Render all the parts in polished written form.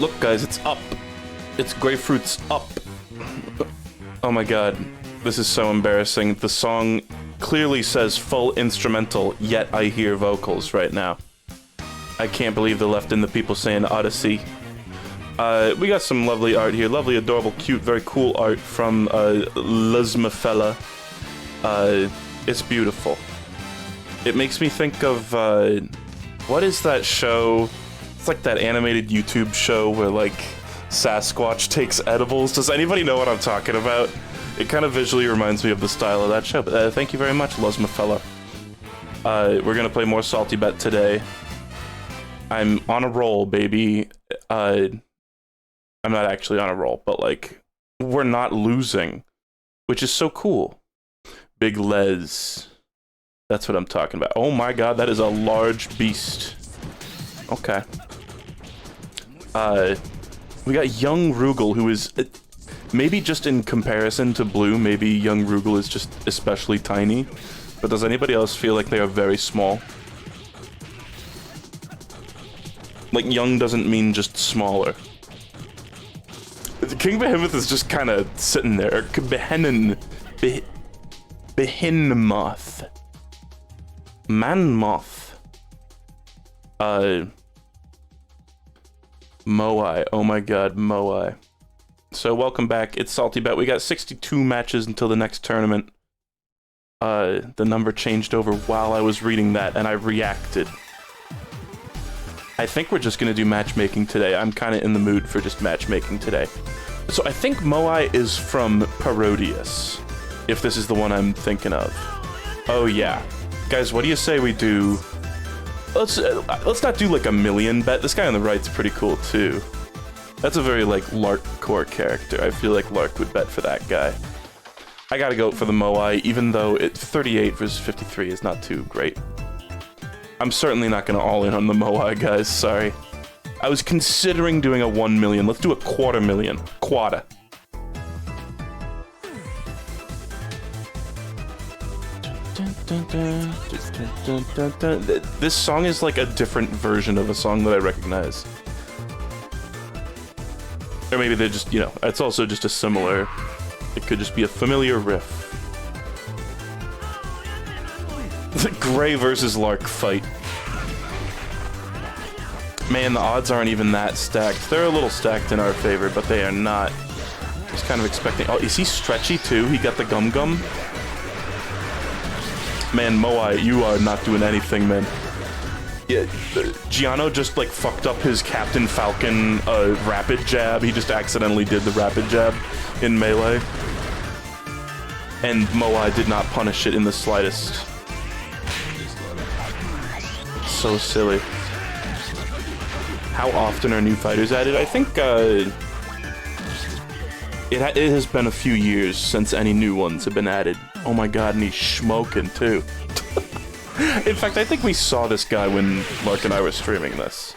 Look, guys, it's up. It's grapefruit's up. Oh my god, this is so embarrassing. The song clearly says full instrumental, yet I hear vocals right now. I can't believe they left in the people saying Odyssey. We got some lovely art here. Lovely, adorable, cute, very cool art from Luzmafella. It's beautiful. It makes me think of, what is that show? It's like that animated YouTube show where, like, Sasquatch takes edibles. Does anybody know what I'm talking about? It kind of visually reminds me of the style of that show. But thank you very much, Luzmafella. We're gonna play more SaltyBet today. I'm on a roll, baby. I'm not actually on a roll, but, like, we're not losing, which is so cool. Big Les. That's what I'm talking about. Oh my god, that is a large beast. Okay. We got Young Rugal, who is... maybe just in comparison to Blue, maybe Young Rugal is just especially tiny. But does anybody else feel like they are very small? Like, young doesn't mean just smaller. King Behemoth is just kind of sitting there. Behemoth. Manmoth. Moai. Oh my god, Moai. So welcome back. It's SaltyBet. We got 62 matches until the next tournament. The number changed over while I was reading that, and I reacted. I think we're just gonna do matchmaking today. I'm kind of in the mood for just matchmaking today. So I think Moai is from Parodius, if this is the one I'm thinking of. Oh yeah. Guys, what do you say we do... Let's not do like a million bet. This guy on the right's pretty cool too. That's a very like Lark core character. I feel like Lark would bet for that guy. I gotta go for the Moai, even though 38 versus 53 is not too great. I'm certainly not gonna all in on the Moai, guys, sorry. I was considering doing a 1 million. Let's do a 250,000. Quada. This song is like a different version of a song that I recognize. Or maybe they're just, you know, it's also just a similar... It could just be a familiar riff. The Gray versus Lark fight. Man, the odds aren't even that stacked. They're a little stacked in our favor, but they are not. I was kind of expecting... Oh, is he stretchy too? He got the gum gum? Man, Moai, you are not doing anything, man. Yeah, Giano just, like, fucked up his Captain Falcon rapid jab. He just accidentally did the rapid jab in melee. And Moai did not punish it in the slightest. So silly. How often are new fighters added? I think, it has been a few years since any new ones have been added. Oh my god, and he's smoking too. In fact, I think we saw this guy when Lark and I were streaming this.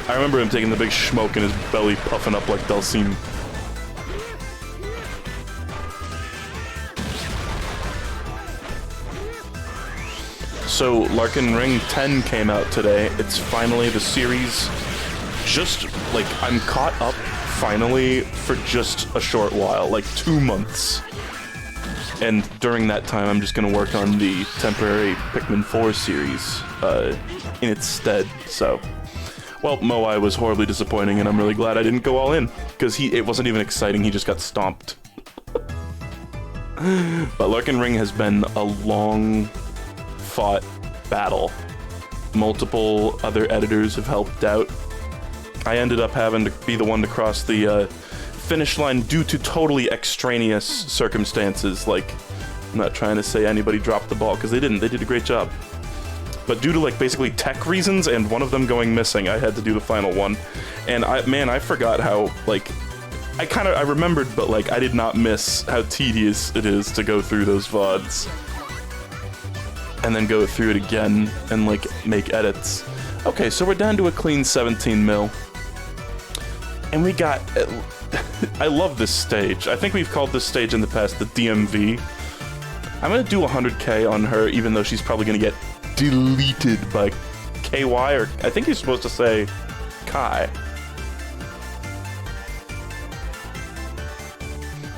I remember him taking the big smoke and his belly puffing up like Dulcine. So, Larkin Ring 10 came out today. It's finally the series. Just, like, I'm caught up, finally, for just a short while. Like, 2 months. And during that time, I'm just gonna work on the temporary Pikmin 4 series, in its stead, so... Well, Moai was horribly disappointing, and I'm really glad I didn't go all in, because it wasn't even exciting, he just got stomped. But Larkin Ring has been a long-fought battle. Multiple other editors have helped out. I ended up having to be the one to cross the, finish line due to totally extraneous circumstances. Like, I'm not trying to say anybody dropped the ball, because they didn't. They did a great job. But due to, like, basically tech reasons and one of them going missing, I had to do the final one. And I forgot how, like, I remembered, but, like, I did not miss how tedious it is to go through those VODs. And then go through it again and, like, make edits. Okay, so we're down to a clean 17 mil. And we got... I love this stage. I think we've called this stage in the past the DMV. I'm gonna do 100k on her, even though she's probably gonna get deleted by KY, or I think you're supposed to say Kai.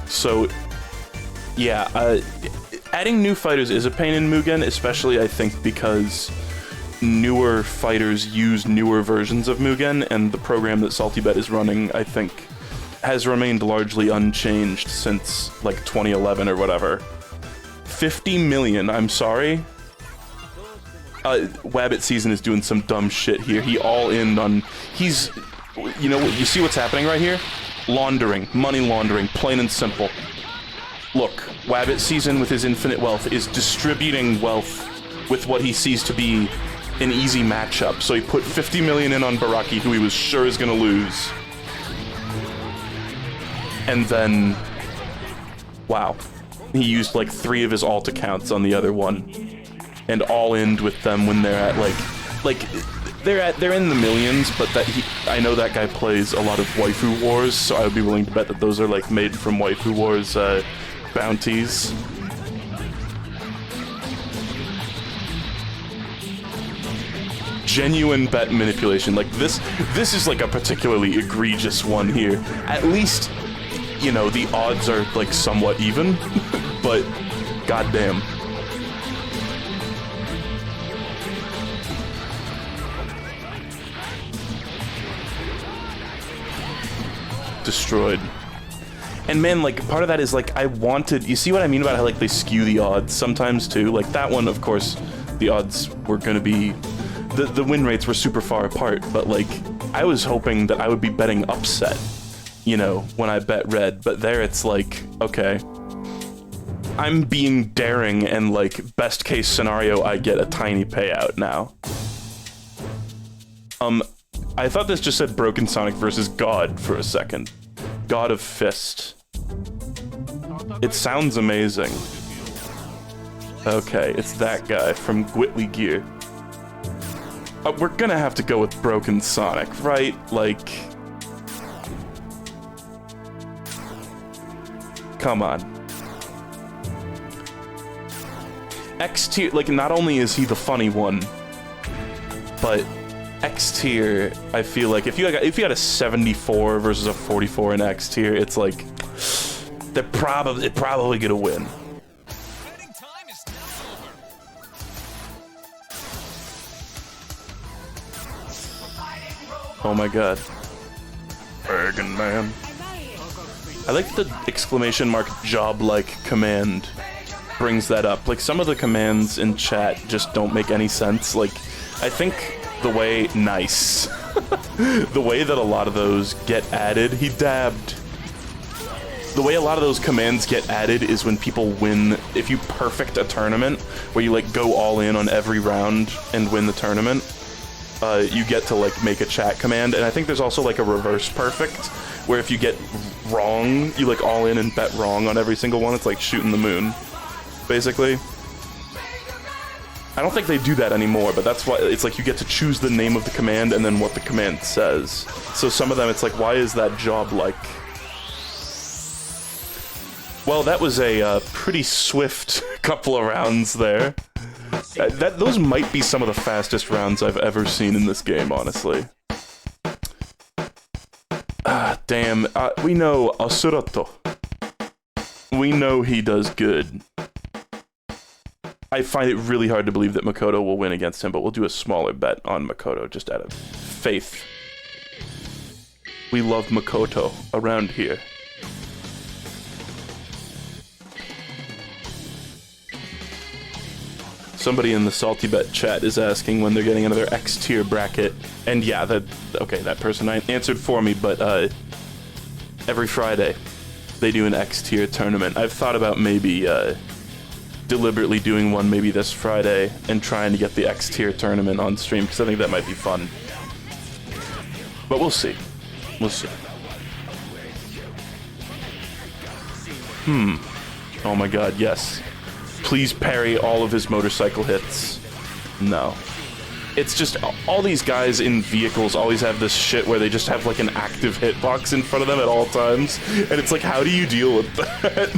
So, yeah, adding new fighters is a pain in Mugen, especially, I think, because newer fighters use newer versions of Mugen, and the program that SaltyBet is running, I think, has remained largely unchanged since, like, 2011 or whatever. 50 million, I'm sorry? Wabbit Season is doing some dumb shit here. He all-in on... He's... You know, you see what's happening right here? Laundering. Money laundering. Plain and simple. Look, Wabbit Season, with his infinite wealth, is distributing wealth with what he sees to be an easy matchup. So he put 50 million in on Baraki, who he was sure is gonna lose. And then... Wow. He used, like, 3 of his alt accounts on the other one. And all-in'd with them when they're at, like, they're in the millions, but I know that guy plays a lot of Waifu Wars, so I would be willing to bet that those are, like, made from Waifu Wars, bounties. Genuine bet manipulation. Like, this is, like, a particularly egregious one here. At least, you know, the odds are, like, somewhat even, but goddamn. Destroyed. And man, like, part of that is, like, I wanted... You see what I mean about how, like, they skew the odds sometimes, too? Like, that one, of course, the odds were gonna be... The win rates were super far apart, but, like, I was hoping that I would be betting upset, you know, when I bet red, but there it's like, okay. I'm being daring, and, like, best case scenario, I get a tiny payout now. I thought this just said Broken Sonic versus God for a second. God of Fist. It sounds amazing. Okay, it's that guy from Gwitly Gear. We're gonna have to go with Broken Sonic, right? Like... Come on. X tier, like, not only is he the funny one, but X tier, I feel like if you had a 74 versus a 44 in X tier, it's like they're probably gonna win. Oh my god. Bergen man. I like the exclamation mark job-like command brings that up. Like, some of the commands in chat just don't make any sense. Like, I think the way... Nice. The way that a lot of those get added... He dabbed. The way a lot of those commands get added is when people win... If you perfect a tournament, where you, like, go all in on every round and win the tournament, you get to, like, make a chat command. And I think there's also, like, a reverse perfect, where if you get wrong, you, like, all in and bet wrong on every single one. It's like shooting the moon, basically. I don't think they do that anymore, but that's why it's like you get to choose the name of the command and then what the command says. So some of them, it's like, why is that job like? Well, that was a pretty swift couple of rounds there. Those might be some of the fastest rounds I've ever seen in this game, honestly. Ah, damn. We know Asurato. We know he does good. I find it really hard to believe that Makoto will win against him, but we'll do a smaller bet on Makoto just out of faith. We love Makoto around here. Somebody in the SaltyBet chat is asking when they're getting another X tier bracket. And yeah, that person answered for me, but every Friday they do an X tier tournament. I've thought about maybe deliberately doing one maybe this Friday and trying to get the X tier tournament on stream, because I think that might be fun. But we'll see. We'll see. Oh my god, yes. Please parry all of his motorcycle hits. No. It's just, all these guys in vehicles always have this shit where they just have like an active hitbox in front of them at all times. And it's like, how do you deal with that?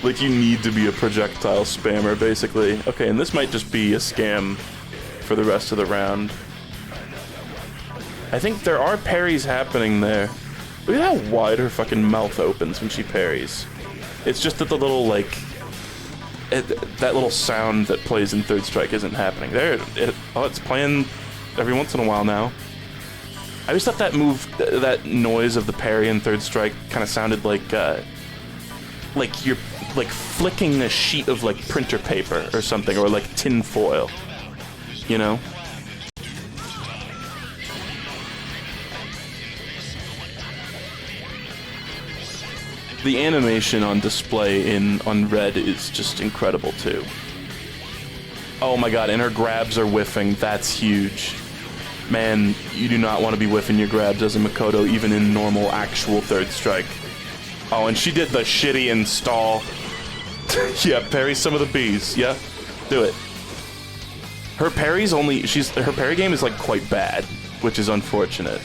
Like, you need to be a projectile spammer, basically. Okay, and this might just be a scam for the rest of the round. I think there are parries happening there. Look at how wide her fucking mouth opens when she parries. It's just that the little, like... that little sound that plays in Third Strike isn't happening. Oh, it's playing every once in a while now. I always thought that move, that noise of the parry in Third Strike kind of sounded like you're, like, flicking a sheet of, like, printer paper or something, or, like, tin foil. You know? The animation on display on Red is just incredible, too. Oh my god, and her grabs are whiffing. That's huge. Man, you do not want to be whiffing your grabs as a Makoto, even in normal, actual Third Strike. Oh, and she did the shitty install. Yeah, parry some of the bees. Yeah, do it. Her parry's her parry game is, like, quite bad, which is unfortunate.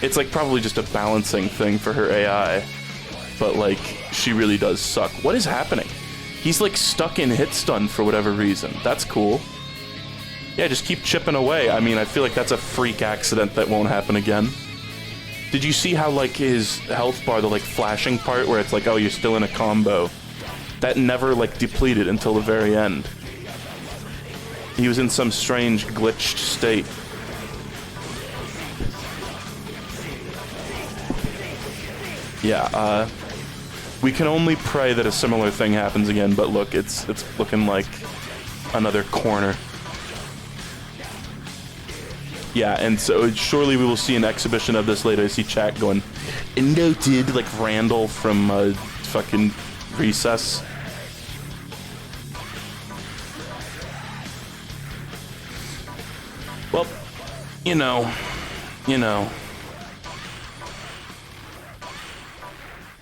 It's, like, probably just a balancing thing for her AI. But, like, she really does suck. What is happening? He's, like, stuck in hit stun for whatever reason. That's cool. Yeah, just keep chipping away. I mean, I feel like that's a freak accident that won't happen again. Did you see how, like, his health bar, the, like, flashing part where it's like, oh, you're still in a combo? That never, like, depleted until the very end. He was in some strange glitched state. Yeah, we can only pray that a similar thing happens again, but look, it's looking like another corner. Yeah, and so surely we will see an exhibition of this later. I see chat going, noted, like Randall from fucking Recess. Well, you know.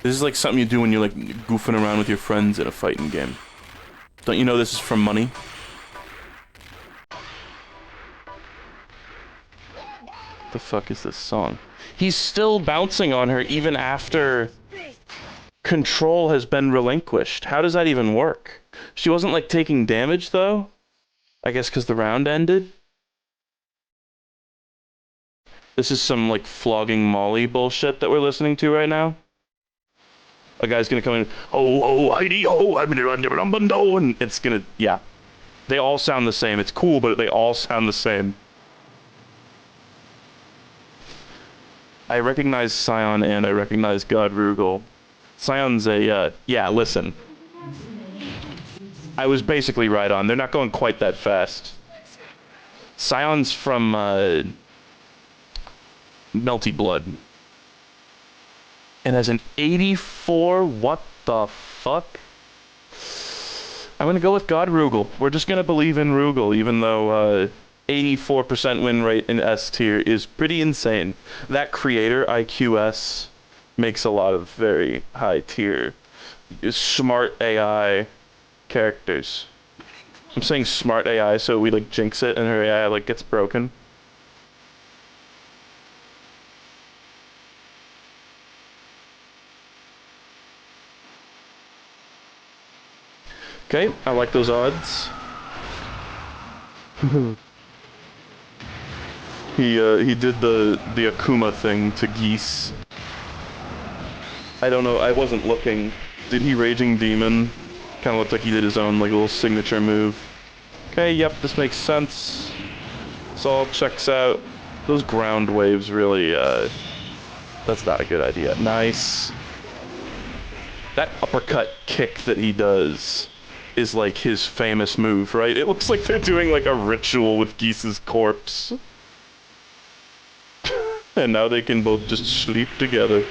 This is like something you do when you're like goofing around with your friends in a fighting game. Don't you know this is from Money? The fuck is this song? He's still bouncing on her even after control has been relinquished. How does that even work? She wasn't like taking damage though? I guess because the round ended? This is some like flogging Molly bullshit that we're listening to right now. A guy's gonna come in, oh, Heidi, oh, I'm gonna run, and it's gonna, yeah. They all sound the same. It's cool, but they all sound the same. I recognize Scion and I recognize God Rugal. Scion's a, yeah, listen. I was basically right on. They're not going quite that fast. Scion's from, Melty Blood. And as an 84, what the fuck? I'm gonna go with God Rugal. We're just gonna believe in Rugal, even though, 84% win rate in S tier is pretty insane. That creator, IQS, makes a lot of very high tier, smart AI characters. I'm saying smart AI so we like jinx it and her AI like gets broken. Okay, I like those odds. He did the Akuma thing to Geese. I don't know, I wasn't looking. Did he Raging Demon? Kinda looked like he did his own like little signature move. Okay, yep, this makes sense. This all checks out. Those ground waves really, that's not a good idea. Nice. That uppercut kick that he does is like his famous move, right? It looks like they're doing like a ritual with Geese's corpse. And now they can both just sleep together.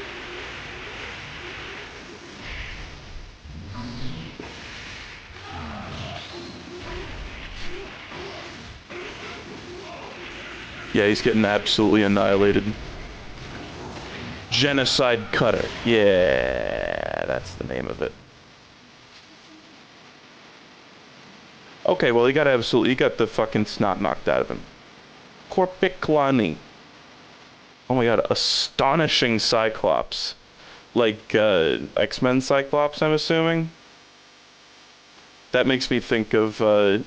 Yeah, he's getting absolutely annihilated. Genocide Cutter. Yeah, that's the name of it. Okay, well, he got the fucking snot knocked out of him. Corpiclani. Oh my god, Astonishing Cyclops. Like, X-Men Cyclops, I'm assuming? That makes me think of,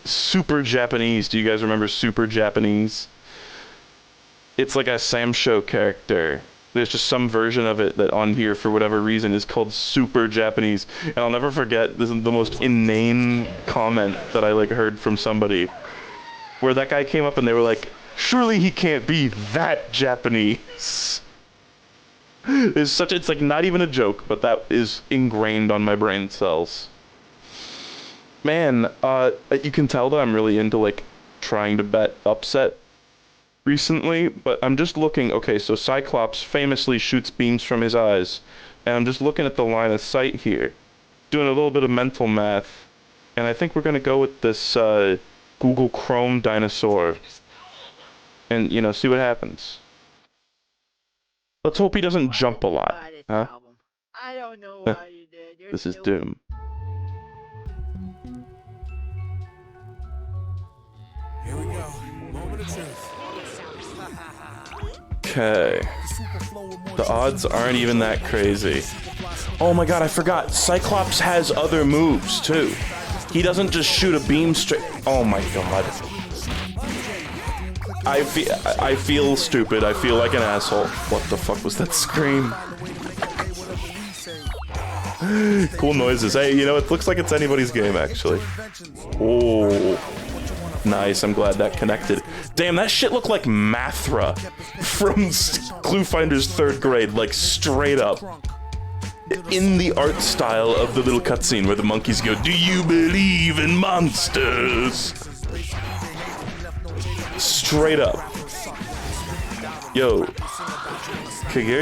Super Japanese. Do you guys remember Super Japanese? It's like a Sam Show character. There's just some version of it that on here, for whatever reason, is called Super Japanese. And I'll never forget, this is the most inane comment that I, like, heard from somebody. Where that guy came up and they were like, surely he can't be that Japanese. It's like not even a joke, but that is ingrained on my brain cells. Man, you can tell that I'm really into, like, trying to bet upset recently, but I'm just looking, okay, so Cyclops famously shoots beams from his eyes, and I'm just looking at the line of sight here, doing a little bit of mental math, and I think we're gonna go with this, Google Chrome dinosaur, and, you know, see what happens. Let's hope he doesn't jump a lot, huh? I don't know why you did. This is Doom. Here we go. Moment of truth. Okay. The odds aren't even that crazy. Oh my god, I forgot. Cyclops has other moves, too. He doesn't just shoot a beam straight. Oh my god. I feel stupid. I feel like an asshole. What the fuck was that scream? Cool noises. Hey, you know, it looks like it's anybody's game, actually. Oh. Nice, I'm glad that connected. Damn, that shit looked like Mathra from Clue Finder's 3rd grade, like, straight up. In the art style of the little cutscene where the monkeys go, "Do you believe in monsters?" Straight up. Yo, Kagir,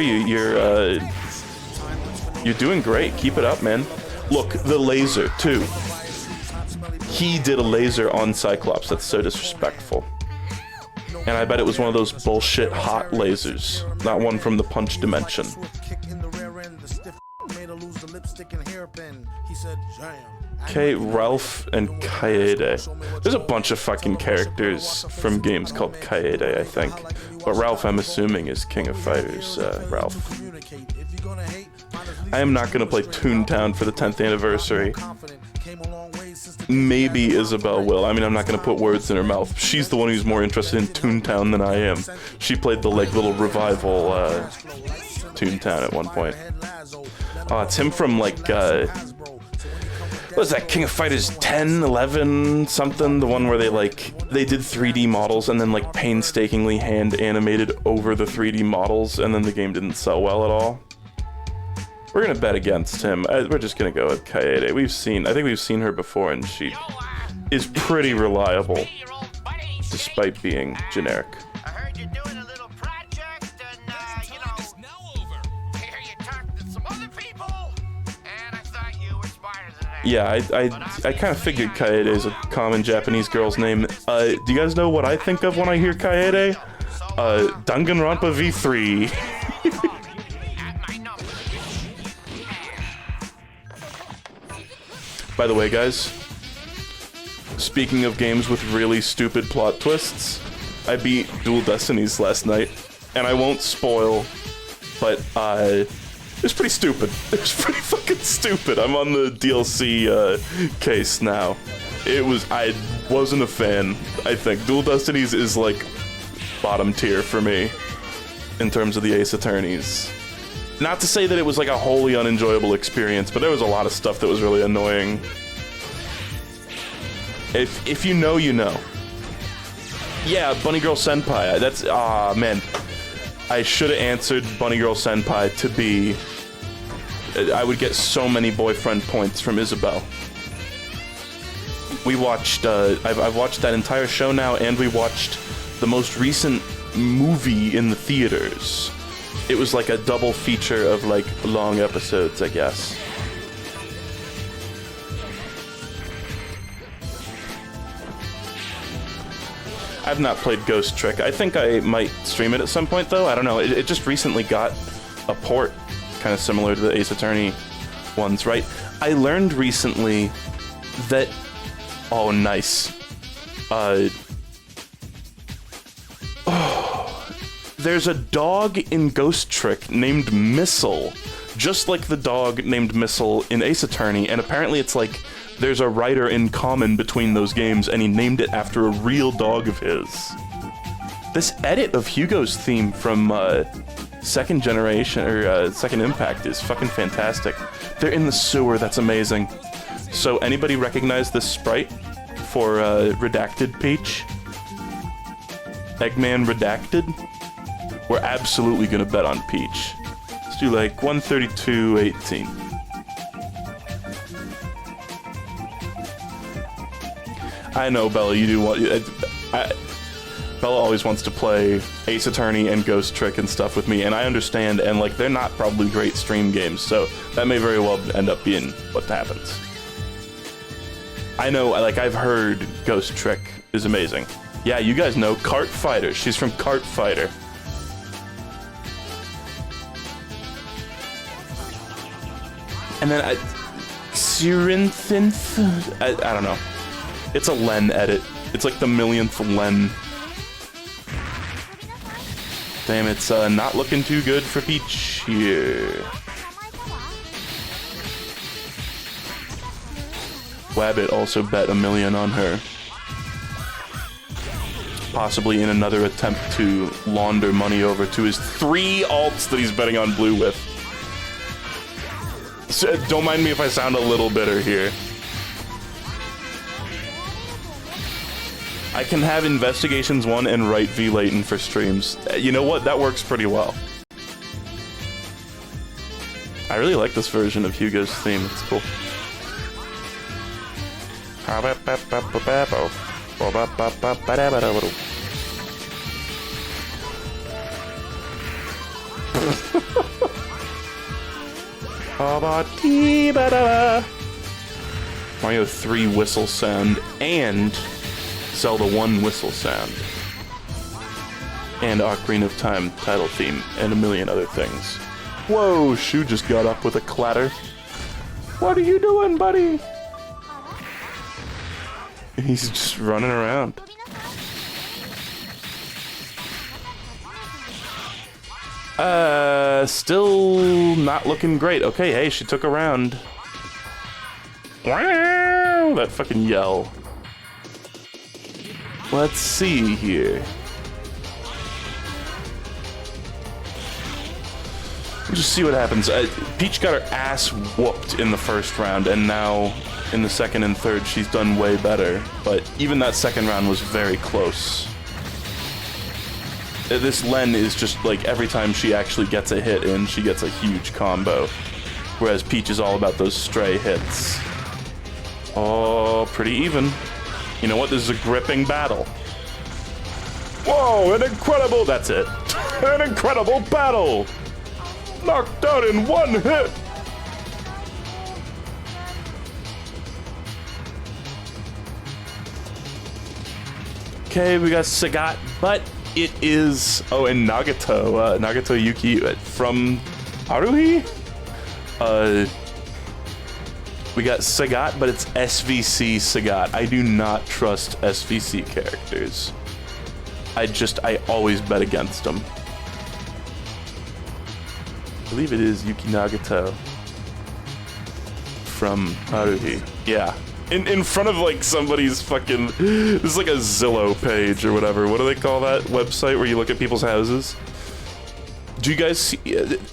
you're doing great. Keep it up, man. Look, the laser, too. He did a laser on Cyclops. That's so disrespectful. And I bet it was one of those bullshit hot lasers, not one from the punch dimension. Okay, Ralph and Kaede. There's a bunch of fucking characters from games called Kaede, I think. But Ralph, I'm assuming, is King of Fighters, Ralph. I am not gonna play Toontown for the 10th anniversary. Maybe Isabel will. I mean, I'm not gonna put words in her mouth. She's the one who's more interested in Toontown than I am. She played the, like, little revival, Toontown at one point. Oh, it's him from, like, what was that, King of Fighters 10, 11, something? The one where they did 3D models and then, like, painstakingly hand-animated over the 3D models, and then the game didn't sell well at all. We're gonna bet against him. We're just gonna go with Kaede. I think we've seen her before, and she is pretty reliable, despite being generic. I heard you're doing a little project, and, you know, I hear you talked to some other people, and I thought you were smarter than that. Yeah, I kind of figured Kaede is a common Japanese girl's name. Do you guys know what I think of when I hear Kaede? Danganronpa V3. By the way, guys, speaking of games with really stupid plot twists, I beat Dual Destinies last night, and I won't spoil, but it was pretty stupid. It was pretty fucking stupid. I'm on the DLC case now. I wasn't a fan, I think. Dual Destinies is like bottom tier for me in terms of the Ace Attorneys. Not to say that it was like a wholly unenjoyable experience, but there was a lot of stuff that was really annoying. If you know, you know. Yeah, Bunny Girl Senpai. That's, man. I should have answered Bunny Girl Senpai to be... I would get so many boyfriend points from Isabel. We watched, I've watched that entire show now, and we watched the most recent movie in the theaters. It was like a double feature of, like, long episodes, I guess. I've not played Ghost Trick. I think I might stream it at some point, though. I don't know. It just recently got a port, kind of similar to the Ace Attorney ones, right? I learned recently that... Oh, nice. There's a dog in Ghost Trick named Missile, just like the dog named Missile in Ace Attorney, and apparently it's like there's a writer in common between those games, and he named it after a real dog of his. This edit of Hugo's theme from Second Generation, or Second Impact is fucking fantastic. They're in the sewer, that's amazing. So anybody recognize this sprite for Redacted Peach? Eggman Redacted? We're absolutely gonna bet on Peach. Let's do like 132.18. I know, Bella, you do want... Bella always wants to play Ace Attorney and Ghost Trick and stuff with me, and I understand, and like, they're not probably great stream games, so that may very well end up being what happens. I know, like, I've heard Ghost Trick is amazing. Yeah, you guys know Kart Fighter. She's from Kart Fighter. And then Cyrinthynth? I don't know. It's a Len edit. It's like the millionth Len. Damn, it's not looking too good for Peach here. Wabbit also bet $1 million on her. Possibly in another attempt to launder money over to his 3 alts that he's betting on blue with. So, don't mind me if I sound a little bitter here. I can have Investigations 1 and write V Layton for streams. You know what? That works pretty well. I really like this version of Hugo's theme. It's cool. Mario 3 whistle sound and Zelda 1 whistle sound. And Ocarina of Time title theme and a million other things. Whoa, Shu just got up with a clatter. What are you doing, buddy? He's just running around. Still not looking great. Okay, hey, she took a round. Wow, that fucking yell. Let's see here. We'll just see what happens. Peach got her ass whooped in the first round, and now in the second and third, she's done way better. But even that second round was very close. This Len is just like every time she actually gets a hit in, she gets a huge combo. Whereas Peach is all about those stray hits. Oh, pretty even. You know what? This is a gripping battle. Whoa, an incredible... That's it. An incredible battle! Knocked out in one hit! Okay, we got Sagat, but it is... Oh, and Nagato. Nagato Yuki from Haruhi? We got Sagat, but it's SVC Sagat. I do not trust SVC characters. I always bet against them. I believe it is Yuki Nagato from Haruhi. Yeah. In front of like somebody's fucking... This is like a Zillow page or whatever. What do they call that website where you look at people's houses? Do you guys see...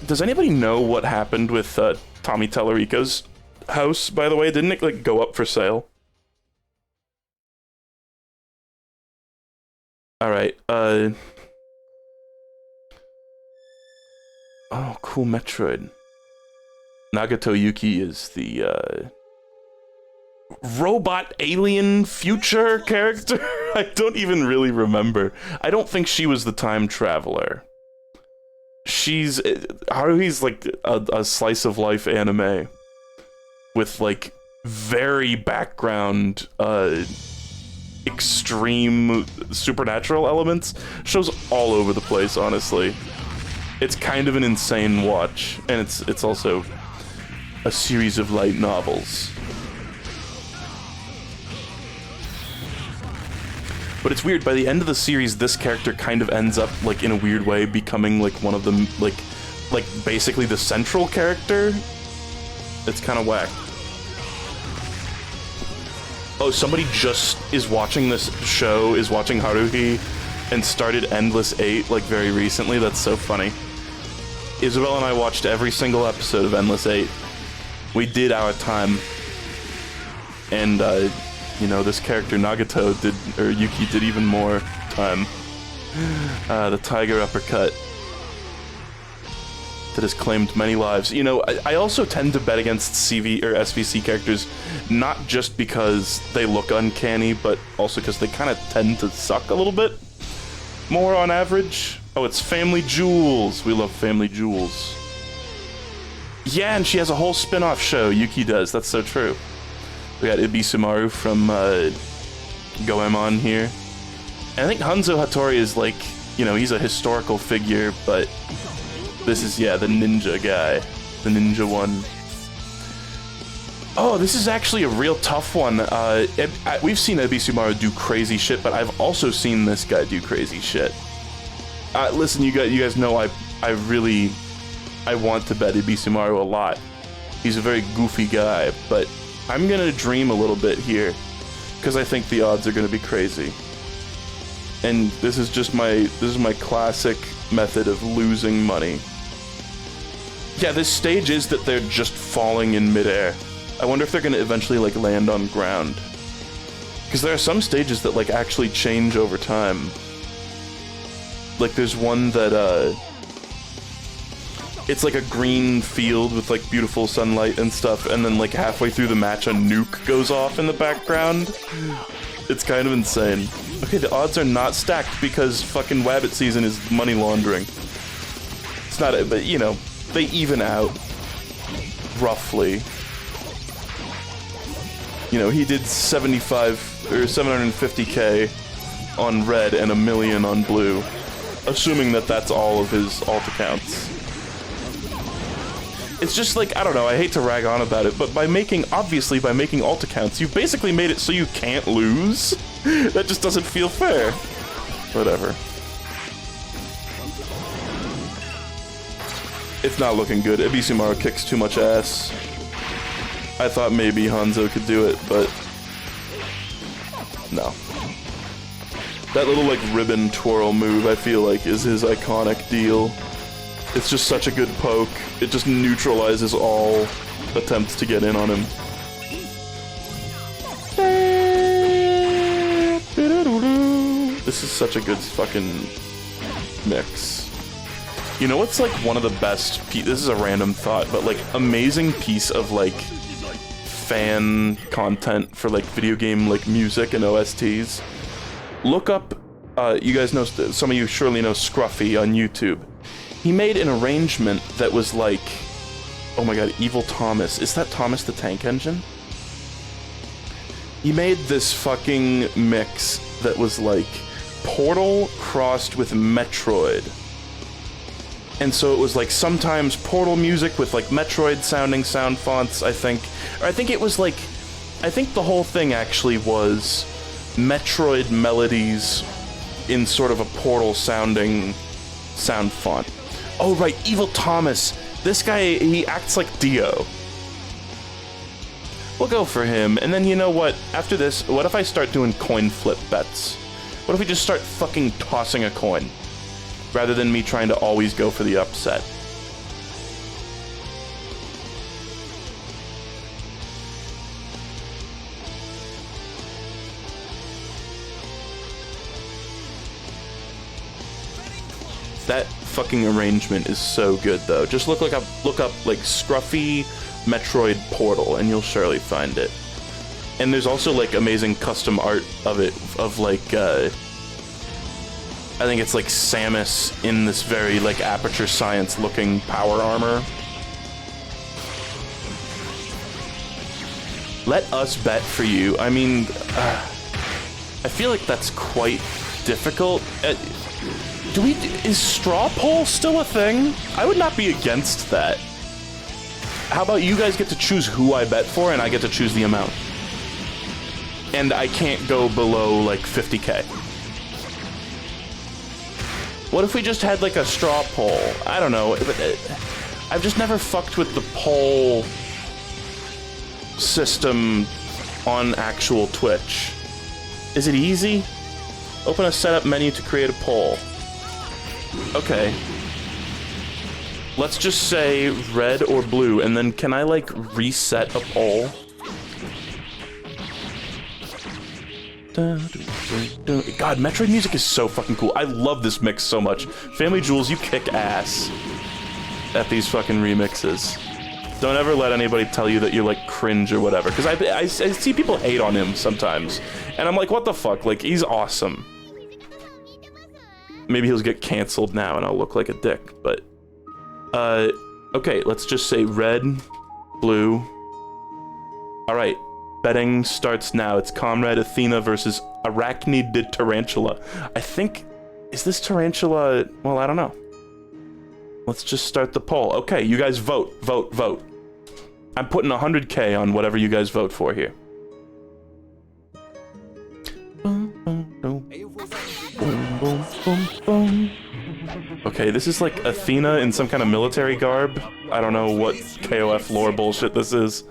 Does anybody know what happened with Tommy Tallarico's house, by the way? Didn't it like go up for sale? Alright, oh, cool, Metroid. Nagato Yuki is the, robot alien future character? I don't even really remember. I don't think she was the time traveler. She's... Haruhi's like a slice of life anime. With, like, very background, extreme supernatural elements. Shows all over the place, honestly. It's kind of an insane watch, and it's also a series of light novels. But it's weird, by the end of the series, this character kind of ends up, like, in a weird way, becoming, like, one of the, like, like, basically the central character. It's kind of whack. Oh, somebody just is watching this show, is watching Haruhi, and started Endless 8, like, very recently. That's so funny. Isabel and I watched every single episode of Endless 8. We did our time. And, you know, this character, Nagato, or Yuki, did even more time. The Tiger Uppercut that has claimed many lives. You know, I also tend to bet against CV or SVC characters, not just because they look uncanny, but also because they kind of tend to suck a little bit more on average. Oh, it's Family Jewels. We love Family Jewels. Yeah, and she has a whole spin-off show. Yuki does. That's so true. We got Ibisumaru from Goemon here. And I think Hanzo Hattori is like, you know, he's a historical figure, but this is, yeah, the ninja guy. The ninja one. Oh, this is actually a real tough one. We've seen Ibisumaru do crazy shit, but I've also seen this guy do crazy shit. Listen, you guys know I want to bet Ibisumaru a lot. He's a very goofy guy, but I'm gonna dream a little bit here, because I think the odds are gonna be crazy. And this is my classic method of losing money. Yeah, this stage is that they're just falling in midair. I wonder if they're gonna eventually, like, land on ground. Because there are some stages that, like, actually change over time. Like, there's one that, it's like a green field with, like, beautiful sunlight and stuff, and then, like, halfway through the match, a nuke goes off in the background. It's kind of insane. Okay, the odds are not stacked because fucking Wabbit season is money laundering. It's not, but, you know, they even out. Roughly. You know, he did 75 or 750k on red and 1 million on blue. Assuming that that's all of his alt accounts. It's just like, I don't know, I hate to rag on about it, but obviously by making alt accounts, you've basically made it so you can't lose. That just doesn't feel fair. Whatever. It's not looking good. Ibisumaru kicks too much ass. I thought maybe Hanzo could do it, but no. That little, like, ribbon twirl move, I feel like, is his iconic deal. It's just such a good poke. It just neutralizes all attempts to get in on him. This is such a good fucking mix. You know what's, like, one of the best... This is a random thought, but, like, amazing piece of, like, fan content for, like, video game, like, music and OSTs. Look up... you guys know... Some of you surely know Scruffy on YouTube. He made an arrangement that was like, oh my god, Evil Thomas. Is that Thomas the Tank Engine? He made this fucking mix that was like Portal crossed with Metroid. And so it was like sometimes Portal music with like Metroid sounding sound fonts, I think. Or I think it was like, I think the whole thing actually was Metroid melodies in sort of a Portal sounding sound font. Oh, right, Evil Thomas. This guy, he acts like Dio. We'll go for him. And then, you know what? After this, what if I start doing coin flip bets? What if we just start fucking tossing a coin? Rather than me trying to always go for the upset. That fucking arrangement is so good, though. Just look up like Scruffy Metroid Portal, and you'll surely find it. And there's also like amazing custom art of it, of like I think it's like Samus in this very like Aperture Science looking power armor. Let us bet for you. I mean, I feel like that's quite difficult. Is straw poll still a thing? I would not be against that. How about you guys get to choose who I bet for and I get to choose the amount? And I can't go below like 50k. What if we just had like a straw poll? I don't know. I've just never fucked with the poll system on actual Twitch. Is it easy? Open a setup menu to create a poll. Okay. Let's just say red or blue, and then can I like reset a poll? God, Metroid music is so fucking cool. I love this mix so much. Family Jewels, you kick ass at these fucking remixes. Don't ever let anybody tell you that you're like cringe or whatever, because I see people hate on him sometimes, and I'm like, what the fuck? Like, he's awesome. Maybe he'll get canceled now and I'll look like a dick, but... okay, let's just say red, blue. Alright, betting starts now. It's Comrade Athena versus Arachnid Tarantula. I think... Is this Tarantula... Well, I don't know. Let's just start the poll. Okay, you guys vote, vote, vote. I'm putting 100K on whatever you guys vote for here. Okay, this is like Athena in some kind of military garb. I don't know what KOF lore bullshit this is.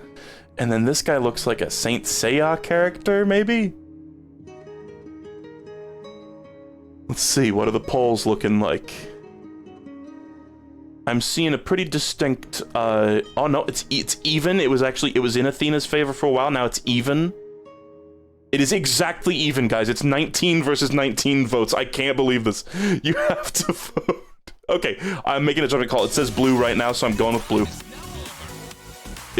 And then this guy looks like a Saint Seiya character, maybe? Let's see, what are the polls looking like? I'm seeing a pretty distinct, oh no, it's even. It was in Athena's favor for a while, now it's even. It is exactly even, guys. It's 19 versus 19 votes. I can't believe this. You have to vote. Okay, I'm making a judgment call. It says blue right now, so I'm going with blue.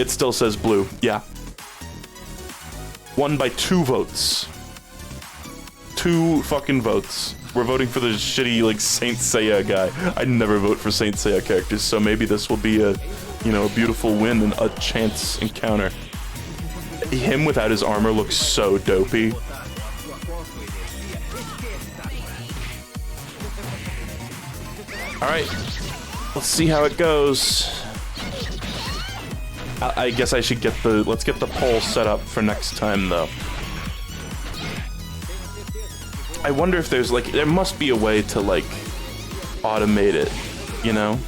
It still says blue. Yeah. Won by 2 votes. 2 fucking votes. We're voting for the shitty, like, Saint Seiya guy. I never vote for Saint Seiya characters, so maybe this will be a, you know, a beautiful win and a chance encounter. Him without his armor looks so dopey. Alright, let's see how it goes. I guess I should get the... Let's get the poll set up for next time, though. I wonder if there's, like... There must be a way to, like, automate it, you know?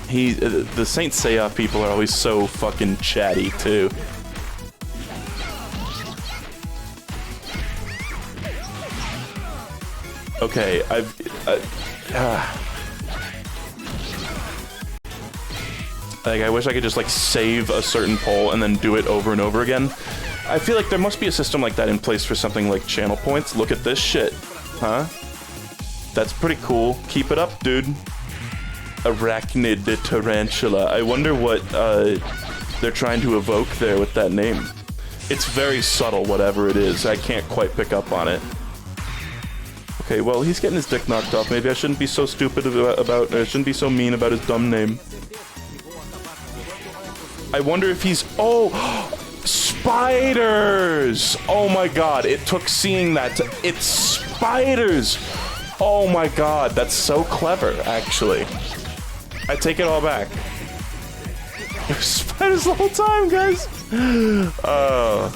The Saint Seiya people are always so fucking chatty, too. Okay, like, I wish I could just, like, save a certain poll and then do it over and over again. I feel like there must be a system like that in place for something like channel points. Look at this shit. Huh? That's pretty cool. Keep it up, dude. Arachnid Tarantula. I wonder what they're trying to evoke there with that name. It's very subtle, whatever it is. I can't quite pick up on it. Okay, well, he's getting his dick knocked off. Maybe I shouldn't be so stupid about I shouldn't be so mean about his dumb name. I wonder if he's... Oh! Spiders! Oh my god, it took seeing that to... It's spiders! Oh my god, that's so clever, actually. I take it all back. There's spiders the whole time, guys! Oh.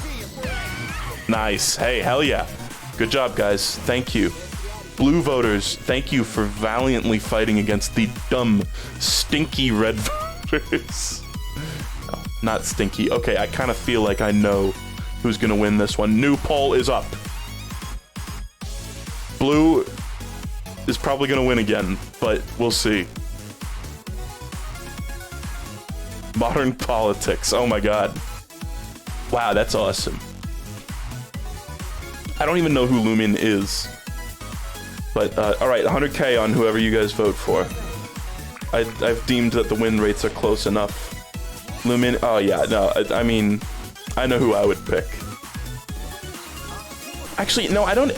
Nice. Hey, hell yeah. Good job, guys. Thank you. Blue voters, thank you for valiantly fighting against the dumb, stinky red voters. No, not stinky. Okay, I kind of feel like I know who's gonna win this one. New poll is up. Blue is probably gonna win again, but we'll see. Modern politics. Oh my god. Wow, that's awesome. I don't even know who Lumin is. But, alright, 100K on whoever you guys vote for. I've deemed that the win rates are close enough. Lumin, oh yeah, no, I mean, I know who I would pick. Actually, no, I don't,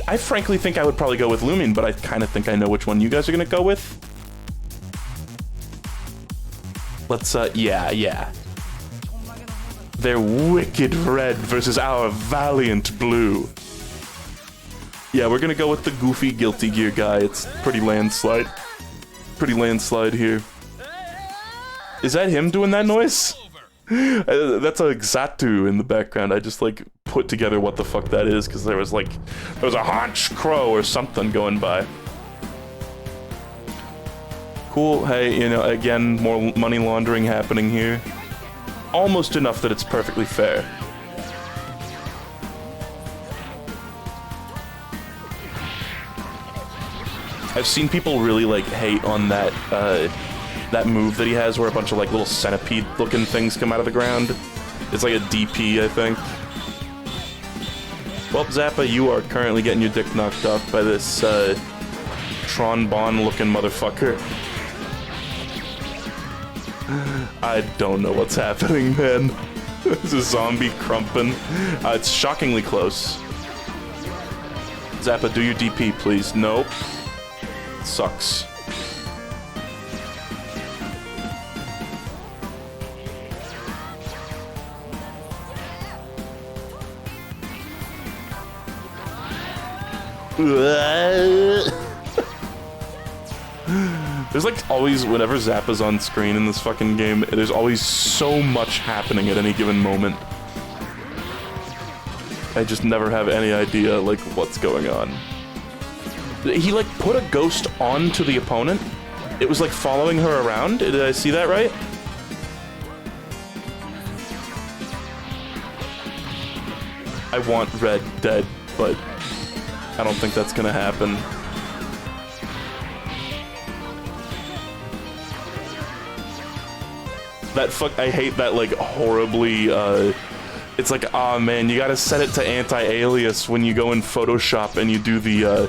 I frankly think I would probably go with Lumin, but I kind of think I know which one you guys are gonna go with. Let's, yeah. They're wicked red versus our valiant blue. Yeah, we're gonna go with the goofy Guilty Gear guy. It's pretty landslide. Pretty landslide here. Is that him doing that noise? That's a Xatu in the background. I just, like, put together what the fuck that is, because there was a haunch crow or something going by. Cool. Hey, you know, again, more money laundering happening here. Almost enough that it's perfectly fair. I've seen people really like hate on that that move that he has where a bunch of like little centipede looking things come out of the ground. It's like a DP, I think. Well, Zappa, you are currently getting your dick knocked off by this trombone looking motherfucker. I don't know what's happening, man. This is zombie crumpin'. It's shockingly close. Zappa, do your DP, please. Nope. Sucks. There's like always, whenever Zappa's on screen in this fucking game, there's always so much happening at any given moment. I just never have any idea, like, what's going on. He, like, put a ghost onto the opponent? It was, like, following her around? Did I see that right? I want Red dead, but I don't think that's gonna happen. That I hate that, like, horribly, it's like, ah, man, you gotta set it to anti-alias when you go in Photoshop and you do the,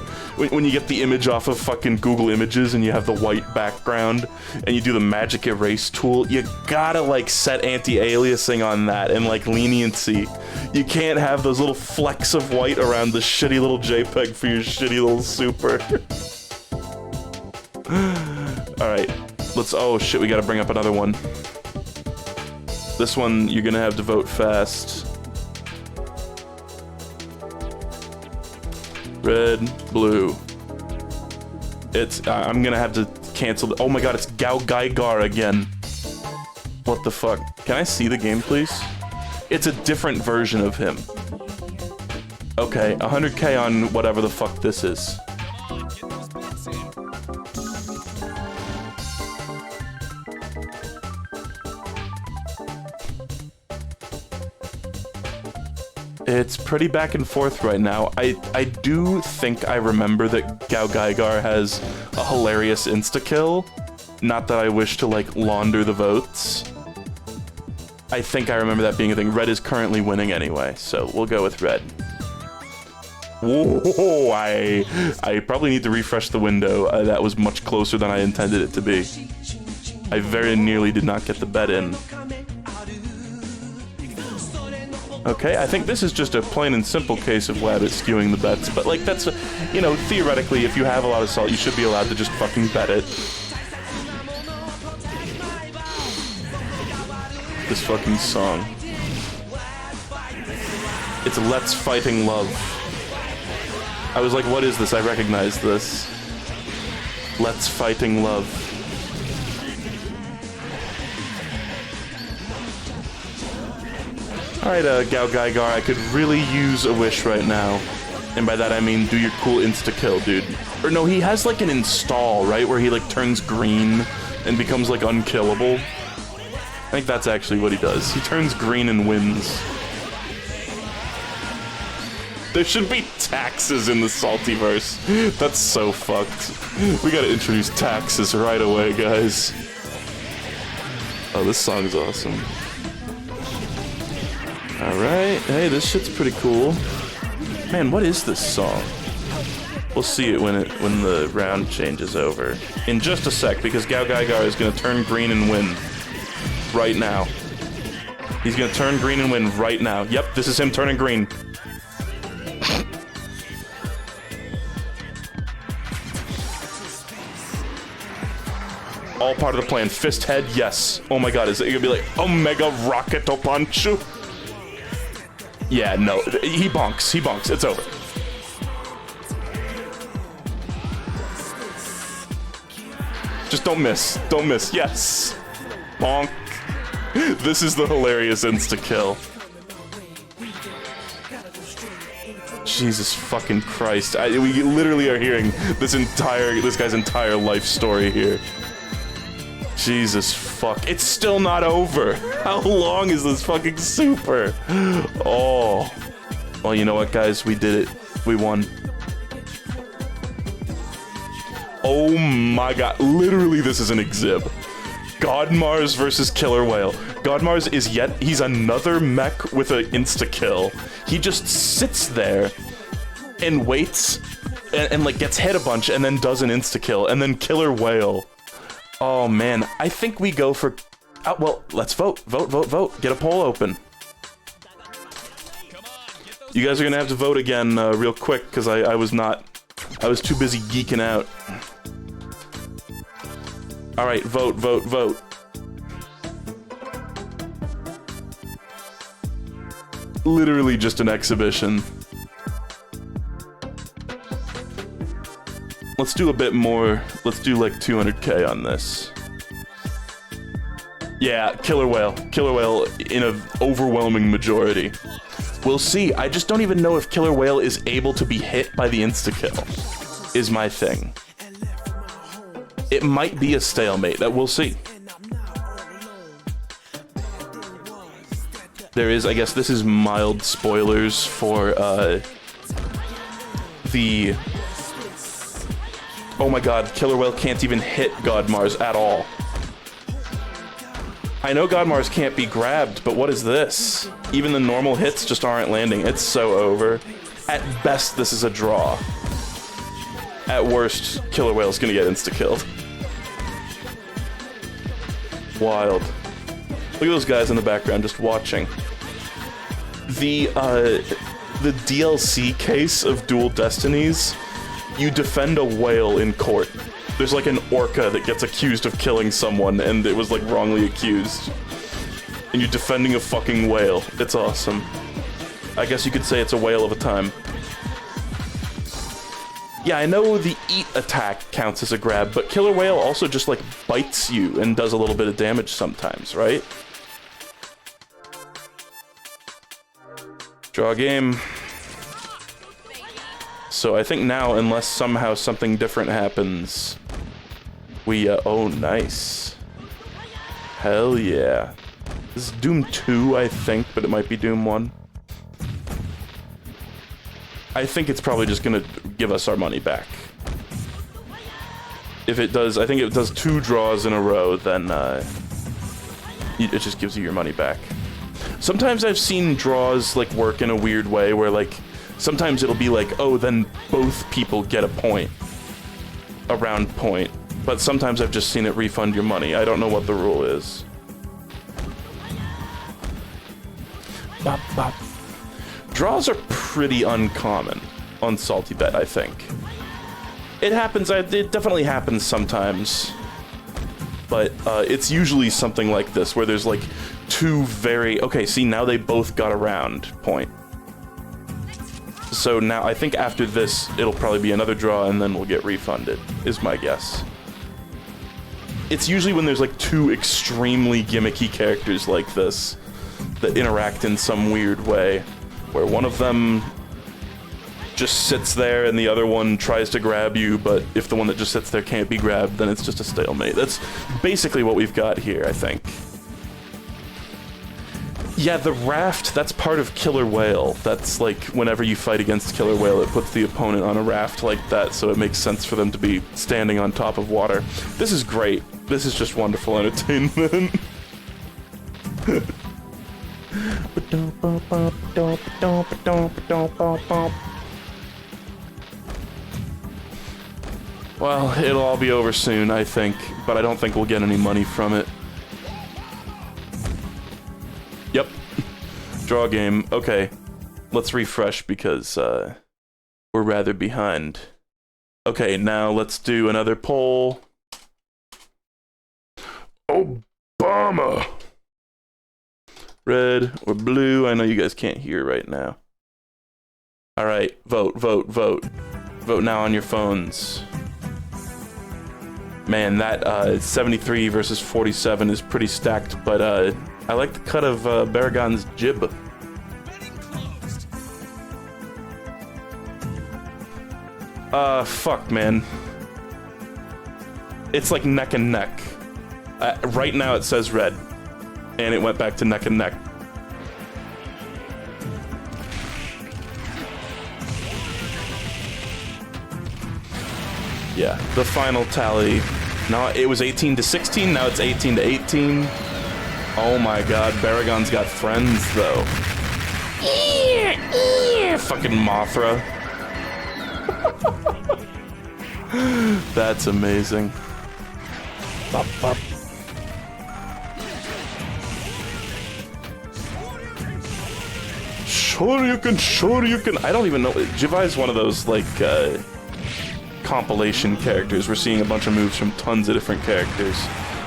when you get the image off of fucking Google Images and you have the white background and you do the magic erase tool, you gotta, like, set anti-aliasing on that and, like, leniency. You can't have those little flecks of white around the shitty little JPEG for your shitty little super. Alright, oh shit, we gotta bring up another one. This one, you're gonna have to vote fast. Red, blue. I'm gonna have to cancel oh my god, it's Gao Gaigar again. What the fuck? Can I see the game, please? It's a different version of him. Okay, 100K on whatever the fuck this is. It's pretty back and forth right now. I do think I remember that Gao Gaigar has a hilarious insta-kill. Not that I wish to, like, launder the votes. I think I remember that being a thing. Red is currently winning anyway, so we'll go with Red. Whoa, I probably need to refresh the window. That was much closer than I intended it to be. I very nearly did not get the bet in. Okay, I think this is just a plain and simple case of Wabbit skewing the bets, but, like, that's, you know, theoretically, if you have a lot of salt, you should be allowed to just fucking bet it. This fucking song. It's Let's Fighting Love. I was like, what is this? I recognize this. Let's Fighting Love. Alright, Gao Gaigar, I could really use a wish right now. And by that I mean do your cool insta-kill, dude. Or no, he has like an install, right? Where he like turns green and becomes like unkillable. I think that's actually what he does. He turns green and wins. There should be taxes in the Saltyverse. That's so fucked. We gotta introduce taxes right away, guys. Oh, this song is awesome. Alright, hey, this shit's pretty cool. Man, what is this song? We'll see it when the round changes over. In just a sec, because Gao Gaigar is gonna turn green and win. Right now. He's gonna turn green and win right now. Yep, this is him turning green. All part of the plan. Fist head, yes. Oh my god, is it gonna be like Omega Rocket Punch? Yeah, no. He bonks. He bonks. It's over. Just don't miss. Don't miss. Yes. Bonk. This is the hilarious insta-kill. Jesus fucking Christ. We literally are hearing this guy's entire life story here. Jesus fuck. It's still not over. How long is this fucking super? Oh. Well, you know what, guys? We did it. We won. Oh my god. Literally, this is an exhib. Godmars versus Killer Whale. Godmars is he's another mech with an insta-kill. He just sits there and waits and like gets hit a bunch and then does an insta-kill. And then Killer Whale. Oh man, I think we go for... Oh, well, let's vote. Vote. Get a poll open. You guys are gonna have to vote again real quick, because I was too busy geeking out. Alright, vote. Literally just an exhibition. Let's do a bit more. Let's do like 200k on this. Yeah, Killer Whale. Killer Whale in an overwhelming majority. We'll see. I just don't even know if Killer Whale is able to be hit by the insta-kill, is my thing. It might be a stalemate. That we'll see. There is, I guess this is mild spoilers for the... Oh my god, Killer Whale can't even hit Godmars at all. I know Godmars can't be grabbed, but what is this? Even the normal hits just aren't landing. It's so over. At best, this is a draw. At worst, Killer Whale's gonna get insta-killed. Wild. Look at those guys in the background just watching. The DLC case of Dual Destinies, you defend a whale in court. There's like an orca that gets accused of killing someone and it was like wrongly accused. And you're defending a fucking whale. It's awesome. I guess you could say it's a whale of a time. Yeah, I know the eat attack counts as a grab, but Killer Whale also just like bites you and does a little bit of damage sometimes, right? Draw game. So I think now, unless somehow something different happens, we, oh, nice. Hell yeah. This is Doom 2, I think, but it might be Doom 1. I think it's probably just gonna give us our money back. If it does, I think if it does 2 draws in a row, then, it just gives you your money back. Sometimes I've seen draws, like, work in a weird way, where, like, sometimes it'll be like, oh, then both people get a point. A round point. But sometimes I've just seen it refund your money. I don't know what the rule is. Bop, bop. Draws are pretty uncommon on SaltyBet, I think. It happens, it definitely happens sometimes. But it's usually something like this, where there's like 2 very... Okay, see, now they both got a round point. So now, I think after this, it'll probably be another draw, and then we'll get refunded, is my guess. It's usually when there's like 2 extremely gimmicky characters like this that interact in some weird way, where one of them just sits there and the other one tries to grab you, but if the one that just sits there can't be grabbed, then it's just a stalemate. That's basically what we've got here, I think. Yeah, the raft, that's part of Killer Whale. That's like, whenever you fight against Killer Whale, it puts the opponent on a raft like that, so it makes sense for them to be standing on top of water. This is great. This is just wonderful entertainment. Well, it'll all be over soon, I think, but I don't think we'll get any money from it. Yep. Draw game. Okay. Let's refresh because we're rather behind. Okay, now let's do another poll. Obama! Red or blue? I know you guys can't hear right now. Alright, vote, vote, vote. Vote now on your phones. Man, that 73 versus 47 is pretty stacked, but I like the cut of Baragon's jib. Fuck, man. It's like neck and neck. Right now it says red. And it went back to neck and neck. Yeah, the final tally. Now it was 18 to 16, now it's 18 to 18. Oh my god, Baragon's got friends though. Fucking Mothra. That's amazing. Bop, bop. Shoryuken. I don't even know. Jivai is one of those, like, compilation characters. We're seeing a bunch of moves from tons of different characters,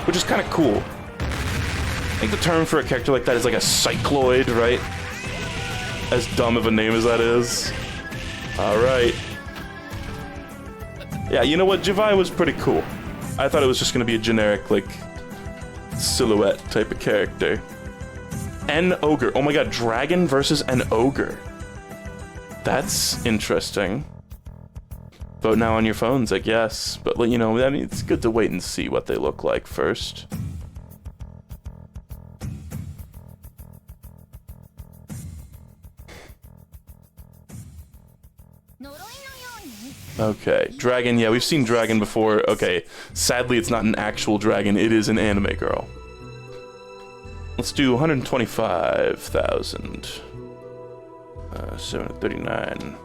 which is kind of cool. I think the term for a character like that is like a cycloid, right? As dumb of a name as that is. Alright. Yeah, you know what? Jivai was pretty cool. I thought it was just going to be a generic, like, silhouette type of character. An ogre. Oh my god, dragon versus an ogre. That's interesting. Vote now on your phones, I guess. But, you know, I mean, it's good to wait and see what they look like first. Okay, dragon, yeah, we've seen dragon before. Okay, sadly it's not an actual dragon, it is an anime girl. Let's do 125,000. 739.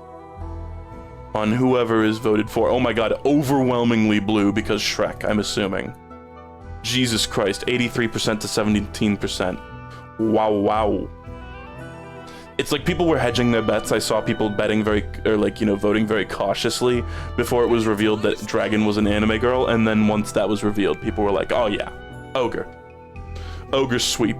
On whoever is voted for. Oh my god, overwhelmingly blue because Shrek, I'm assuming. Jesus Christ, 83% to 17%. Wow, wow. It's like people were hedging their bets. I saw people betting voting very cautiously before it was revealed that Dragon was an anime girl, and then once that was revealed, people were like, oh yeah, ogre. Ogre sweep.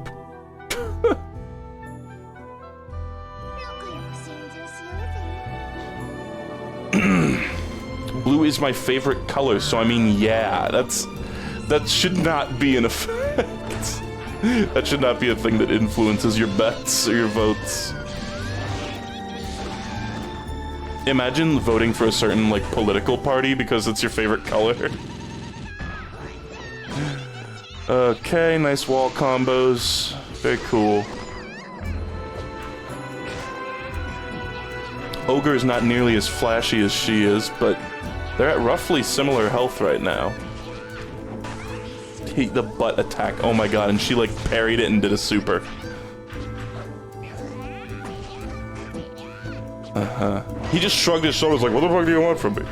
Blue is my favorite color, so I mean, yeah, that should not be an effect. That should not be a thing that influences your bets or your votes. Imagine voting for a certain, like, political party because it's your favorite color. Okay, nice wall combos. Very cool. Ogre is not nearly as flashy as she is, but they're at roughly similar health right now. The butt attack, oh my god, and she, like, parried it and did a super. He just shrugged his shoulders like, what the fuck do you want from me?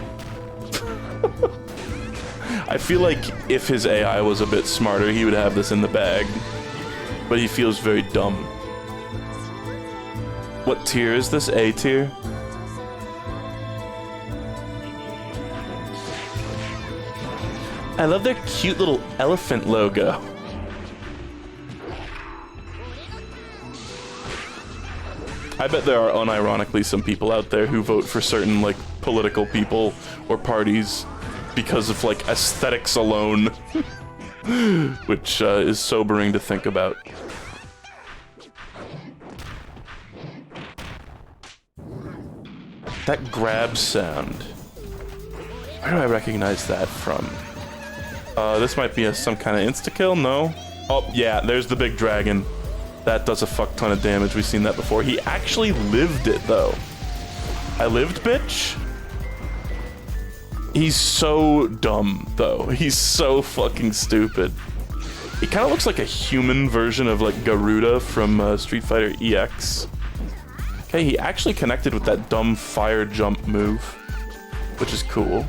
I feel like if his AI was a bit smarter, he would have this in the bag. But he feels very dumb. What tier is this? A tier? I love their cute little elephant logo. I bet there are unironically some people out there who vote for certain, like, political people or parties because of, like, aesthetics alone. Which is sobering to think about. That grab sound. Where do I recognize that from? This might be some kind of insta-kill, no? Oh, yeah, there's the big dragon. That does a fuck ton of damage, we've seen that before. He actually lived it, though. I lived, bitch? He's so dumb, though. He's so fucking stupid. He kind of looks like a human version of, like, Garuda from Street Fighter EX. Okay, he actually connected with that dumb fire jump move, which is cool.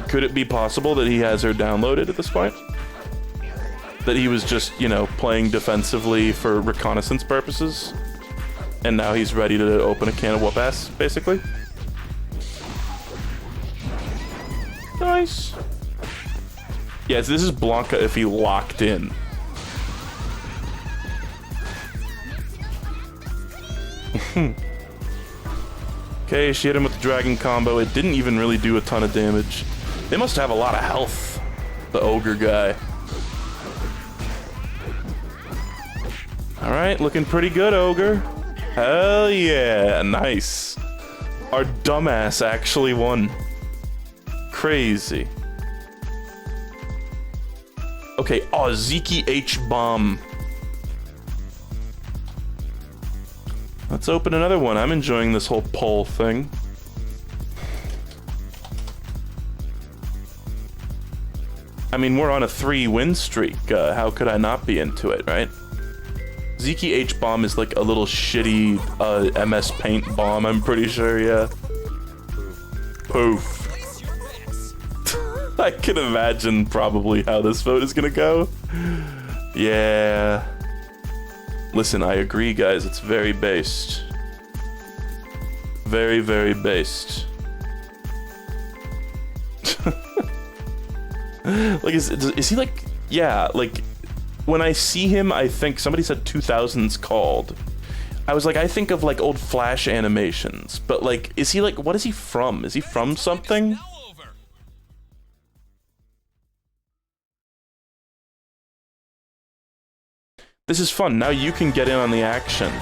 Could it be possible that he has her downloaded at this point? That he was just, you know, playing defensively for reconnaissance purposes? And now he's ready to open a can of whoop ass, basically? Nice. Yeah, so this is Blanca if he locked in. Okay, she hit him with the dragon combo. It didn't even really do a ton of damage. They must have a lot of health, the ogre guy. Alright, looking pretty good, ogre. Hell yeah, nice. Our dumbass actually won. Crazy. Okay, oh, Zeke H bomb. Let's open another one. I'm enjoying this whole poll thing. I mean, we're on a 3-win streak. How could I not be into it, right? Zeke H bomb is like a little shitty MS Paint bomb, I'm pretty sure, yeah. Poof. I can imagine probably how this vote is gonna go. Yeah. Listen, I agree, guys. It's very based. Very, very based. Like, is he like... Yeah, like... When I see him, I think... Somebody said 2000's called. I was like, I think of, like, old Flash animations. But, like, is he, like... What is he from? Is he from something? This is fun. Now you can get in on the action.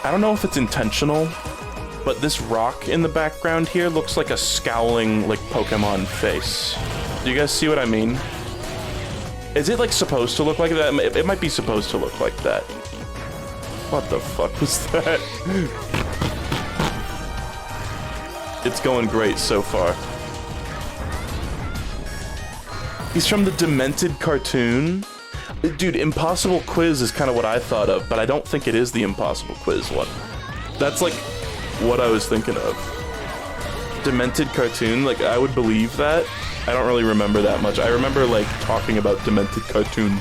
I don't know if it's intentional, but this rock in the background here looks like a scowling, like, Pokemon face. Do you guys see what I mean? Is it, like, supposed to look like that? It might be supposed to look like that. What the fuck was that? It's going great so far. He's from the Demented cartoon? Dude, Impossible Quiz is kind of what I thought of, but I don't think it is the Impossible Quiz one. That's, like, what I was thinking of. Demented cartoon, like, I would believe that. I don't really remember that much. I remember, like, talking about Demented cartoon,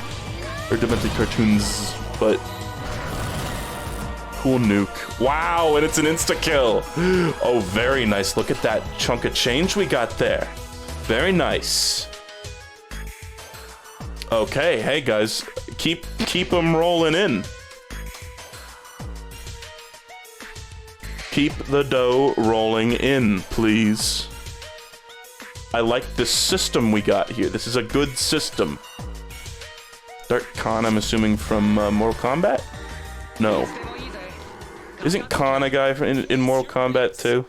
or Demented cartoons, but... Cool nuke. Wow, and it's an insta-kill! Oh, very nice. Look at that chunk of change we got there. Very nice. Okay, hey guys, keep them rolling in. Keep the dough rolling in, please. I like this system we got here. This is a good system. Dark Khan, I'm assuming from Mortal Kombat? No. Isn't Khan a guy in Mortal Kombat too?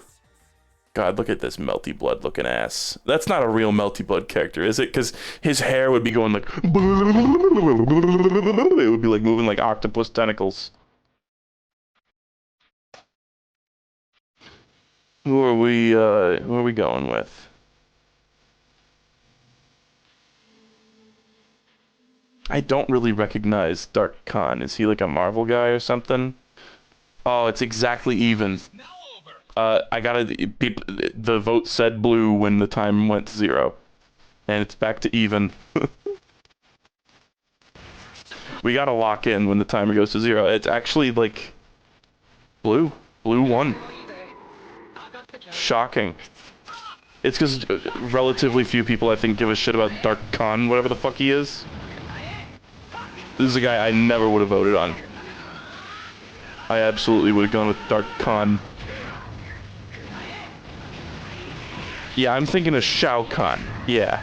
God, look at this Melty Blood looking ass. That's not a real Melty Blood character, is it? Because his hair would be going like... It would be like moving like octopus tentacles. Who are we going with? I don't really recognize Dark Khan. Is he like a Marvel guy or something? Oh, it's exactly even. I gotta... The vote said blue when the time went to 0. And it's back to even. We gotta lock in when the timer goes to 0. It's actually, like... Blue. Blue won. Shocking. It's because relatively few people, I think, give a shit about Dark Khan, whatever the fuck he is. This is a guy I never would have voted on. I absolutely would have gone with Dark Khan. Yeah, I'm thinking of Shao Kahn. Yeah.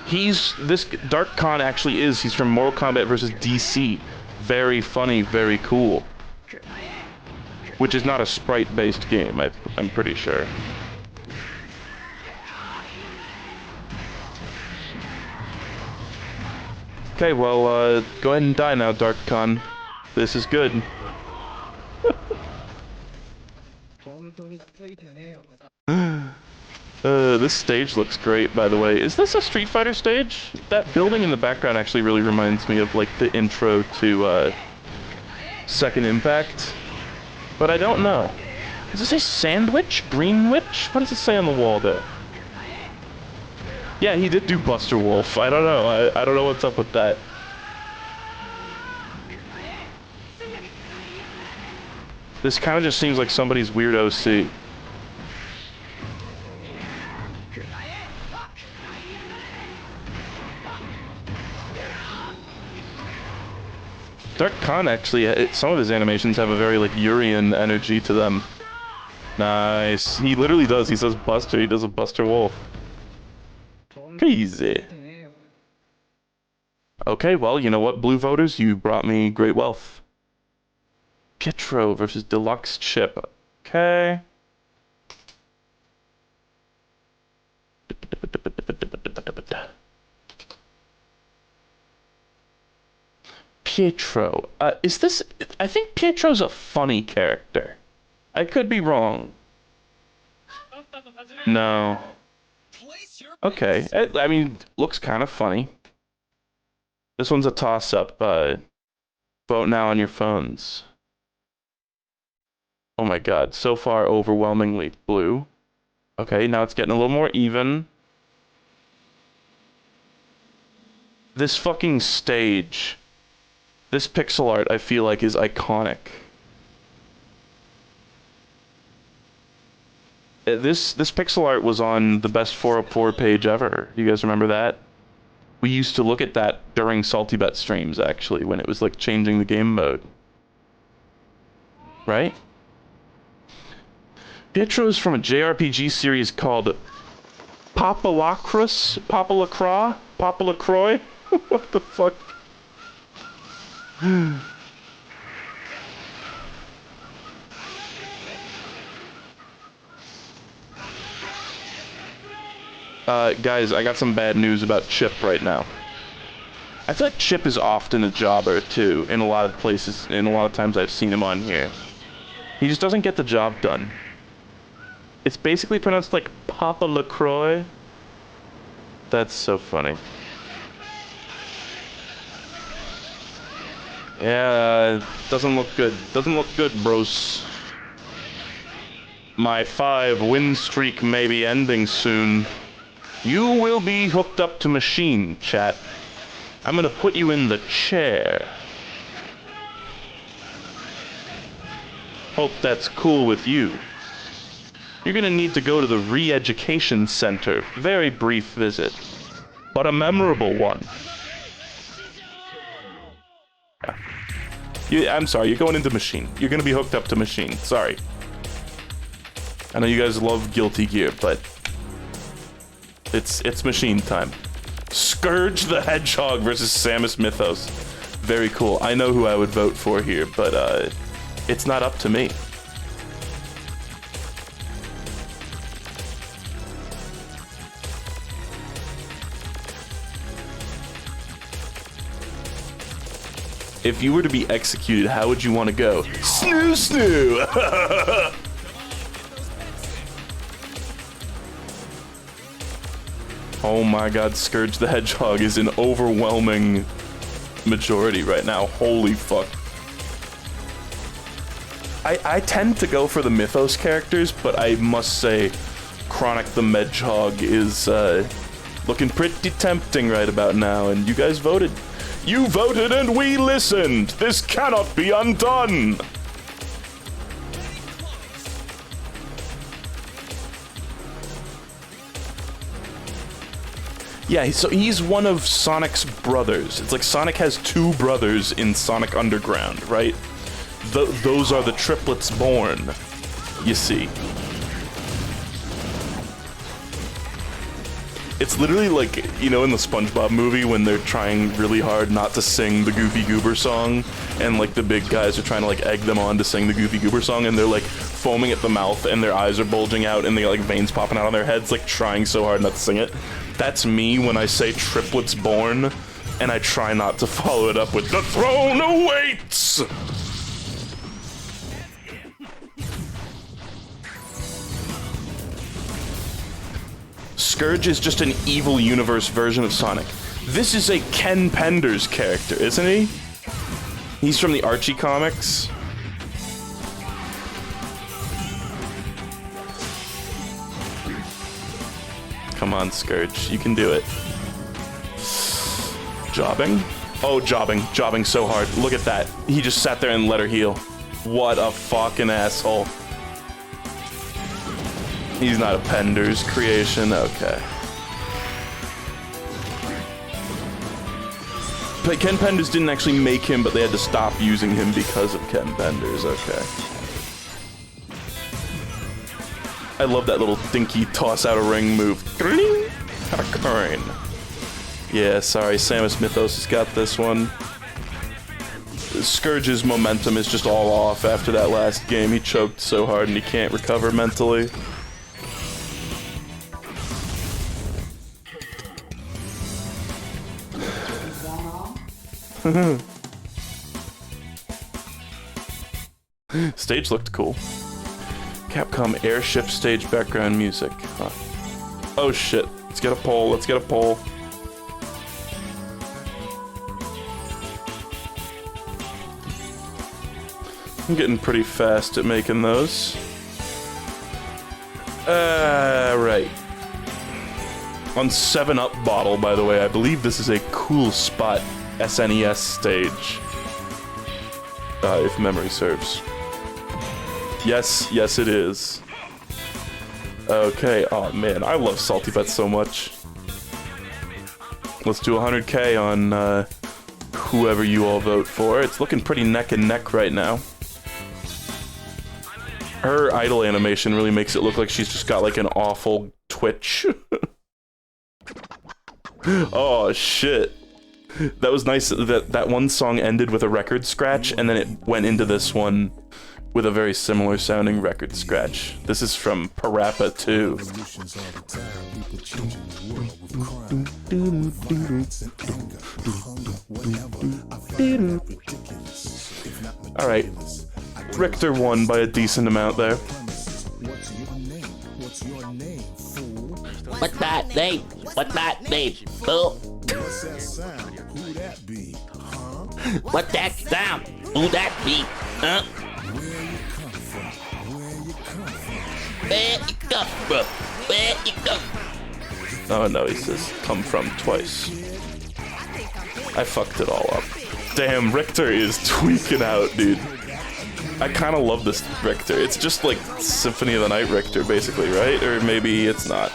This Dark Khan actually is. He's from Mortal Kombat vs. DC. Very funny, very cool. Which is not a sprite-based game, I'm pretty sure. Okay, well, go ahead and die now, Dark Khan. This is good. This stage looks great, by the way. Is this a Street Fighter stage? That building in the background actually really reminds me of, like, the intro to, Second Impact. But I don't know. Does it say Sandwich? Greenwich? What does it say on the wall there? Yeah, he did do Buster Wolf. I don't know. I don't know what's up with that. This kind of just seems like somebody's weird OC. Dark Khan actually, some of his animations have a very, like, Urian energy to them. Nice. He literally does. He says Buster. He does a Buster Wolf. Crazy. Okay, well, you know what, blue voters? You brought me great wealth. Pietro versus Deluxe Chip. Okay. Pietro. Is this... I think Pietro's a funny character. I could be wrong. No. Okay. I mean, looks kind of funny. This one's a toss-up. Vote now on your phones. Oh my god. So far, overwhelmingly blue. Okay, now it's getting a little more even. This fucking stage. This pixel art, I feel like, is iconic. This pixel art was on the best 404 page ever. You guys remember that? We used to look at that during SaltyBet streams, actually, when it was, like, changing the game mode. Right? Pietro is from a JRPG series called Popolacrus? Popolacra? Popolacroix? What the fuck? Guys, I got some bad news about Chip right now. I feel like Chip is often a jobber, too, in a lot of places, and a lot of times I've seen him on here. He just doesn't get the job done. It's basically pronounced like Papa LaCroix. That's so funny. Yeah, doesn't look good. Doesn't look good, bros. My 5-win streak may be ending soon. You will be hooked up to machine, chat. I'm gonna put you in the chair. Hope that's cool with you. You're gonna need to go to the re-education center. Very brief visit, but a memorable one. I'm sorry, you're going into machine. You're gonna be hooked up to machine. Sorry. I know you guys love Guilty Gear, but it's machine time. Scourge the Hedgehog versus Samus Mythos. Very cool. I know who I would vote for here, but it's not up to me. If you were to be executed, how would you want to go? Snoo snoo! Oh my god, Scourge the Hedgehog is an overwhelming majority right now. Holy fuck. I tend to go for the Mythos characters, but I must say Chronic the Medgehog is looking pretty tempting right about now, and you guys voted. You voted and we listened! This cannot be undone! Yeah, so he's one of Sonic's brothers. It's like Sonic has 2 brothers in Sonic Underground, right? Those are the triplets born, you see. It's literally like, you know, in the SpongeBob movie when they're trying really hard not to sing the Goofy Goober song, and like the big guys are trying to like egg them on to sing the Goofy Goober song, and they're like foaming at the mouth and their eyes are bulging out and they got like veins popping out on their heads, like trying so hard not to sing it. That's me when I say triplets born, and I try not to follow it up with the throne awaits! Scourge is just an evil universe version of Sonic. This is a Ken Penders character, isn't he? He's from the Archie comics. Come on, Scourge, you can do it. Jobbing? Oh, jobbing so hard. Look at that. He just sat there and let her heal. What a fucking asshole. He's not a Penders creation, okay. But Ken Penders didn't actually make him, but they had to stop using him because of Ken Penders, okay. I love that little dinky toss out a ring move. Got a coin. Yeah, sorry, Samus Mythos has got this one. Scourge's momentum is just all off after that last game. He choked so hard and he can't recover mentally. Stage looked cool. Capcom airship stage background music. Huh. Oh shit. Let's get a poll. Let's get a poll. I'm getting pretty fast at making those. Right. On 7-Up bottle, by the way, I believe this is a cool spot SNES stage. If memory serves. Yes, yes it is. Okay, oh man, I love SaltyBet so much. Let's do 100k on whoever you all vote for. It's looking pretty neck and neck right now. Her idle animation really makes it look like she's just got like an awful twitch. Oh shit. That was nice that one song ended with a record scratch and then it went into this one with a very similar sounding record scratch. This is from Parappa 2. Alright. Richter won by a decent amount there. What's that name? What's that name? Fool? What's that sound? Who that be? Huh? Where you come from? Where you come from? Oh no, he says come from twice. I fucked it all up. Damn, Richter is tweaking out, dude. I kind of love this Richter. It's just like Symphony of the Night Richter, basically, right? Or maybe it's not.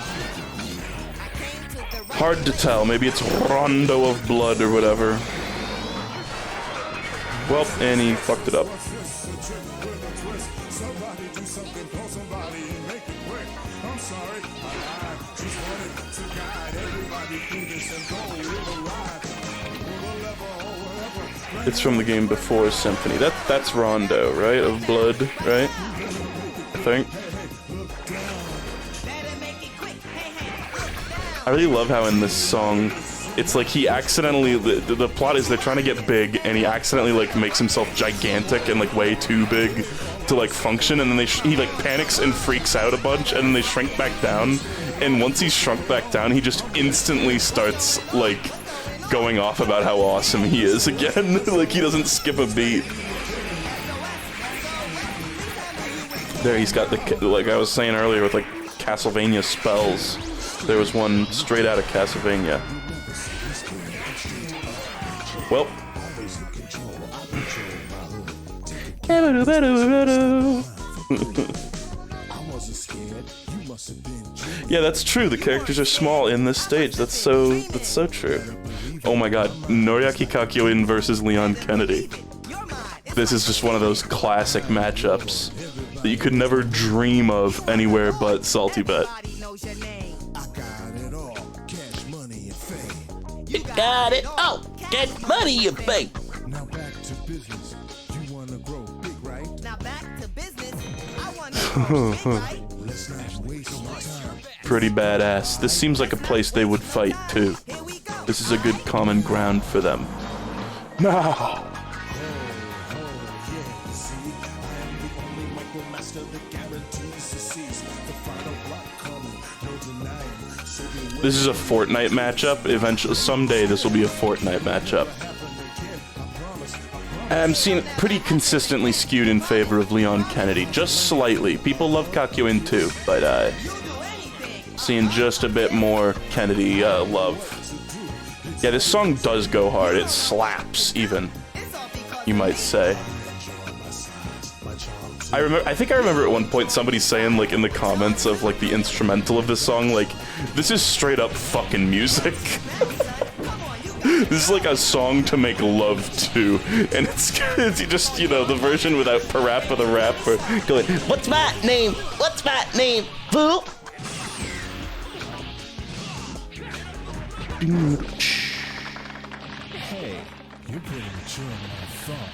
Hard to tell. Maybe it's Rondo of Blood or whatever. Well, and he fucked it up. It's from the game before Symphony. That's Rondo, right? Of Blood, right? I think. I really love how in this song, it's like he accidentally, the plot is they're trying to get big, and he accidentally like makes himself gigantic and like way too big to like function, and then he like panics and freaks out a bunch, and then they shrink back down, and once he's shrunk back down, he just instantly starts like going off about how awesome he is again. Like he doesn't skip a beat. There he's got the, like I was saying earlier with like Castlevania spells. There was one straight out of Castlevania. Well. Yeah, that's true. The characters are small in this stage. That's so true. Oh my god, Noriaki Kakyoin versus Leon Kennedy. This is just one of those classic matchups that you could never dream of anywhere but SaltyBet. You got it. Oh, get money, you fake. Now back to business. You wanna grow big, right? Now back to business. I want to grow big, right? Let's not waste my time. Pretty badass. This seems like a place they would fight too. Here we go. This is a good common ground for them. No. This is a Fortnite matchup. Eventually, someday this will be a Fortnite matchup. I'm seeing it pretty consistently skewed in favor of Leon Kennedy, just slightly. People love Kakyoin too, but seeing just a bit more Kennedy love. Yeah, this song does go hard. It slaps, even, you might say. I think I remember at one point somebody saying, like, in the comments of, like, the instrumental of this song, like, this is straight up fucking music. This is like a song to make love to, and it's just, you know, the version without Parappa the rapper going, What's my name? What's my name? Fool? You're pretty mature than I thought.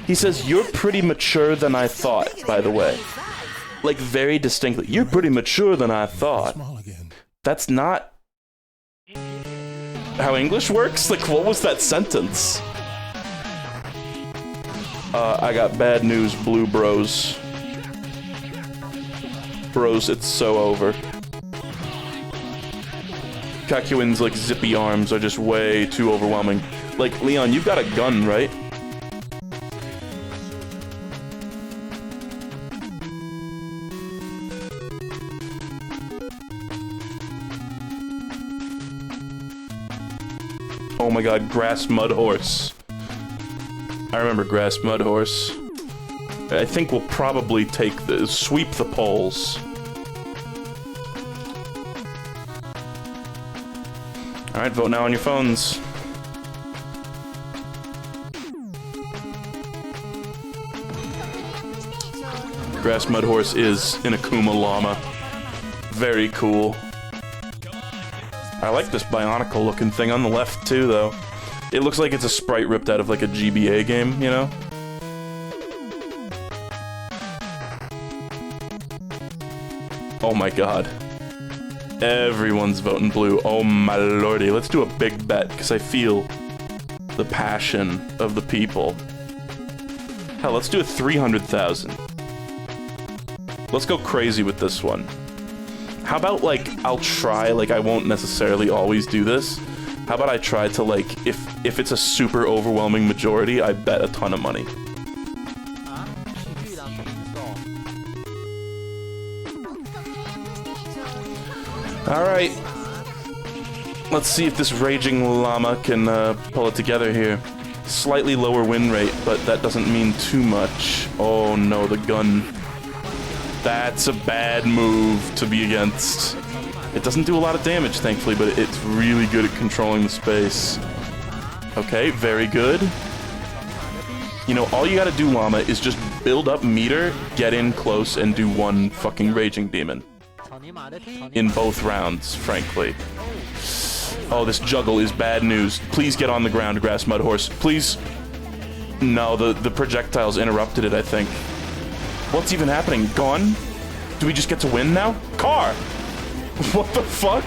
He says, "You're pretty mature than I thought," by the way. Like, very distinctly. "You're pretty mature than I thought." Small again. That's not how English works? Like, what was that sentence? I got bad news, blue bros. Bros, it's so over. Kakuin's, like, zippy arms are just way too overwhelming. Like, Leon, you've got a gun, right? Oh my god, grass mud horse. I remember grass mud horse. I think we'll probably sweep the polls. Alright, vote now on your phones. Grass mud horse is an Akuma llama. Very cool. I like this Bionicle looking thing on the left too, though. It looks like it's a sprite ripped out of like a GBA game, you know? Oh my god. Everyone's voting blue. Oh my lordy. Let's do a big bet, because I feel the passion of the people. Hell, let's do a 300,000. Let's go crazy with this one. How about, like, I'll try, like, I won't necessarily always do this. How about I try to, like, if it's a super overwhelming majority, I bet a ton of money. Alright. Let's see if this raging llama can pull it together here. Slightly lower win rate, but that doesn't mean too much. Oh no, the gun. That's a bad move to be against. It doesn't do a lot of damage, thankfully, but it's really good at controlling the space. Okay, very good. You know, all you gotta do, llama, is just build up meter, get in close, and do one fucking raging demon. In both rounds, frankly. Oh, this juggle is bad news. Please get on the ground, grass mud horse. Please. No, the projectiles interrupted it, I think. What's even happening? Gone? Do we just get to win now? Car! What the fuck?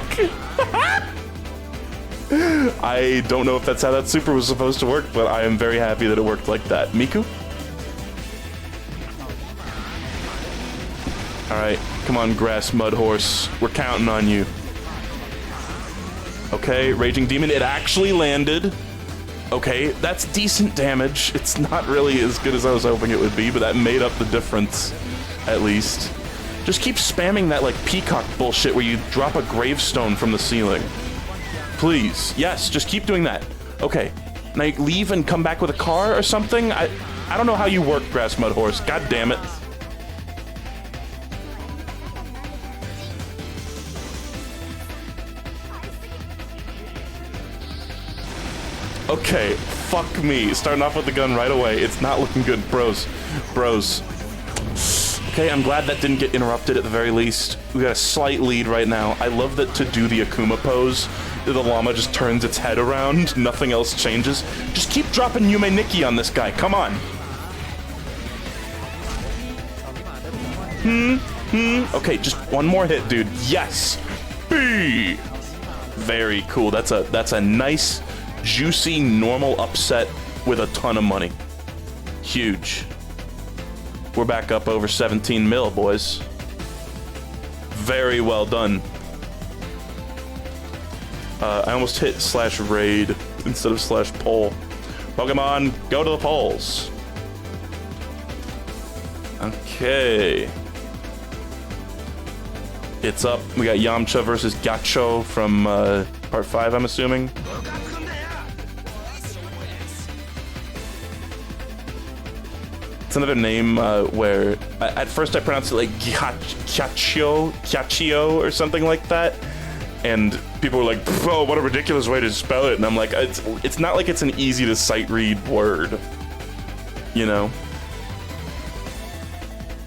I don't know if that's how that super was supposed to work, but I am very happy that it worked like that. Miku? Alright, come on, grass mud horse. We're counting on you. Okay, raging demon, it actually landed. Okay, that's decent damage. It's not really as good as I was hoping it would be, but that made up the difference, at least. Just keep spamming that, like, peacock bullshit where you drop a gravestone from the ceiling. Please. Yes, just keep doing that. Okay. Now you leave and come back with a car or something? I don't know how you work, grass mud horse. God damn it. Okay, fuck me. Starting off with the gun right away. It's not looking good, bros. Bros. Okay, I'm glad that didn't get interrupted at the very least. We got a slight lead right now. I love that to do the Akuma pose, the llama just turns its head around. Nothing else changes. Just keep dropping Yume Nikki on this guy. Come on. Okay, just one more hit, dude. Yes. B. Very cool. That's a nice, juicy, normal upset with a ton of money. Huge. We're back up over 17 mil, boys. Very well done. I almost hit /raid instead of /poll. Pokemon, go to the polls. Okay. It's up. We got Yamcha versus Gacho from part 5, I'm assuming. It's another name where at first I pronounced it like Gyachio or something like that, and people were like, "Oh, what a ridiculous way to spell it!" And I'm like, "It's not like it's an easy to sight read word, you know."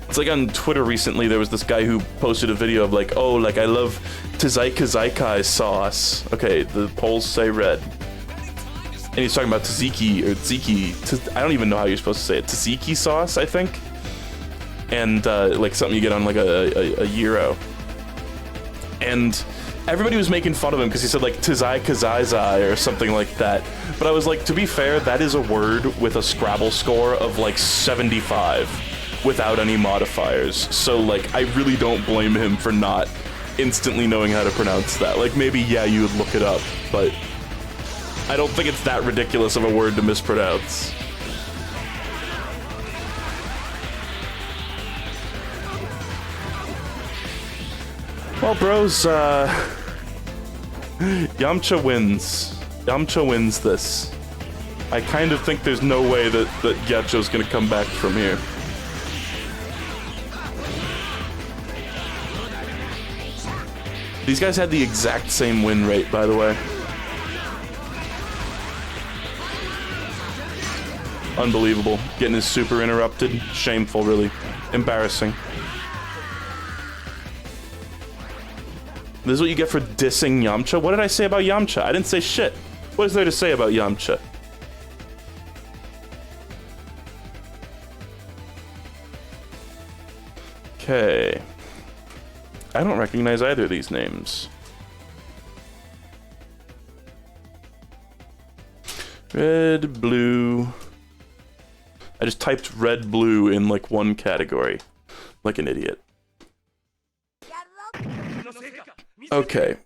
It's like on Twitter recently, there was this guy who posted a video of like, "Oh, like I love Tzaika Zaikai sauce." Okay, the polls say red. and he's talking about tzatziki or tzatziki. I don't even know how you're supposed to say it. Tzatziki sauce, I think, and like something you get on like a gyro. And everybody was making fun of him because he said like tzai kazai or something like that. But I was like, to be fair, that is a word with a Scrabble score of like 75 without any modifiers. So like, I really don't blame him for not instantly knowing how to pronounce that. Like maybe, yeah, you would look it up, but I don't think it's that ridiculous of a word to mispronounce. Well, bros, Yamcha wins. Yamcha wins this. I kind of think there's no way that Gyacho's gonna come back from here. These guys had the exact same win rate, by the way. Unbelievable. Getting his super interrupted. Shameful, really. Embarrassing. This is what you get for dissing Yamcha? What did I say about Yamcha? I didn't say shit. What is there to say about Yamcha? Okay. I don't recognize either of these names. Red, blue. I just typed red, blue in like one category. Like an idiot. Okay.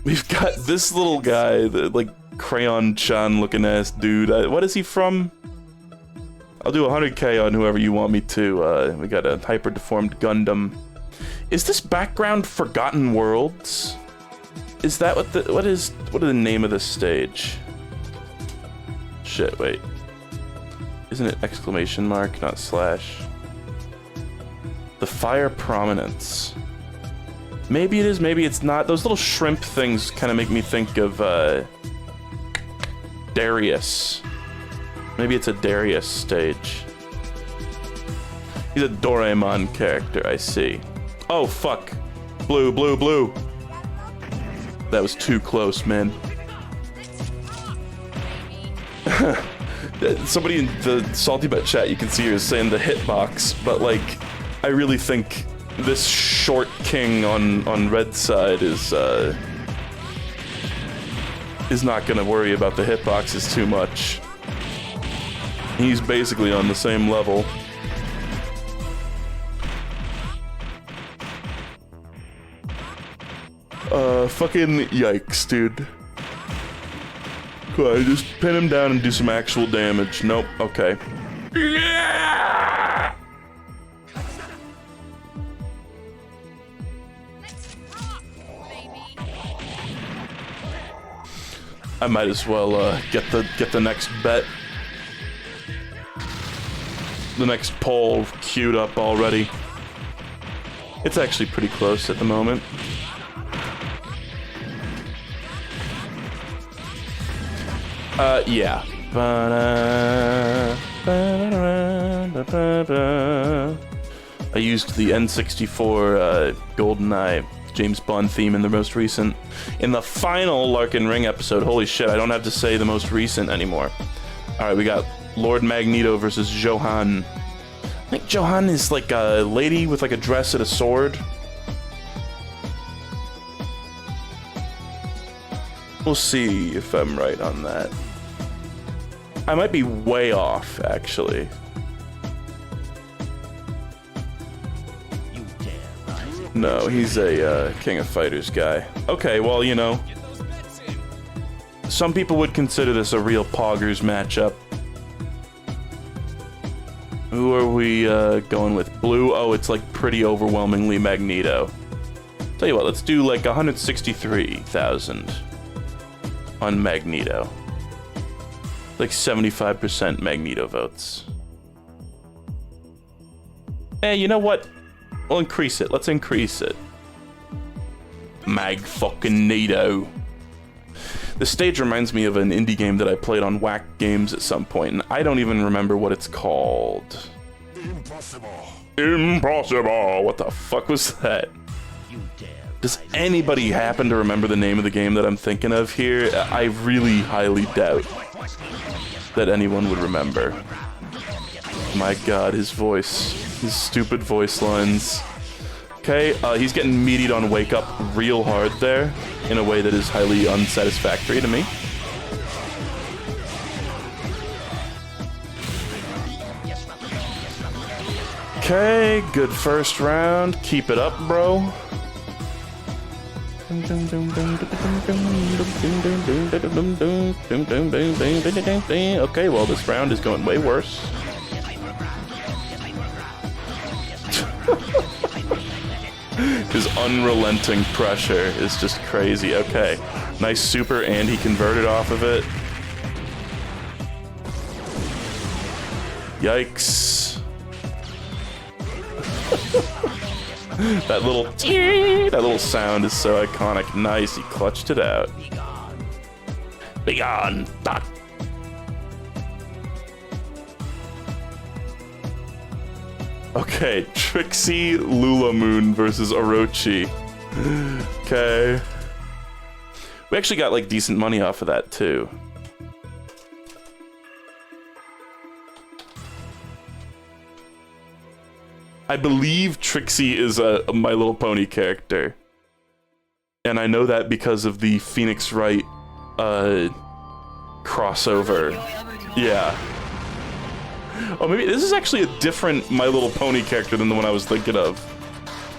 We've got this little guy, the like Crayon-chan looking ass dude. What is he from? I'll do 100k on whoever you want me to. We got a hyper-deformed Gundam. Is this background Forgotten Worlds? Is that what are the name of this stage? Shit, wait. Isn't it exclamation mark, not slash? The Fire Prominence. Maybe it is, maybe it's not. Those little shrimp things kind of make me think of Darius. Maybe it's a Darius stage. He's a Doraemon character, I see. Oh, fuck. Blue, blue, blue. That was too close, man. Somebody in the SaltyBet chat, you can see her saying the hitbox, but like, I really think this short king on red side is not gonna worry about the hitboxes too much. He's basically on the same level. Fucking yikes, dude. Go ahead, just pin him down and do some actual damage. Nope, okay. Yeah! I might as well get the next bet. The next poll queued up already. It's actually pretty close at the moment. Yeah. I used the N64 GoldenEye James Bond theme in the most recent. In the final Larkin Ring episode, holy shit, I don't have to say the most recent anymore. Alright, we got Lord Magneto versus Johan. I think Johan is like a lady with like a dress and a sword. We'll see if I'm right on that. I might be way off, actually. No, he's a King of Fighters guy. Okay, well, you know. Some people would consider this a real Poggers matchup. Who are we going with? Blue? Oh, it's like pretty overwhelmingly Magneto. Tell you what, let's do like 163,000 on Magneto. Like 75% Magneto votes. Hey, you know what? We'll increase it. Let's increase it. Mag-fucking-neato. This stage reminds me of an indie game that I played on Whack Games at some point, and I don't even remember what it's called. Impossible. Impossible! What the fuck was that? Does anybody happen to remember the name of the game that I'm thinking of here? I really highly doubt. that anyone would remember. My god, his voice. His stupid voice lines. Okay, he's getting meatied on Wake Up real hard there, in a way that is highly unsatisfactory to me. Okay, good first round. Keep it up, bro. Okay, well, this round is going way worse. His unrelenting pressure is just crazy. Okay, nice super, and he converted off of it. Yikes. That little sound is so iconic. Nice, he clutched it out. Be gone, Doc. Okay, Trixie Lulamoon versus Orochi. Okay. We actually got like decent money off of that too. I believe Trixie is a My Little Pony character. And I know that because of the Phoenix Wright crossover. Yeah. Oh, maybe this is actually a different My Little Pony character than the one I was thinking of.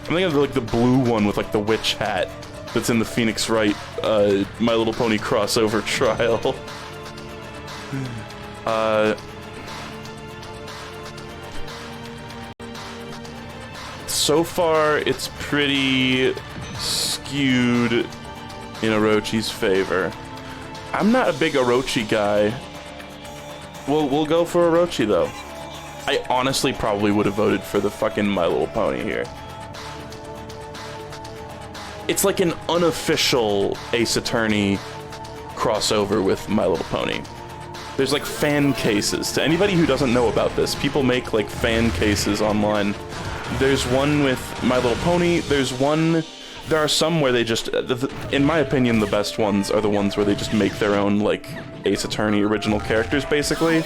I'm thinking of like the blue one with like the witch hat that's in the Phoenix Wright My Little Pony crossover trial. So far, it's pretty skewed in Orochi's favor. I'm not a big Orochi guy. We'll go for Orochi, though. I honestly probably would have voted for the fucking My Little Pony here. It's like an unofficial Ace Attorney crossover with My Little Pony. There's like fan cases. To anybody who doesn't know about this, people make like fan cases online. There's one with My Little Pony, there are some where they just, in my opinion, the best ones are the ones where they just make their own, like, Ace Attorney original characters, basically.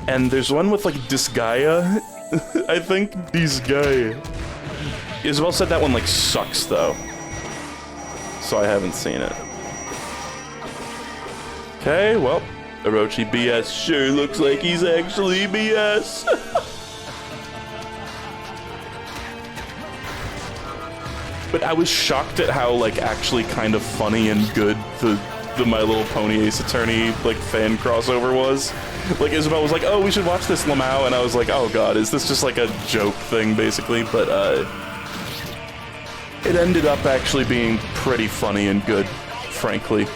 And there's one with, like, Disgaea, I think, Disgaea. Isabel said that one, like, sucks, though. So I haven't seen it. Okay, well, Orochi BS sure looks like he's actually BS. But I was shocked at how, like, actually kind of funny and good the My Little Pony Ace Attorney, like, fan crossover was. Like, Isabel was like, oh, we should watch this, Lamau, and I was like, oh god, is this just like a joke thing, basically? But, it ended up actually being pretty funny and good, frankly.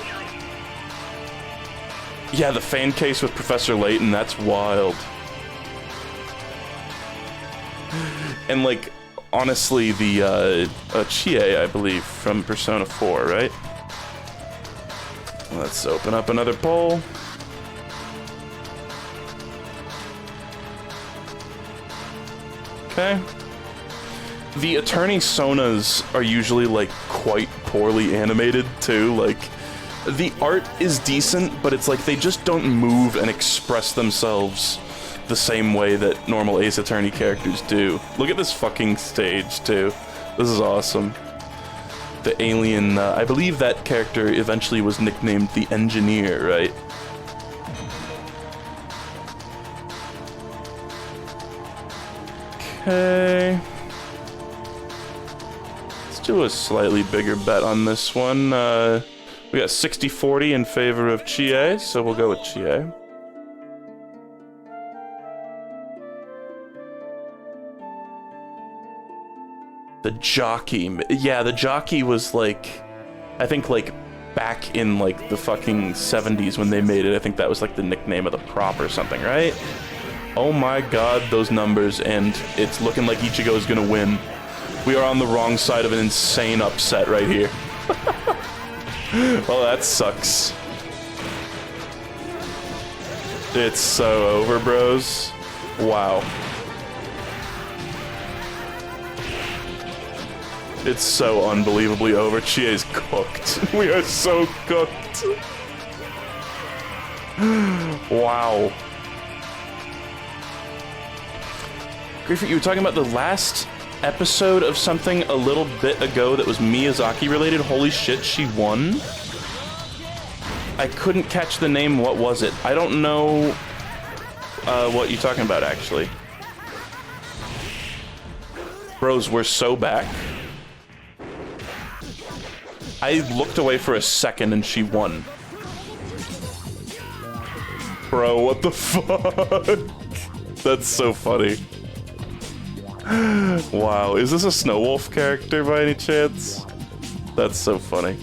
Yeah, the fan case with Professor Layton, that's wild. And, like, honestly, the, Chie, I believe, from Persona 4, right? Let's open up another poll. Okay. The Attorney Sonas are usually, like, quite poorly animated, too, like... The art is decent, but it's like they just don't move and express themselves the same way that normal Ace Attorney characters do. Look at this fucking stage, too. This is awesome. The alien, I believe that character eventually was nicknamed the Engineer, right? Okay. Let's do a slightly bigger bet on this one. We got 60-40 in favor of Chie, so we'll go with Chie. The jockey. Yeah, the jockey was like... I think like back in like the fucking 70s when they made it. I think that was like the nickname of the prop or something, right? Oh my god, those numbers, and it's looking like Ichigo is gonna win. We are on the wrong side of an insane upset right here. Well, that sucks. It's so over, bros. Wow. It's so unbelievably over. Chie's cooked. We are so cooked. Wow. Griffith, you were talking about the last episode of something a little bit ago that was Miyazaki related. Holy shit, she won? I couldn't catch the name. What was it? I don't know what you're talking about, actually. Bros, we're so back. I looked away for a second and she won. Bro, what the fuck? That's so funny. Wow, is this a Snow Wolf character by any chance? That's so funny.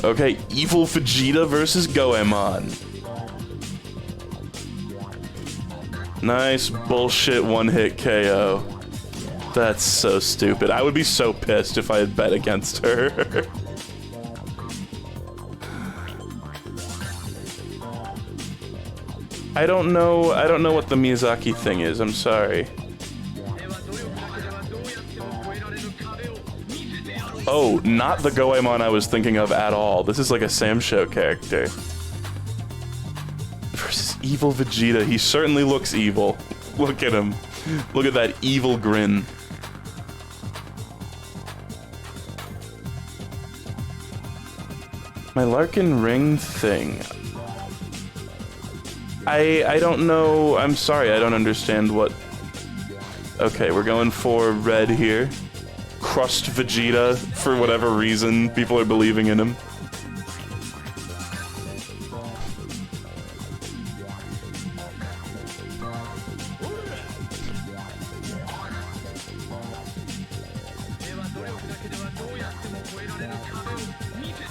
Okay, Evil Vegeta versus Goemon. Nice bullshit one-hit KO. That's so stupid. I would be so pissed if I had bet against her. I don't know what the Miyazaki thing is, I'm sorry. Oh, not the Goemon I was thinking of at all. This is like a Sam Show character. Versus Evil Vegeta. He certainly looks evil. Look at him. Look at that evil grin. My Larkin ring thing. I don't know. I'm sorry, I don't understand what... Okay, we're going for red here. Crushed Vegeta, for whatever reason. People are believing in him.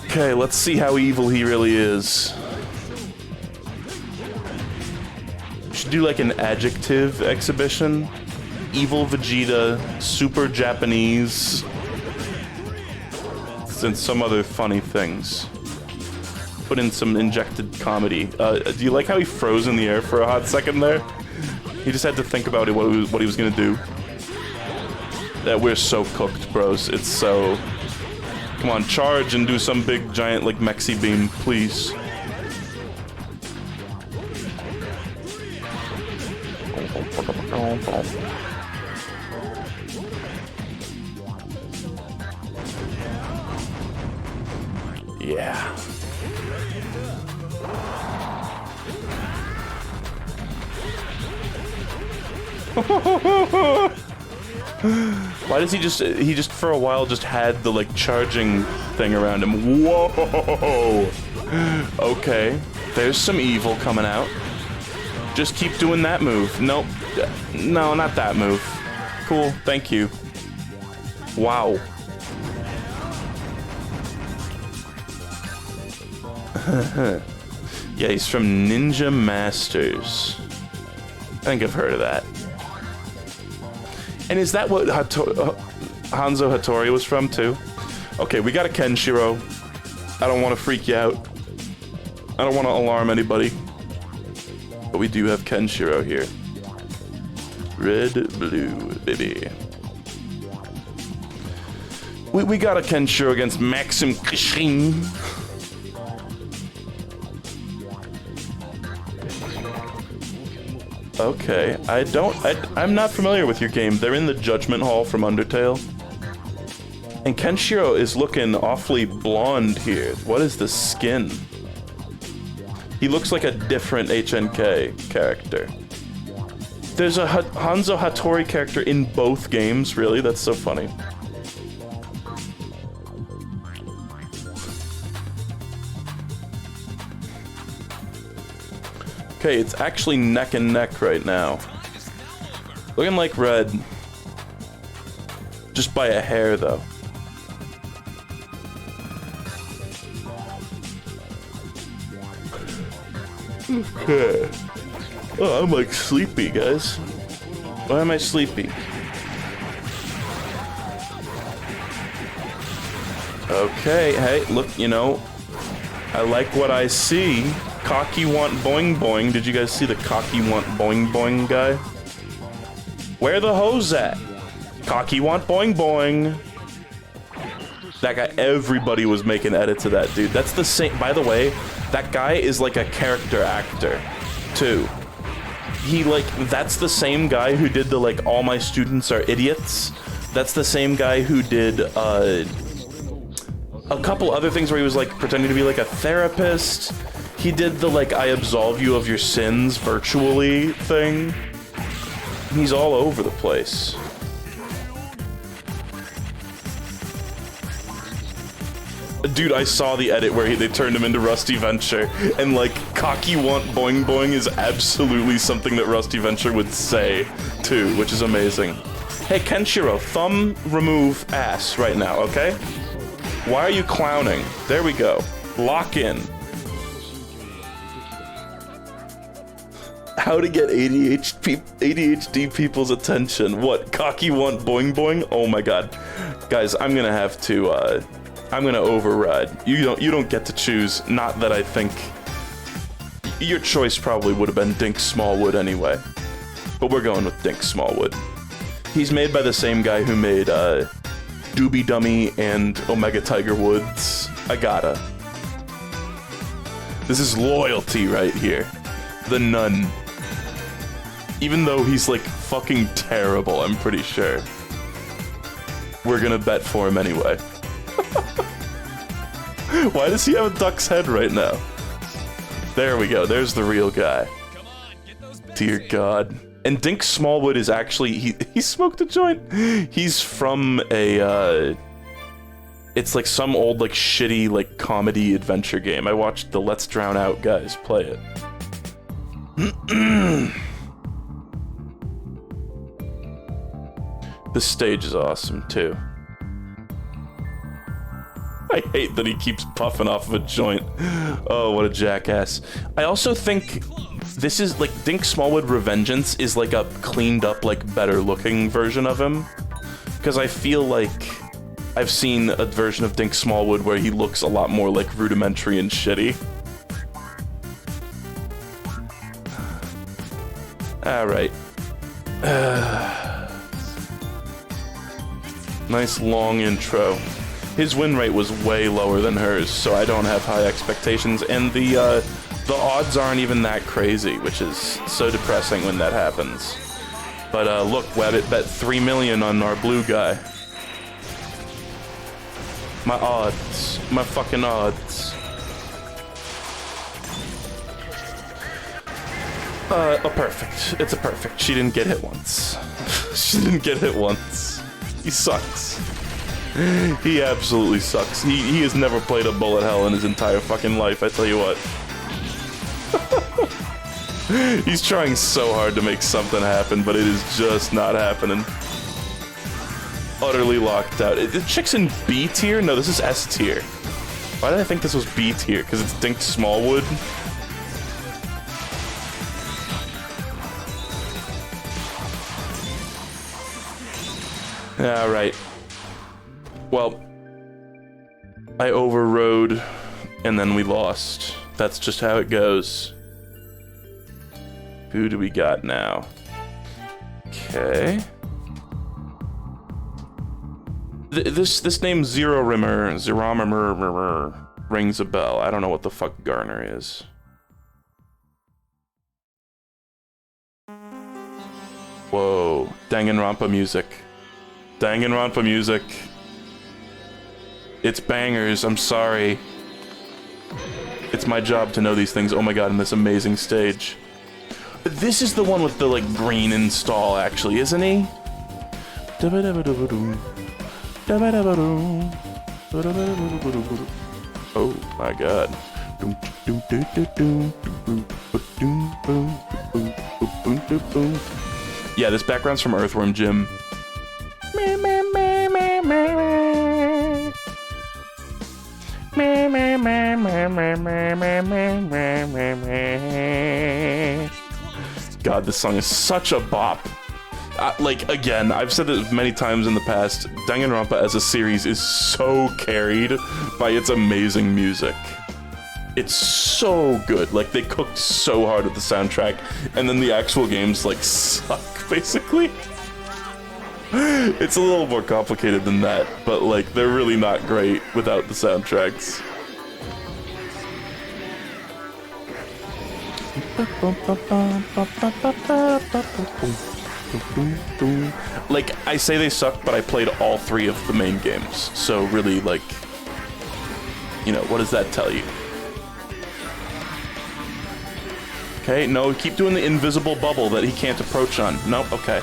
Okay, let's see how evil he really is. Should do like an adjective exhibition. Evil Vegeta, super Japanese, and some other funny things. Put in some injected comedy. Do you like how he froze in the air for a hot second there? He just had to think about it, what he was gonna do. That we're so cooked, bros. It's so... Come on, charge and do some big giant like Mexi beam, please. Yeah. Why does he just for a while just had the like charging thing around him? Whoa. Okay. There's some evil coming out. Just keep doing that move. Nope. No, not that move. Cool. Thank you. Wow. Yeah, he's from Ninja Masters. I think I've heard of that. And is that what Hanzo Hattori was from, too? Okay, we got a Kenshiro. I don't want to freak you out. I don't want to alarm anybody. But we do have Kenshiro here. Red, blue, baby. We got a Kenshiro against Maxim Kishin. Okay, I'm not familiar with your game. They're in the Judgment Hall from Undertale. And Kenshiro is looking awfully blonde here. What is the skin? He looks like a different HNK character. There's a Hanzo Hattori character in both games, really? That's so funny. Okay, it's actually neck and neck right now. Looking like red. Just by a hair, though. Okay. Oh, I'm like sleepy, guys. Why am I sleepy? Okay, hey, look, you know, I like what I see. Cocky want boing boing. Did you guys see the cocky want boing boing guy? Where the hose at? Cocky want boing boing. That guy, everybody was making edits of that dude. That's the same, by the way, that guy is like a character actor, too. He, like, that's the same guy who did the, like, all my students are idiots. That's the same guy who did, a couple other things where he was, like, pretending to be, like, a therapist. He did the, like, I absolve you of your sins virtually thing. He's all over the place. Dude, I saw the edit where they turned him into Rusty Venture, and like, cocky want boing boing is absolutely something that Rusty Venture would say, too, which is amazing. Hey, Kenshiro, thumb remove ass right now, okay? Why are you clowning? There we go. Lock in. How to get ADHD people's attention. What, cocky want boing boing? Oh my god. Guys, I'm gonna have to, I'm gonna override. You don't get to choose. Not that I think your choice probably would have been Dink Smallwood anyway, but we're going with Dink Smallwood. He's made by the same guy who made Doobie Dummy and Omega Tiger Woods. I gotta. This is loyalty right here. The Nun. Even though he's like fucking terrible, I'm pretty sure. We're gonna bet for him anyway. Why does he have a duck's head right now? There we go. There's the real guy. Dear God. And Dink Smallwood is actually he smoked a joint. He's from a it's like some old like shitty like comedy adventure game. I watched the Let's Drown Out guys play it. This stage is awesome too. I hate that he keeps puffing off of a joint. Oh, what a jackass. I also think this is like Dink Smallwood Revengeance is like a cleaned up, like better looking version of him. Because I feel like I've seen a version of Dink Smallwood where he looks a lot more like rudimentary and shitty. Alright. Nice long intro. His win rate was way lower than hers, so I don't have high expectations, and the odds aren't even that crazy, which is so depressing when that happens. But look, Wabbit bet 3 million on our blue guy. My odds. My fucking odds. A perfect. It's a perfect. She didn't get hit once. She didn't get hit once. He sucks. He absolutely sucks. He has never played a bullet hell in his entire fucking life, I tell you what. He's trying so hard to make something happen, but it is just not happening. Utterly locked out. The chick's in B tier? No, this is S tier. Why did I think this was B tier? Because it's Dink Smallwood? Alright. Well, I overrode, and then we lost. That's just how it goes. Who do we got now? Okay. This name Zero Rimmer, rings a bell. I don't know what the fuck Garner is. Whoa, Danganronpa music. Danganronpa music. It's bangers, I'm sorry. It's my job to know these things. Oh my god, in this amazing stage. This is the one with the, like, green install, actually, isn't he? Oh my god. Yeah, this background's from Earthworm Jim. God, this song is such a bop. Like, again, I've said it many times in the past, Danganronpa as a series is so carried by its amazing music. It's so good. Like, they cooked so hard at the soundtrack, and then the actual games, like, suck, basically. It's a little more complicated than that, but like they're really not great without the soundtracks. Like, I say they suck, but I played all 3 of the main games, so really, like, you know, what does that tell you? Okay, no, keep doing the invisible bubble that he can't approach on. Nope, okay.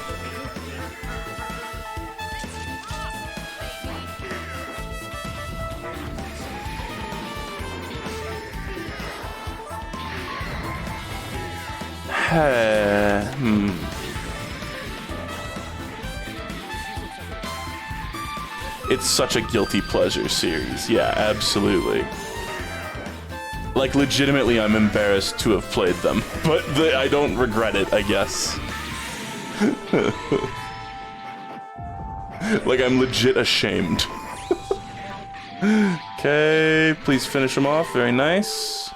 It's such a guilty pleasure series. Yeah, absolutely. Like, legitimately, I'm embarrassed to have played them, but I don't regret it, I guess. Like, I'm legit ashamed. Okay, please finish him off. Very nice.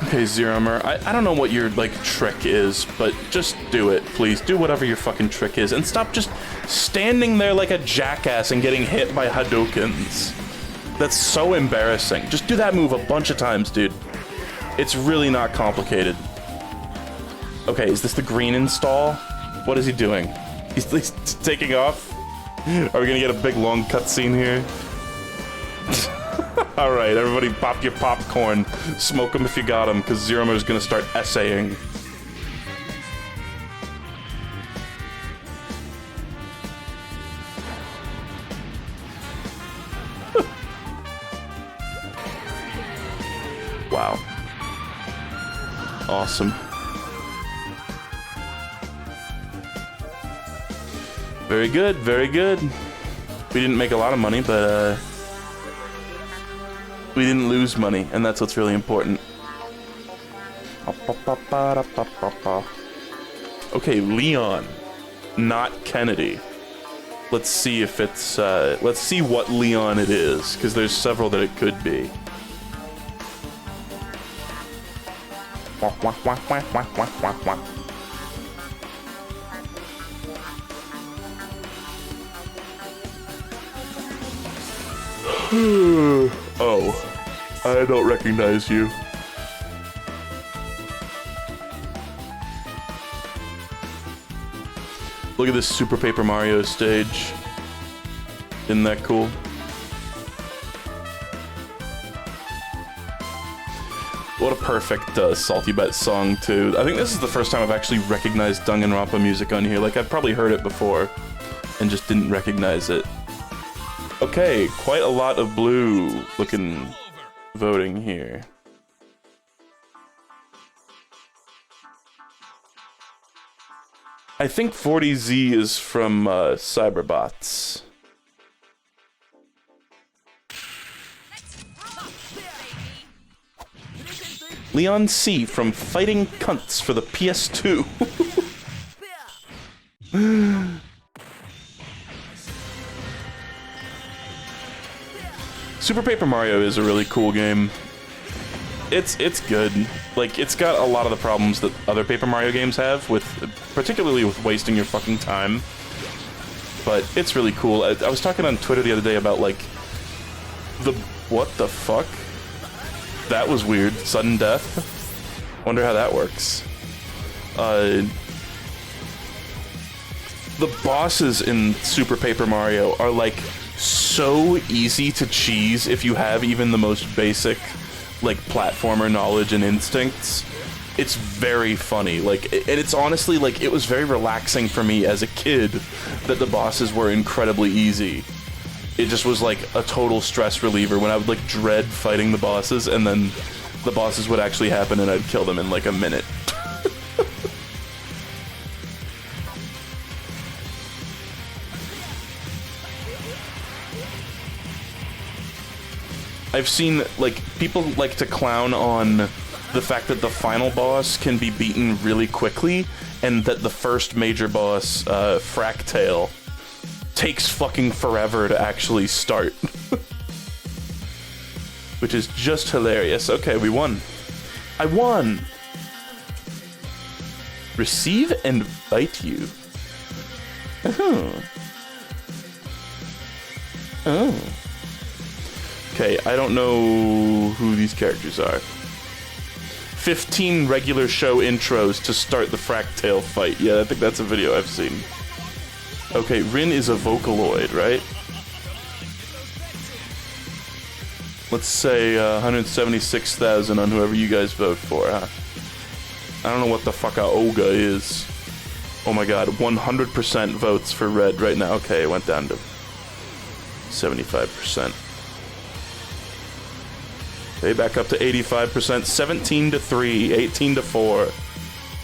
Okay, Zeromer, I don't know what your, like, trick is, but just do it, please. Do whatever your fucking trick is, and stop just standing there like a jackass and getting hit by Hadoukens. That's so embarrassing. Just do that move a bunch of times, dude. It's really not complicated. Okay, is this the green install? What is he doing? He's taking off? Are we gonna get a big, long cutscene here? Alright, everybody pop your popcorn. Smoke them if you got them, because Zeromer's gonna start essaying. Wow. Awesome. Very good, very good. We didn't make a lot of money, but, we didn't lose money, and that's what's really important. Okay, Leon, not Kennedy. Let's see if it's, let's see what Leon it is, because there's several that it could be. Oh, I don't recognize you. Look at this Super Paper Mario stage. Isn't that cool? What a perfect SaltyBet song, too. I think this is the first time I've actually recognized Danganronpa music on here. Like, I've probably heard it before and just didn't recognize it. Okay, quite a lot of blue looking voting here. I think 40Z is from Cyberbots. Leon C from Fighting Cunts for the PS2. Super Paper Mario is a really cool game. It's good. Like, it's got a lot of the problems that other Paper Mario games have, with particularly with wasting your fucking time. But it's really cool. I was talking on Twitter the other day about, like, what the fuck? That was weird. Sudden death? Wonder how that works. The bosses in Super Paper Mario are, like, so easy to cheese if you have even the most basic, like, platformer knowledge and instincts. It's very funny, like, and it's honestly, like, it was very relaxing for me as a kid that the bosses were incredibly easy. It just was, like, a total stress reliever when I would, like, dread fighting the bosses, and then the bosses would actually happen and I'd kill them in, like, a minute. I've seen, like, people like to clown on the fact that the final boss can be beaten really quickly, and that the first major boss, Fractale, takes fucking forever to actually start. which is just hilarious. Okay, we won. I won! Receive and bite you. Oh. Oh. Okay, I don't know who these characters are. 15 regular show intros to start the Fractale fight. Yeah, I think that's a video I've seen. Okay, Rin is a Vocaloid, right? Let's say 176,000 on whoever you guys vote for, huh? I don't know what the fuck a Oga is. Oh my god, 100% votes for red right now. Okay, it went down to 75%. Okay, back up to 85%. 17-3, 18-4.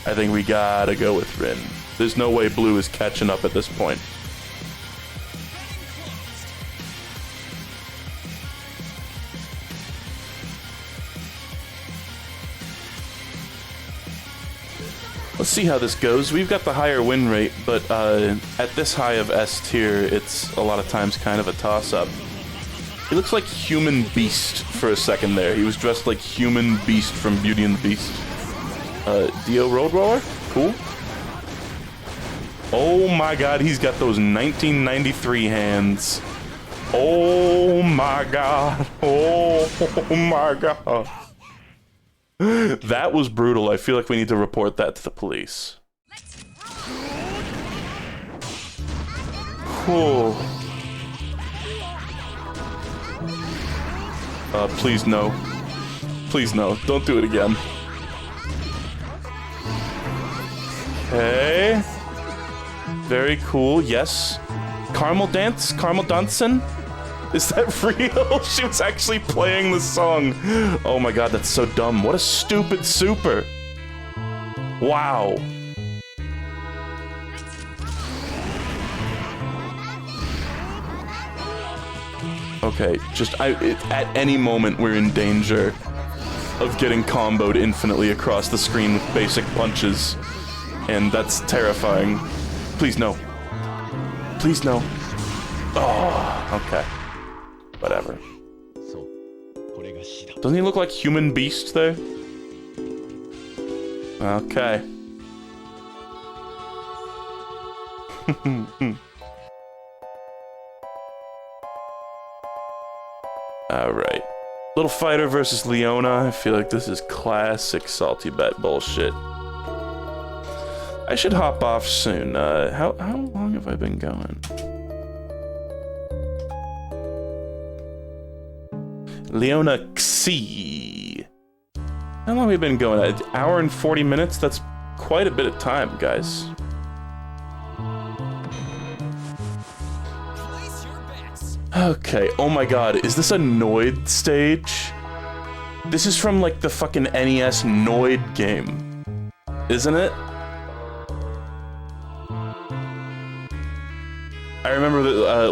I think we gotta go with Rin. There's no way blue is catching up at this point. Let's see how this goes. We've got the higher win rate, but at this high of S tier, it's a lot of times kind of a toss-up. He looks like Human Beast for a second there. He was dressed like Human Beast from Beauty and the Beast. Dio Roadroller? Cool. Oh my god, he's got those 1993 hands. Oh my god. Oh my god. That was brutal. I feel like we need to report that to the police. Cool. Please no. Please no. Don't do it again. Okay. Very cool. Yes. Caramel Dance? Caramel Dancin'? Is that real? She was actually playing the song. Oh my god, that's so dumb. What a stupid super. Wow. Okay, just at any moment we're in danger of getting comboed infinitely across the screen with basic punches. And that's terrifying. Please no. Please no. Oh, okay. Whatever. Doesn't he look like Human Beast there? Okay. Alright. Little Fighter versus Leona. I feel like this is classic SaltyBet bullshit. I should hop off soon. How long have I been going? Leona Xi. How long have we been going? An hour and 40 minutes? That's quite a bit of time, guys. Okay, oh my god, is this a Noid stage? This is from like the fucking NES Noid game, isn't it? I remember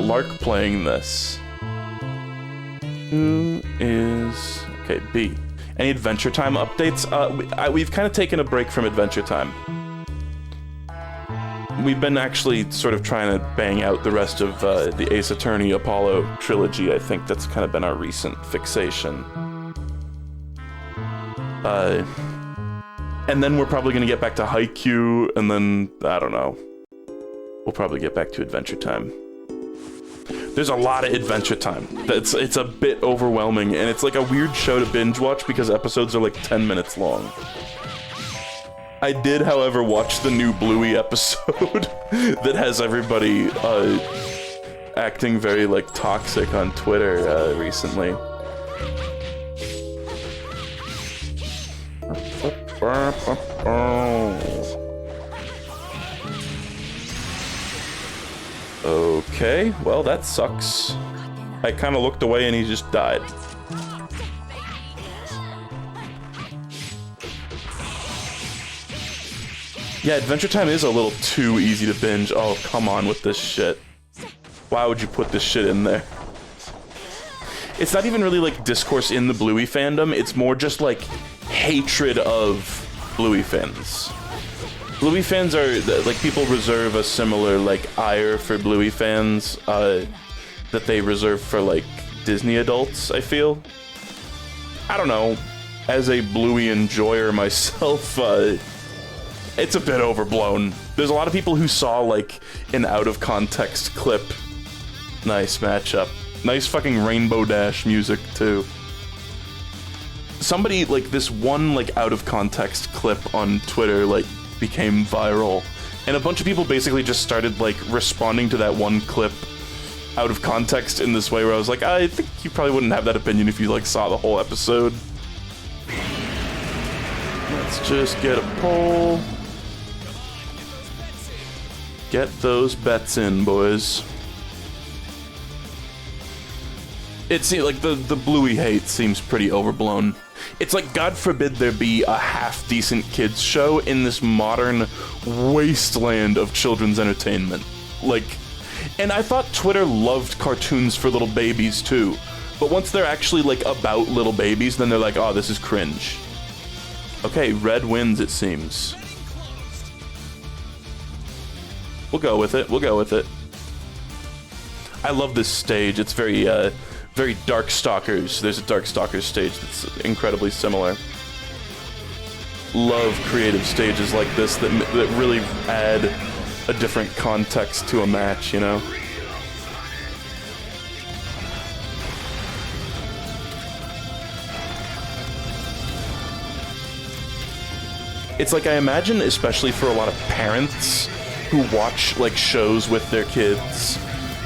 Lark playing this. Who is... Okay, B. Any Adventure Time updates? We've kind of taken a break from Adventure Time. We've been actually sort of trying to bang out the rest of the Ace Attorney Apollo trilogy. I think that's kind of been our recent fixation. And then we're probably going to get back to Haikyuu, and then, I don't know. We'll probably get back to Adventure Time. There's a lot of Adventure Time. It's a bit overwhelming, and it's like a weird show to binge watch because episodes are like 10 minutes long. I did, however, watch the new Bluey episode that has everybody acting very like toxic on Twitter recently. Okay, well that sucks. I kind of looked away and he just died. Yeah, Adventure Time is a little too easy to binge. Oh, come on with this shit. Why would you put this shit in there? It's not even really like discourse in the Bluey fandom, it's more just like hatred of Bluey fans. Bluey fans are, like, people reserve a similar, like, ire for Bluey fans, that they reserve for, like, Disney adults, I feel. I don't know, as a Bluey enjoyer myself, it's a bit overblown. There's a lot of people who saw, like, an out-of-context clip. Nice matchup. Nice fucking Rainbow Dash music, too. Somebody, like, this one, like, out-of-context clip on Twitter, like, became viral. And a bunch of people basically just started, like, responding to that one clip out of context in this way where I was like, I think you probably wouldn't have that opinion if you, like, saw the whole episode. Let's just get a poll. Get those bets in, boys. It seems like the Bluey hate seems pretty overblown. It's like, God forbid there be a half-decent kids show in this modern wasteland of children's entertainment. Like, and I thought Twitter loved cartoons for little babies too, but once they're actually, like, about little babies, then they're like, oh, this is cringe. Okay, red wins, it seems. We'll go with it, we'll go with it. I love this stage, it's very, very Darkstalkers. There's a Darkstalkers stage that's incredibly similar. Love creative stages like this that really add a different context to a match, you know? It's like, I imagine, especially for a lot of parents who watch, like, shows with their kids,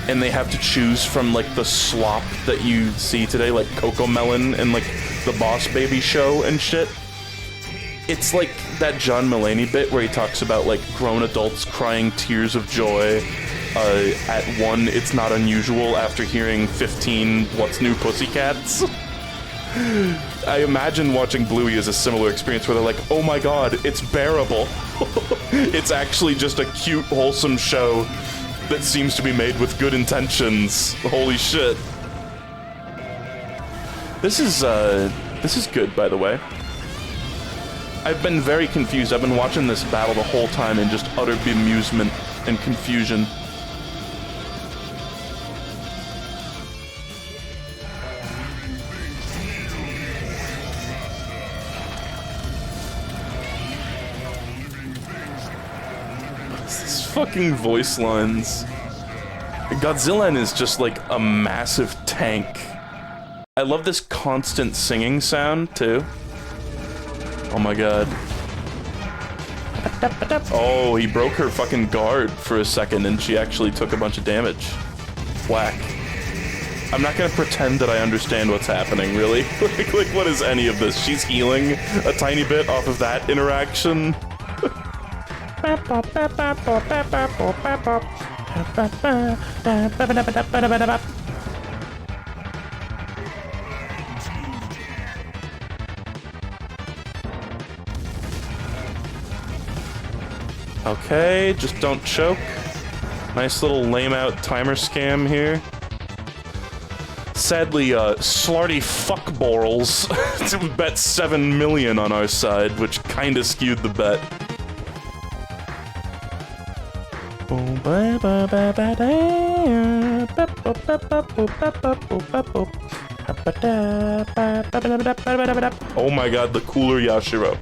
and they have to choose from, like, the slop that you see today, like Coco Melon and, like, the Boss Baby show and shit. It's like that John Mulaney bit where he talks about, like, grown adults crying tears of joy at one It's Not Unusual after hearing 15 What's New Pussycats. I imagine watching Bluey as a similar experience where they're like, oh my god, it's bearable. It's actually just a cute, wholesome show that seems to be made with good intentions. Holy shit. This is good, by the way. I've been very confused. I've been watching this battle the whole time in just utter bemusement and confusion. These fucking voice lines. Godzilla is just like a massive tank. I love this constant singing sound, too. Oh my god. Oh, he broke her fucking guard for a second and she actually took a bunch of damage. Whack. I'm not gonna pretend that I understand what's happening, really. like, what is any of this? She's healing a tiny bit off of that interaction. Okay, just don't choke. Nice little lame out timer scam here. Sadly, Slarty Fuckborals bet 7 million on our side, which kinda skewed the bet. Oh my god, the cooler Yashiro.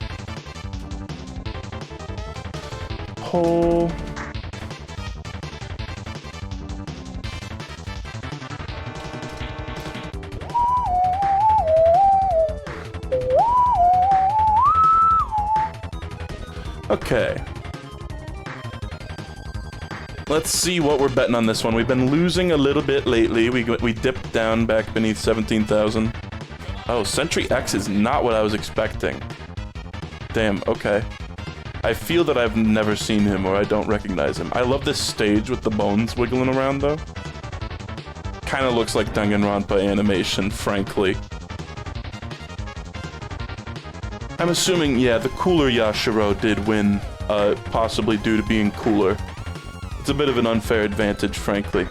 Oh. Okay. Let's see what we're betting on this one. We've been losing a little bit lately. We dipped down back beneath 17,000. Oh, Sentry X is not what I was expecting. Damn, okay. I feel that I've never seen him or I don't recognize him. I love this stage with the bones wiggling around, though. Kinda looks like Danganronpa animation, frankly. I'm assuming, yeah, the cooler Yashiro did win, possibly due to being cooler. It's a bit of an unfair advantage, frankly.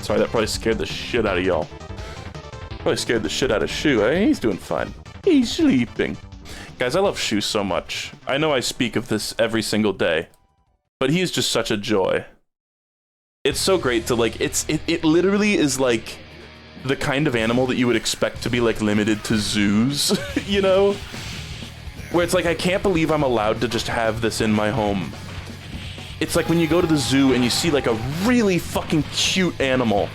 Sorry, that probably scared the shit out of y'all. Probably scared the shit out of Shu. He's doing fine. He's sleeping. Guys, I love Shu so much. I know I speak of this every single day, but he's just such a joy. It's so great to like, it literally is like the kind of animal that you would expect to be like limited to zoos, you know? Where it's like, I can't believe I'm allowed to just have this in my home. It's like when you go to the zoo and you see like a really fucking cute animal.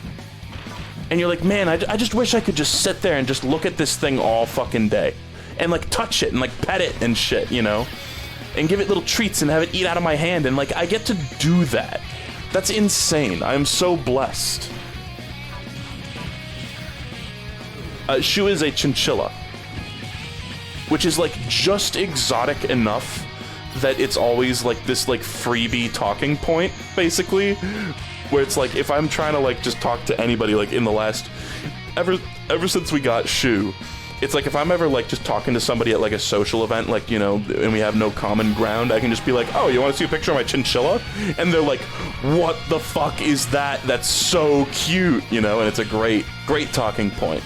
And you're like, man, I just wish I could just sit there and just look at this thing all fucking day. And like touch it and like pet it and shit, you know? And give it little treats and have it eat out of my hand. And like, I get to do that. That's insane. I'm so blessed. Shu is a chinchilla. Which is like just exotic enough that it's always like this like freebie talking point, basically. Where it's like, if I'm trying to like just talk to anybody like in the last, ever since we got Shu, it's like if I'm ever like just talking to somebody at like a social event, like, you know, and we have no common ground, I can just be like, oh, you want to see a picture of my chinchilla? And they're like, what the fuck is that? That's so cute, you know? And it's a great talking point.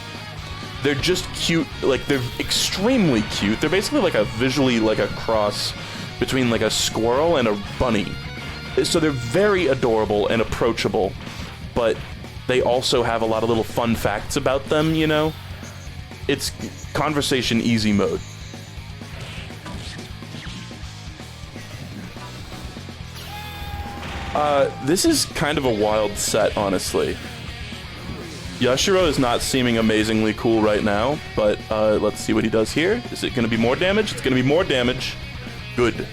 They're just cute, like they're extremely cute. They're basically like a visually like a cross between like a squirrel and a bunny. So they're very adorable and approachable, but they also have a lot of little fun facts about them, you know? It's conversation easy mode. This is kind of a wild set, honestly. Yashiro is not seeming amazingly cool right now, but let's see what he does here. Is it going to be more damage? It's going to be more damage. Good.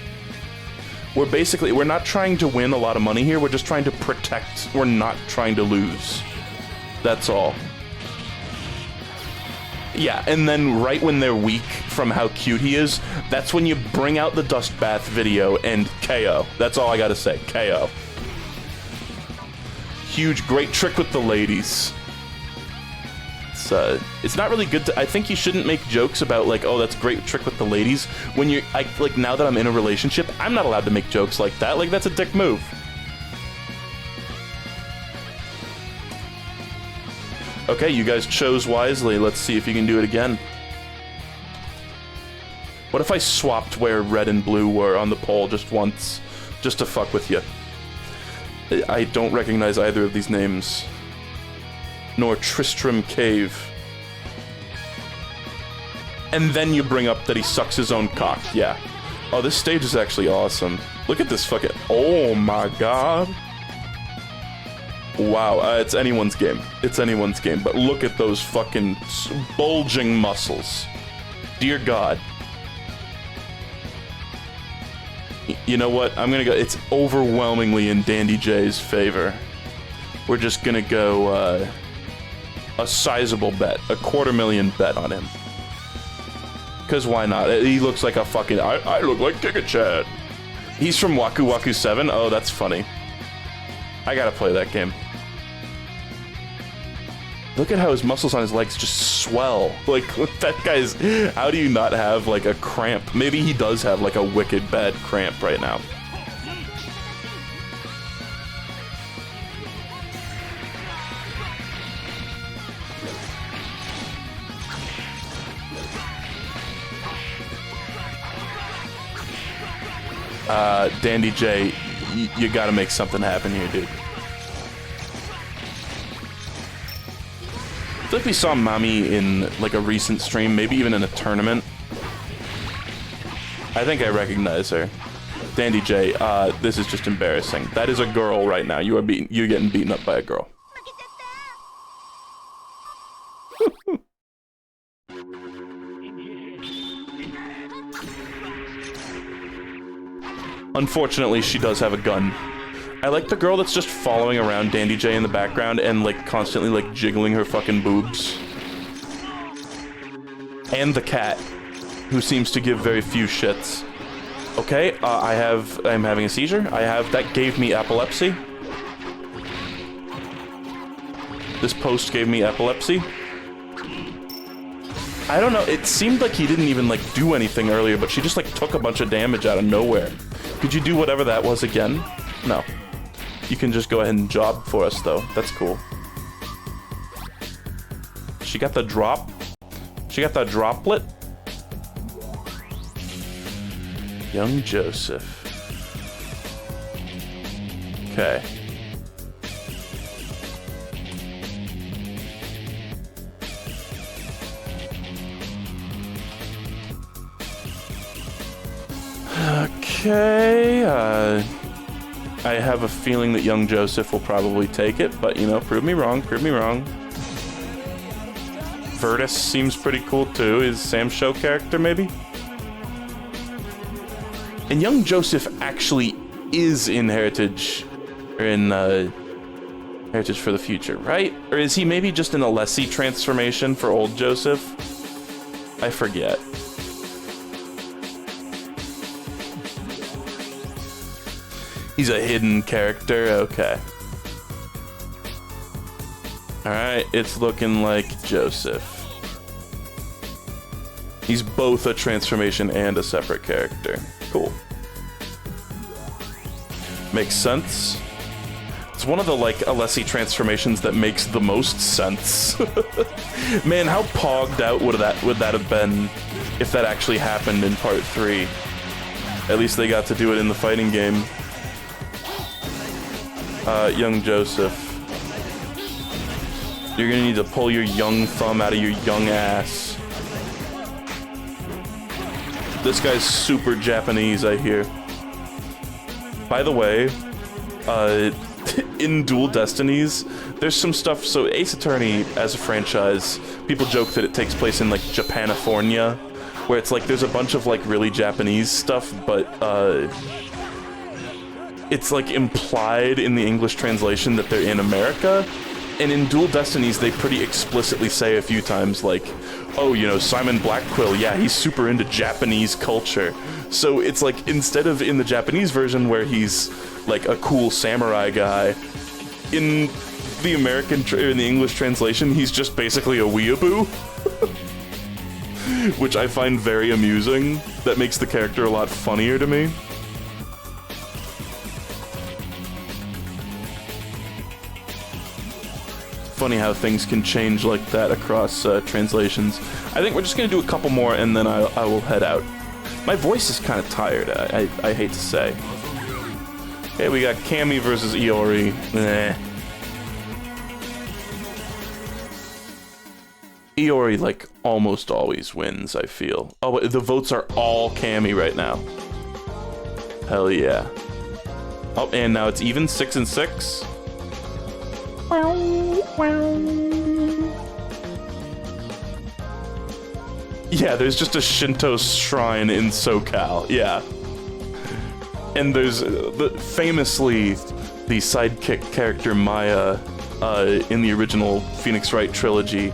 We're not trying to win a lot of money here, we're just trying to protect, we're not trying to lose. That's all. Yeah, and then right when they're weak from how cute he is, that's when you bring out the dust bath video and KO. That's all I gotta say, KO. Huge, great trick with the ladies. It's not really good to, I think you shouldn't make jokes about like, oh, that's a great trick with the ladies. When you're, like now that I'm in a relationship, I'm not allowed to make jokes like that. Like, that's a dick move. Okay, you guys chose wisely. Let's see if you can do it again. What if I swapped where red and blue were on the pole just once, just to fuck with you? I don't recognize either of these names. Nor Tristram Cave. And then you bring up that he sucks his own cock. Yeah. Oh, this stage is actually awesome. Look at this fucking... Oh my god. Wow, it's anyone's game. It's anyone's game. But look at those fucking bulging muscles. Dear God. You know what? I'm gonna go... It's overwhelmingly in Dandy J's favor. We're just gonna go, a sizable bet, a $250,000 bet on him. Because why not? He looks like a fucking... I look like Giga Chad. He's from Waku Waku 7? Oh, that's funny. I gotta play that game. Look at how his muscles on his legs just swell. Like, that guy's... How do you not have, like, a cramp? Maybe he does have, like, a wicked bad cramp right now. Dandy J, you gotta make something happen here, dude. I feel like we saw Mami in, like, a recent stream, maybe even in a tournament. I think I recognize her. Dandy J, this is just embarrassing. That is a girl right now. You're getting beaten up by a girl. Unfortunately, she does have a gun. I like the girl that's just following around Dandy J in the background and, like, constantly, like, jiggling her fucking boobs. And the cat, who seems to give very few shits. Okay, I'm having a seizure. That gave me epilepsy. This post gave me epilepsy. I don't know, it seemed like he didn't even, like, do anything earlier, but she just, like, took a bunch of damage out of nowhere. Could you do whatever that was again? No. You can just go ahead and job for us, though. That's cool. She got the drop? She got the droplet? Young Joseph. Okay. Okay, I have a feeling that young Joseph will probably take it, but, you know, prove me wrong, prove me wrong. Virtus seems pretty cool, too. Is Sam Show character, maybe? And young Joseph actually is in Heritage, or in, Heritage for the Future, right? Or is he maybe just an Alessi transformation for old Joseph? I forget. He's a hidden character, okay. Alright, it's looking like Joseph. He's both a transformation and a separate character. Cool. Makes sense. It's one of the, like, Alessi transformations that makes the most sense. Man, how pogged out would that have been if that actually happened in part 3? At least they got to do it in the fighting game. Young Joseph. You're gonna need to pull your young thumb out of your young ass. This guy's super Japanese, I hear. By the way, in Dual Destinies, there's some stuff. So Ace Attorney, as a franchise, people joke that it takes place in, like, Japanifornia, where it's like there's a bunch of, like, really Japanese stuff, but it's, like, implied in the English translation that they're in America. And in Dual Destinies, they pretty explicitly say a few times, like, oh, you know, Simon Blackquill, yeah, he's super into Japanese culture. So it's like, instead of in the Japanese version where he's, like, a cool samurai guy, in the in the English translation, he's just basically a weeaboo. Which I find very amusing. That makes the character a lot funnier to me. Funny how things can change like that across translations. I think we're just gonna do a couple more and then I will head out. My voice is kind of tired, I hate to say. Okay, we got Cammy versus Iori. Iori, like, almost always wins, I feel. Oh, but the votes are all Cammy right now. Hell yeah. Oh, and now it's even 6-6. Yeah, there's just a Shinto shrine in SoCal, yeah. And there's famously the sidekick character Maya in the original Phoenix Wright trilogy.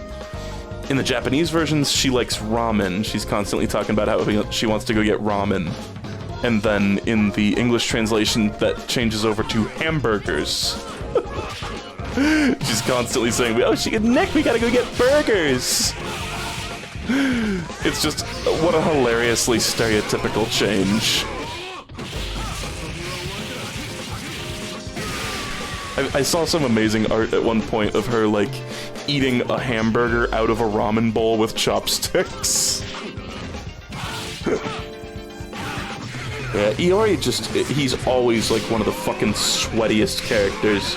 In the Japanese versions, she likes ramen. She's constantly talking about how she wants to go get ramen. And then in the English translation, that changes over to hamburgers. She's constantly saying, oh, Nick, we gotta go get burgers! It's just, what a hilariously stereotypical change. I saw some amazing art at one point of her, like, eating a hamburger out of a ramen bowl with chopsticks. Yeah, Iori just, he's always, like, one of the fucking sweatiest characters.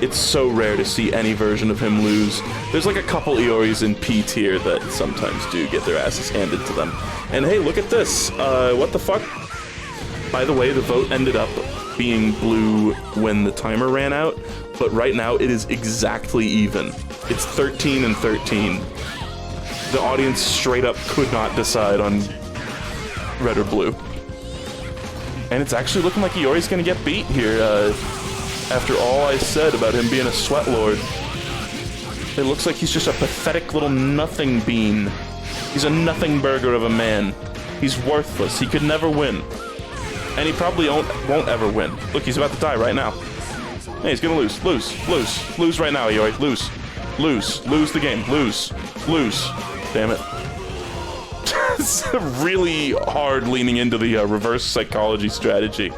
It's so rare to see any version of him lose. There's like a couple Ioris in P tier that sometimes do get their asses handed to them. And hey, look at this. What the fuck? By the way, the vote ended up being blue when the timer ran out, but right now it is exactly even. It's 13-13. The audience straight up could not decide on red or blue. And it's actually looking like Iori's gonna get beat here, after all I said about him being a sweat lord. It looks like he's just a pathetic little nothing bean. He's a nothing burger of a man. He's worthless. He could never win. And he probably won't ever win. Look, he's about to die right now. Hey, he's gonna lose. Lose right now, Iori. Lose the game. Lose. Damn it. It's really hard leaning into the reverse psychology strategy.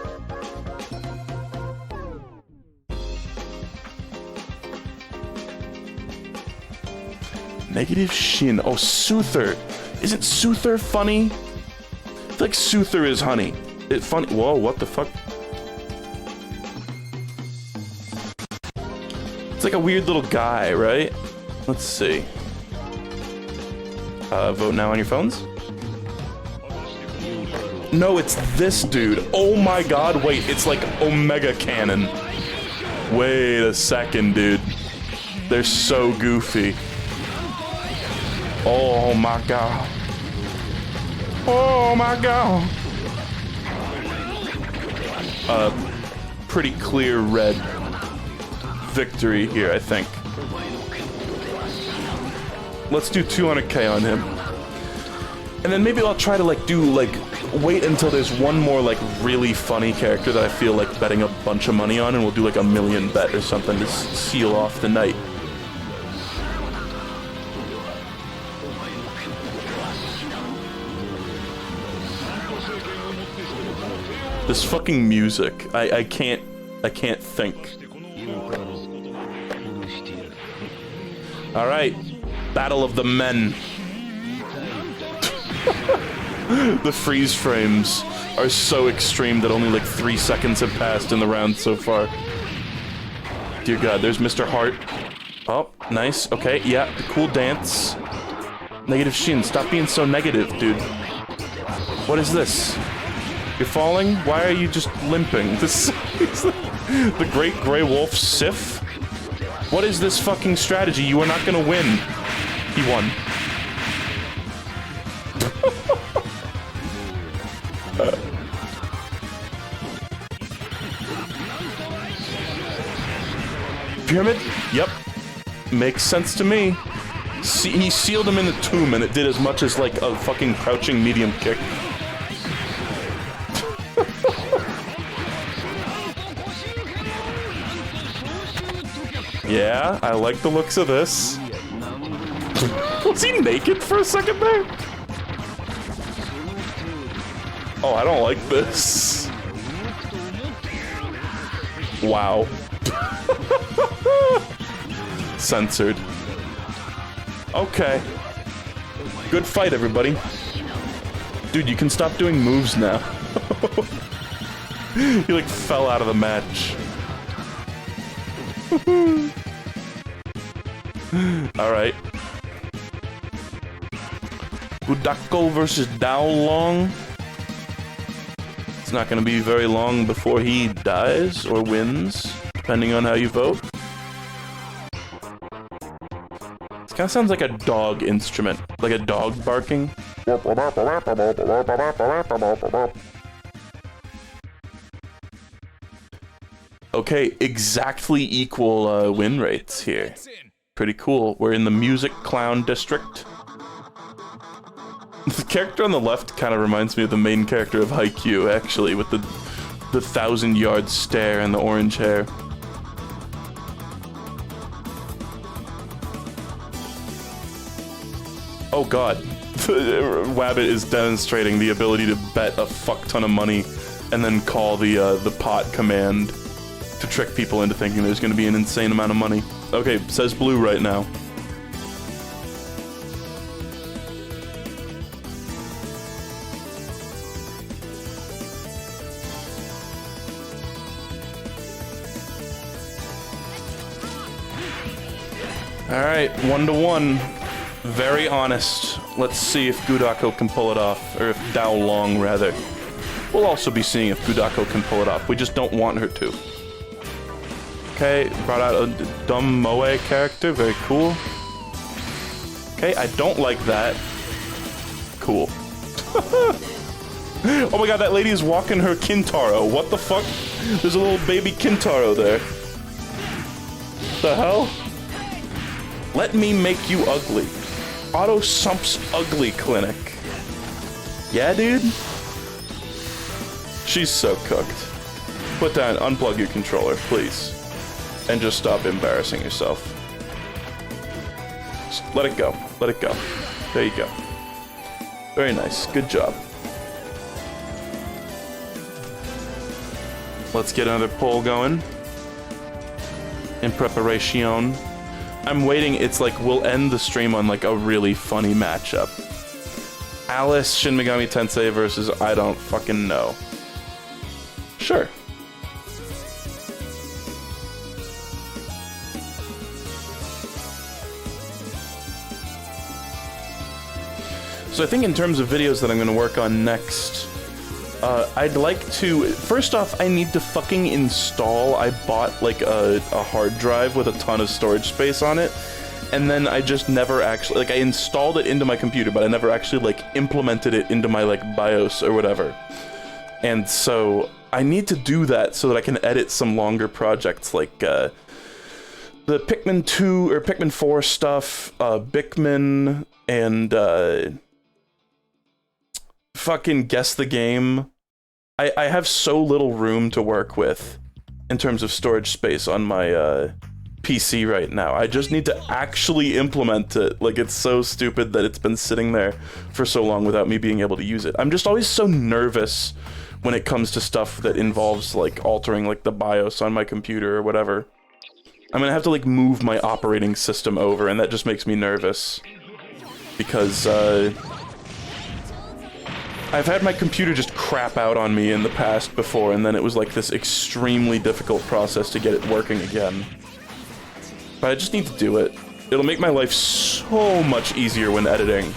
Negative Shin. Oh, Suther. Isn't Suther funny? I feel like Suther is honey. It's funny. Whoa, what the fuck? It's like a weird little guy, right? Let's see. Vote now on your phones? No, it's this dude. Oh my god, wait, it's like Omega Cannon. Wait a second, dude. They're so goofy. Oh my god. Oh my god. Pretty clear red victory here, I think. Let's do 200k on him. And then maybe I'll try to like do like wait until there's one more like really funny character that I feel like betting a bunch of money on, and we'll do like a million bet or something to seal off the night. This fucking music, I can't think. All right, Battle of the Men. The freeze frames are so extreme that only like 3 seconds have passed in the round so far. Dear God, there's Mr. Hart. Oh, nice. Okay, yeah, the cool dance. Negative Shin, stop being so negative, dude. What is this? You're falling? Why are you just limping? This is the Great Grey Wolf Sif? What is this fucking strategy? You are not gonna win. He won. Pyramid? Yep. Makes sense to me. See, he sealed him in the tomb, and it did as much as like a fucking crouching medium kick. Yeah, I like the looks of this. Was he naked for a second there? Oh, I don't like this. Wow. Censored. Okay. Good fight, everybody. Dude, you can stop doing moves now. He like fell out of the match. Alright. Gudako versus Dao Long. It's not gonna be very long before he dies or wins, depending on how you vote. This kinda sounds like a dog instrument, like a dog barking. Okay, exactly equal win rates here. Pretty cool. We're in the Music Clown District. The character on the left kind of reminds me of the main character of Haikyuu, actually, with the 1,000-yard stare and the orange hair. Oh god. Wabbit is demonstrating the ability to bet a fuck ton of money and then call the pot command to trick people into thinking there's going to be an insane amount of money. Okay, says blue right now. Alright, 1-1. Very honest. Let's see if Gudako can pull it off. Or if Dao Long, rather. We'll also be seeing if Gudako can pull it off. We just don't want her to. Okay, brought out a dumb Moe character. Very cool. Okay, I don't like that. Cool. Oh my god, that lady is walking her Kintaro. What the fuck? There's a little baby Kintaro there. The hell? Let me make you ugly. Auto Sump's Ugly Clinic. Yeah, dude? She's so cooked. Put down, unplug your controller, please. And just stop embarrassing yourself. Just let it go. Let it go. There you go. Very nice. Good job. Let's get another poll going. In preparation. I'm waiting. It's like we'll end the stream on like a really funny matchup. Alice Shin Megami Tensei versus I don't fucking know. Sure. So I think in terms of videos that I'm going to work on next, I'd like to... First off, I need to fucking install... I bought, like, a hard drive with a ton of storage space on it, and then I just never actually... Like, I installed it into my computer, but I never actually, like, implemented it into my, like, BIOS or whatever. And so, I need to do that so that I can edit some longer projects, like, the Pikmin 2, or Pikmin 4 stuff, Bikmin, and, fucking Guess the Game. I have so little room to work with in terms of storage space on my PC right now. I just need to actually implement it. Like, it's so stupid that it's been sitting there for so long without me being able to use it. I'm just always so nervous when it comes to stuff that involves, like, altering, like, the BIOS on my computer or whatever. I'm gonna have to, like, move my operating system over, and that just makes me nervous. Because, I've had my computer just crap out on me in the past before, and then it was like this extremely difficult process to get it working again. But I just need to do it. It'll make my life so much easier when editing.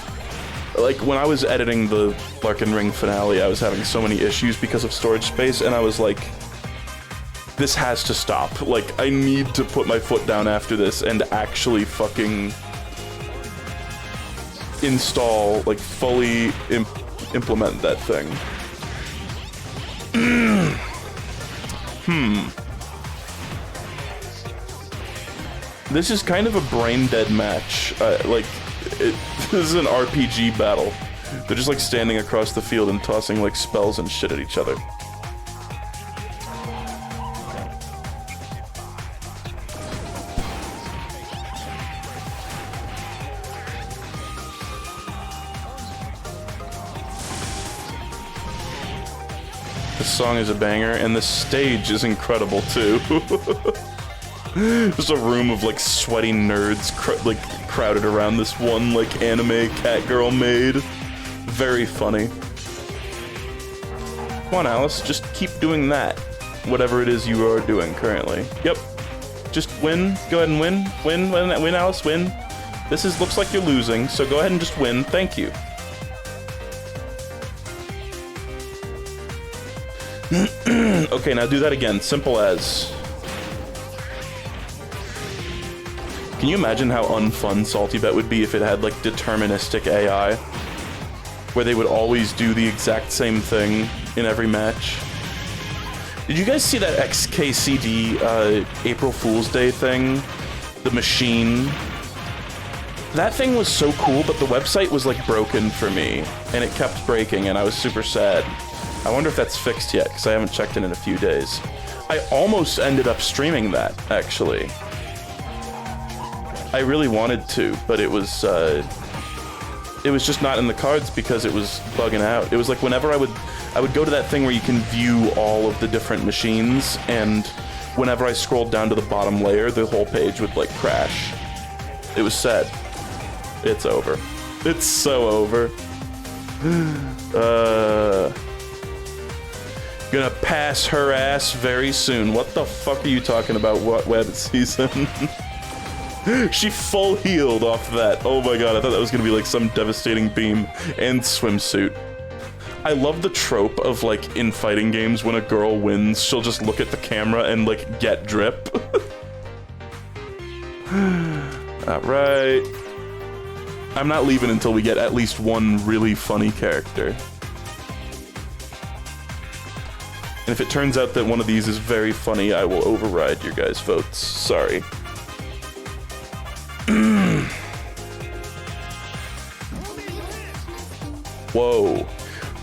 Like, when I was editing the Larkin Ring finale, I was having so many issues because of storage space, and I was like, this has to stop. Like, I need to put my foot down after this and actually fucking install, like, fully implement that thing. This is kind of a brain-dead match. This is an RPG battle. They're just, like, standing across the field and tossing, like, spells and shit at each other. This song is a banger, and the stage is incredible, too. Just a room of, like, sweaty nerds, crowded around this one, like, anime cat girl maid. Very funny. Come on, Alice, just keep doing that. Whatever it is you are doing currently. Yep. Just win. Go ahead and win. Win, Alice, win. Looks like you're losing, so go ahead and just win. Thank you. Okay, now do that again. Simple as. Can you imagine how unfun SaltyBet would be if it had, like, deterministic AI? Where they would always do the exact same thing in every match? Did you guys see that XKCD April Fool's Day thing? The machine? That thing was so cool, but the website was, like, broken for me. And it kept breaking, and I was super sad. I wonder if that's fixed yet, because I haven't checked in a few days. I almost ended up streaming that, actually. I really wanted to, but it was just not in the cards because it was bugging out. It was like whenever I would go to that thing where you can view all of the different machines, and whenever I scrolled down to the bottom layer, the whole page would, like, crash. It was sad. It's over. It's so over. Gonna pass her ass very soon. What the fuck are you talking about? What web season? She full healed off that. Oh my god, I thought that was gonna be like some devastating beam and swimsuit. I love the trope of, like, in fighting games, when a girl wins, she'll just look at the camera and, like, get drip. Alright. I'm not leaving until we get at least one really funny character. And if it turns out that one of these is very funny, I will override your guys' votes. Sorry. Whoa.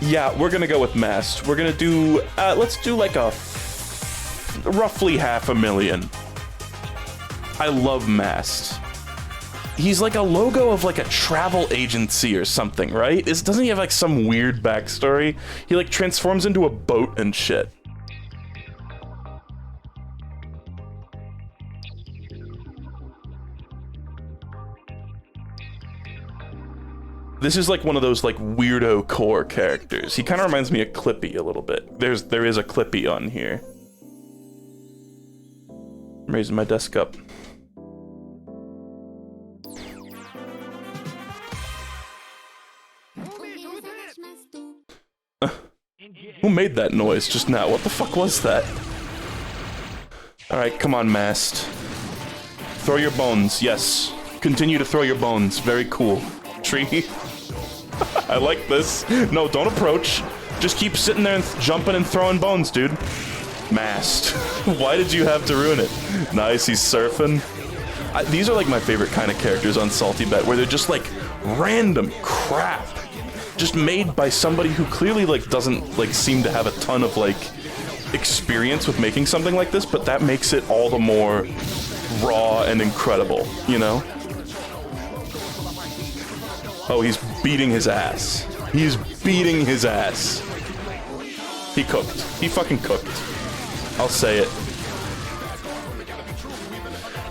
Yeah, we're gonna go with Masked. We're gonna do, let's do like a roughly 500,000. I love Masked. He's like a logo of, like, a travel agency or something, right? Doesn't he have, like, some weird backstory? He, like, transforms into a boat and shit. This is, like, one of those, like, weirdo core characters. He kind of reminds me of Clippy a little bit. There is a Clippy on here. I'm raising my desk up. Who made that noise just now? What the fuck was that? Alright, come on, Mast. Throw your bones, yes. Continue to throw your bones. Very cool. Tree. I like this. No, don't approach. Just keep sitting there and jumping and throwing bones, dude. Mast. Why did you have to ruin it? Nice, he's surfing. These are like my favorite kind of characters on SaltyBet, where they're just like random crap. Just made by somebody who clearly like doesn't like seem to have a ton of like experience with making something like this, but that makes it all the more raw and incredible, you know? Oh, he's beating his ass. He's beating his ass. He cooked. He fucking cooked. I'll say it.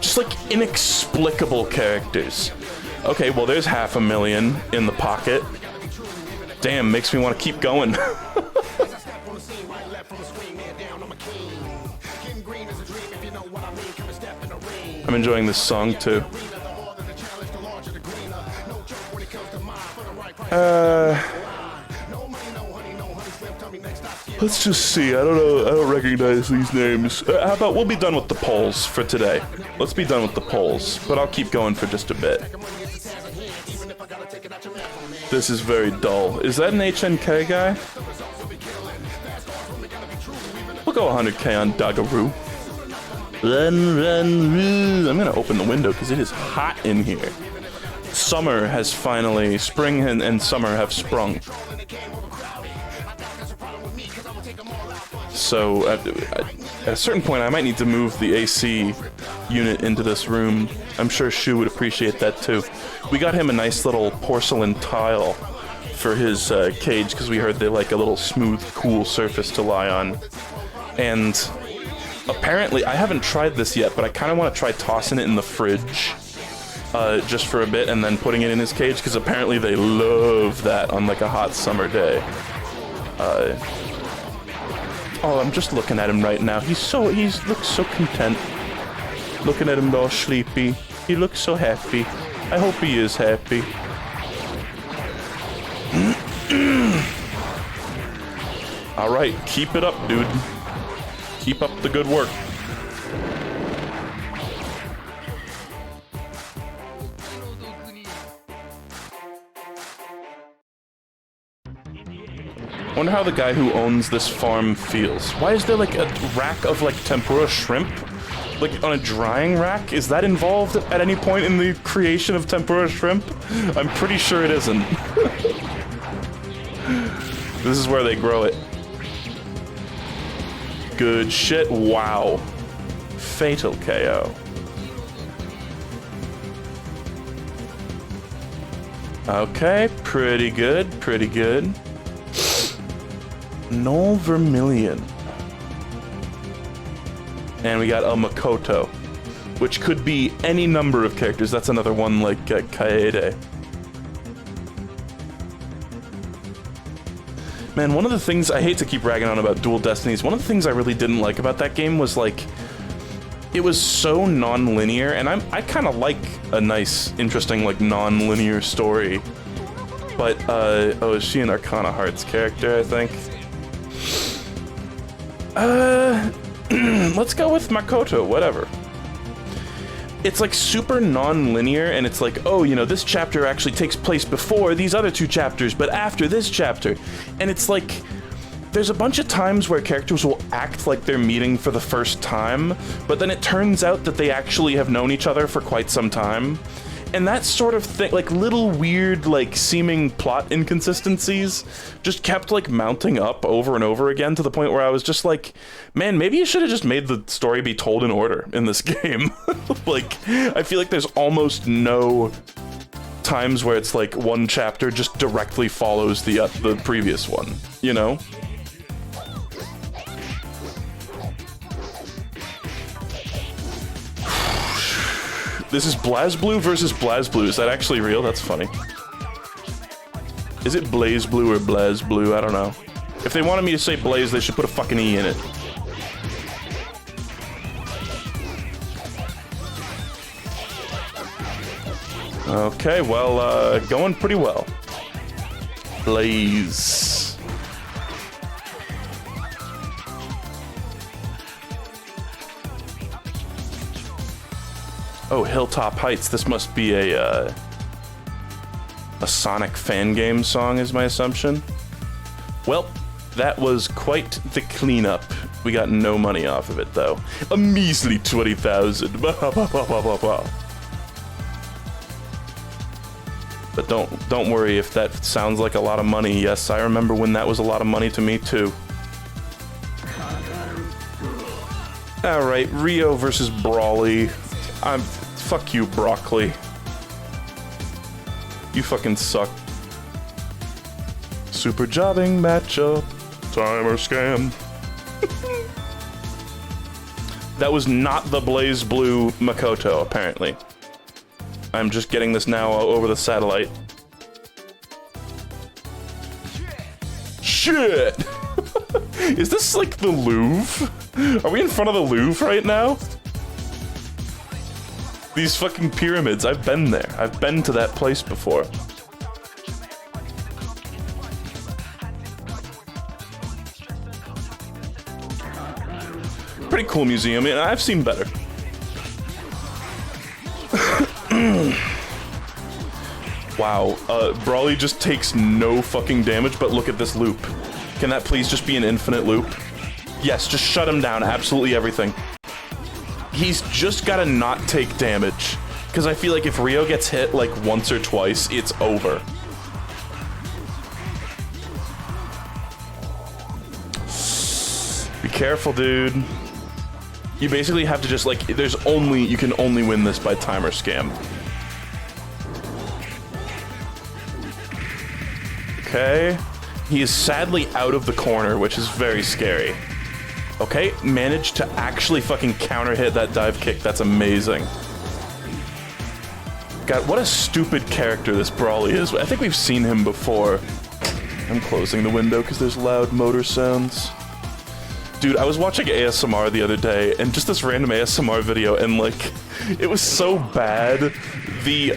Just like inexplicable characters. Okay, well there's 500,000 in the pocket. Damn, makes me want to keep going. I'm enjoying this song too. Let's just see. I don't know. I don't recognize these names. How about we'll be done with the polls for today? Let's be done with the polls, but I'll keep going for just a bit. This is very dull. Is that an HNK guy? We'll go 100k on Dagaru. Run, run, run. I'm gonna open the window because it is hot in here. Summer has finally, spring and summer have sprung. So at a certain point I might need to move the AC unit into this room. I'm sure Shu would appreciate that too. We got him a nice little porcelain tile for his cage because we heard they like a little smooth, cool surface to lie on. And apparently, I haven't tried this yet, but I kind of want to try tossing it in the fridge just for a bit and then putting it in his cage because apparently they love that on like a hot summer day. Oh, I'm just looking at him right now. He looks so content. Looking at him all sleepy. He looks so happy. I hope he is happy. All right, keep it up, dude. Keep up the good work. Wonder how the guy who owns this farm feels. Why is there like a rack of like tempura shrimp? Like on a drying rack? Is that involved at any point in the creation of tempura shrimp? I'm pretty sure it isn't. This is where they grow it. Good shit. Wow. Fatal KO. Okay, pretty good, pretty good. No Vermilion. And we got a Makoto, which could be any number of characters. That's another one like Kaede. Man, one of the things, I hate to keep ragging on about Dual Destinies, one of the things I really didn't like about that game was like, it was so non-linear, and I kind of like a nice, interesting, like, non-linear story. But, oh, is she an Arcana Hearts character, I think? Let's go with Makoto, whatever. It's like super non-linear, and it's like, oh, you know, this chapter actually takes place before these other two chapters, but after this chapter. And it's like, there's a bunch of times where characters will act like they're meeting for the first time, but then it turns out that they actually have known each other for quite some time. And that sort of thing, like little weird, like seeming plot inconsistencies just kept like mounting up over and over again to the point where I was just like, man, maybe you should have just made the story be told in order in this game. Like, I feel like there's almost no times where it's like one chapter just directly follows the previous one, you know? This is BlazBlue versus BlazBlue. Is that actually real? That's funny. Is it BlazBlue or BlazBlue? I don't know. If they wanted me to say Blaze, they should put a fucking E in it. Okay, well, going pretty well. Blaze. Oh, Hilltop Heights. This must be a Sonic fan game song, is my assumption. Well, that was quite the cleanup. We got no money off of it, though. A measly 20,000. But don't worry if that sounds like a lot of money. Yes, I remember when that was a lot of money to me, too. Alright, Rio versus Brawly. Fuck you, Broccoli. You fucking suck. Super jobbing matchup. Timer scam. That was not the Blaze Blue Makoto, apparently. I'm just getting this now over the satellite. Shit! Is this like the Louvre? Are we in front of the Louvre right now? These fucking pyramids, I've been there. I've been to that place before. Pretty cool museum, and I've seen better. Wow, Brawly just takes no fucking damage, but look at this loop. Can that please just be an infinite loop? Yes, just shut him down, absolutely everything. He's just gotta not take damage. Because I feel like if Rio gets hit like once or twice, it's over. Be careful, dude. You basically have to just like, you can only win this by timer scam. Okay. He is sadly out of the corner, which is very scary. Okay, managed to actually fucking counter hit that dive kick. That's amazing. God, what a stupid character this Brawly is. I think we've seen him before. I'm closing the window because there's loud motor sounds. Dude, I was watching ASMR the other day, and just this random ASMR video, and like, it was so bad. The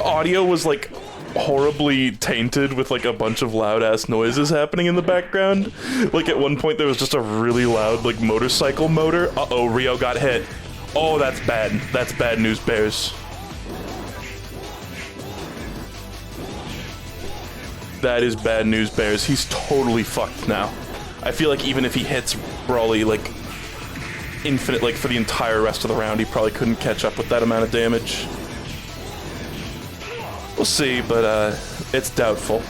audio was like horribly tainted with like a bunch of loud ass noises happening in the background. Like at one point there was just a really loud like motorcycle motor. Uh-oh, Rio got hit. Oh, that's bad. That's bad news, Bears. That is bad news, Bears. He's totally fucked now. I feel like even if he hits Brawly like infinite, like for the entire rest of the round, he probably couldn't catch up with that amount of damage. We'll see, but it's doubtful.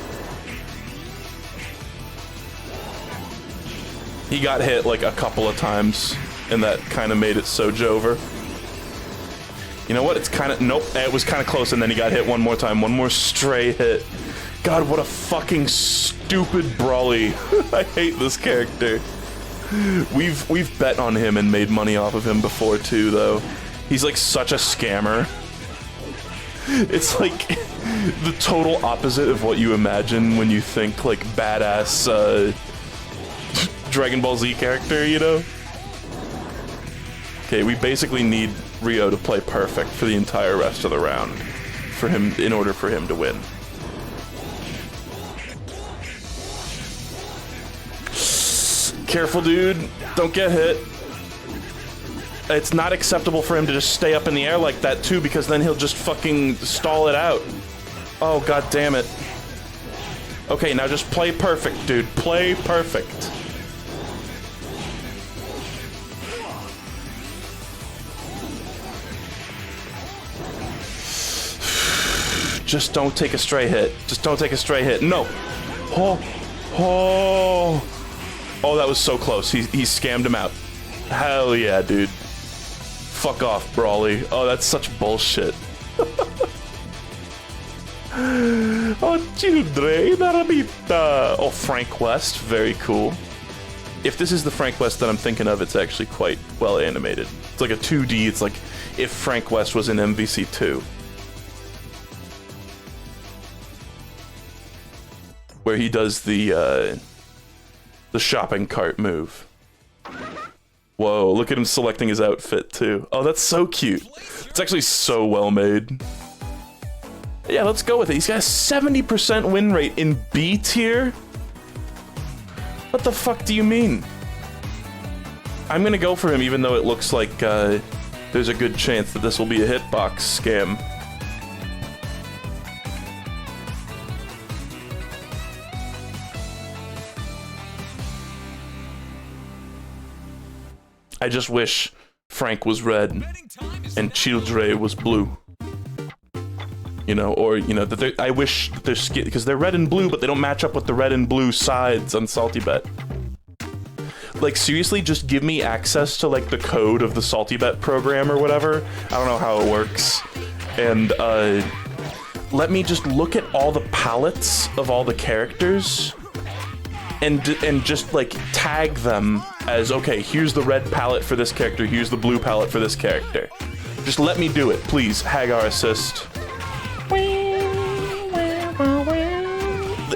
He got hit like a couple of times, and that kind of made it so Jover. You know what? It's kind of, nope, it was kind of close, and then he got hit one more time. One more stray hit. God, what a fucking stupid Brawly. I hate this character. We've bet on him and made money off of him before too, though. He's like such a scammer. It's like the total opposite of what you imagine when you think like badass Dragon Ball Z character, you know? Okay, we basically need Rio to play perfect for the entire rest of the round for him, in order for him to win. Careful, dude. Don't get hit. It's not acceptable for him to just stay up in the air like that, too, because then he'll just fucking stall it out. Oh, god damn it. Okay, now just play perfect, dude. Play perfect. Just don't take a stray hit. Just don't take a stray hit. No. Oh. Oh. Oh, that was so close. He scammed him out. Hell yeah, dude. Fuck off, Brawly. Oh, that's such bullshit. Oh, children, Arabita. Oh, Frank West. Very cool. If this is the Frank West that I'm thinking of, it's actually quite well animated. It's like a 2D. It's like if Frank West was in MVC2. Where he does the shopping cart move. Whoa, look at him selecting his outfit too. Oh, that's so cute. It's actually so well made. Yeah, let's go with it. He's got a 70% win rate in B tier? What the fuck do you mean? I'm gonna go for him even though it looks like there's a good chance that this will be a hitbox scam. I just wish Frank was red and Childre was blue. You know, or, you know, that I wish their skin, because they're red and blue, but they don't match up with the red and blue sides on SaltyBet. Like, seriously, just give me access to, like, the code of the SaltyBet program or whatever. I don't know how it works. And, let me just look at all the palettes of all the characters and just, like, tag them as, okay, here's the red palette for this character, here's the blue palette for this character. Just let me do it, please, Hagar assist.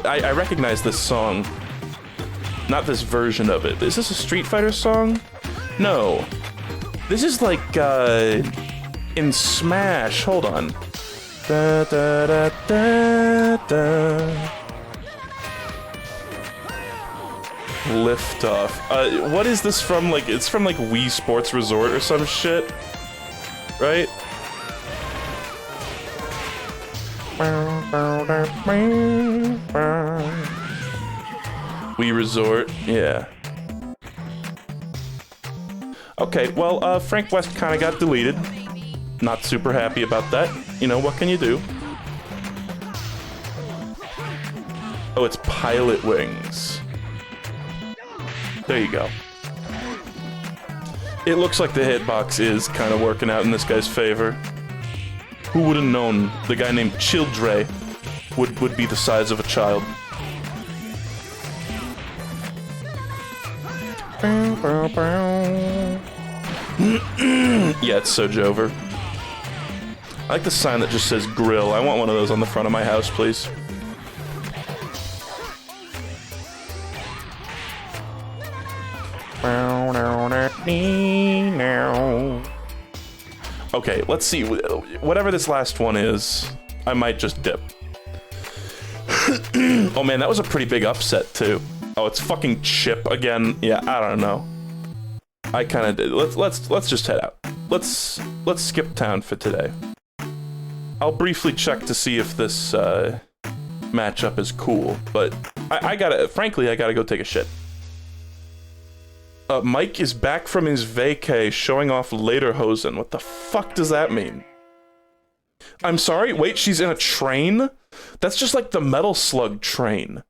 I recognize this song. Not this version of it. Is this a Street Fighter song? No. This is like, in Smash. Hold on. Da, da, da, da, da. Lift off. What is this from? Like, it's from like Wii Sports Resort or some shit, right? Wii Resort, yeah. Okay, well, Frank West kind of got deleted. Not super happy about that. You know, what can you do? Oh, it's Pilot Wings. There you go. It looks like the hitbox is kind of working out in this guy's favor. Who would have known the guy named Childre would be the size of a child? Yeah, it's Sojo over. I like the sign that just says grill. I want one of those on the front of my house, please. Okay, let's see. Whatever this last one is, I might just dip. Oh man, that was a pretty big upset too. Oh, it's fucking Chip again. Yeah, I don't know. I kind of did. Let's just head out. Let's skip town for today. I'll briefly check to see if this matchup is cool, but frankly, I gotta go take a shit. Mike is back from his vacay showing off Lederhosen. What the fuck does that mean? I'm sorry? Wait, she's in a train? That's just like the Metal Slug train.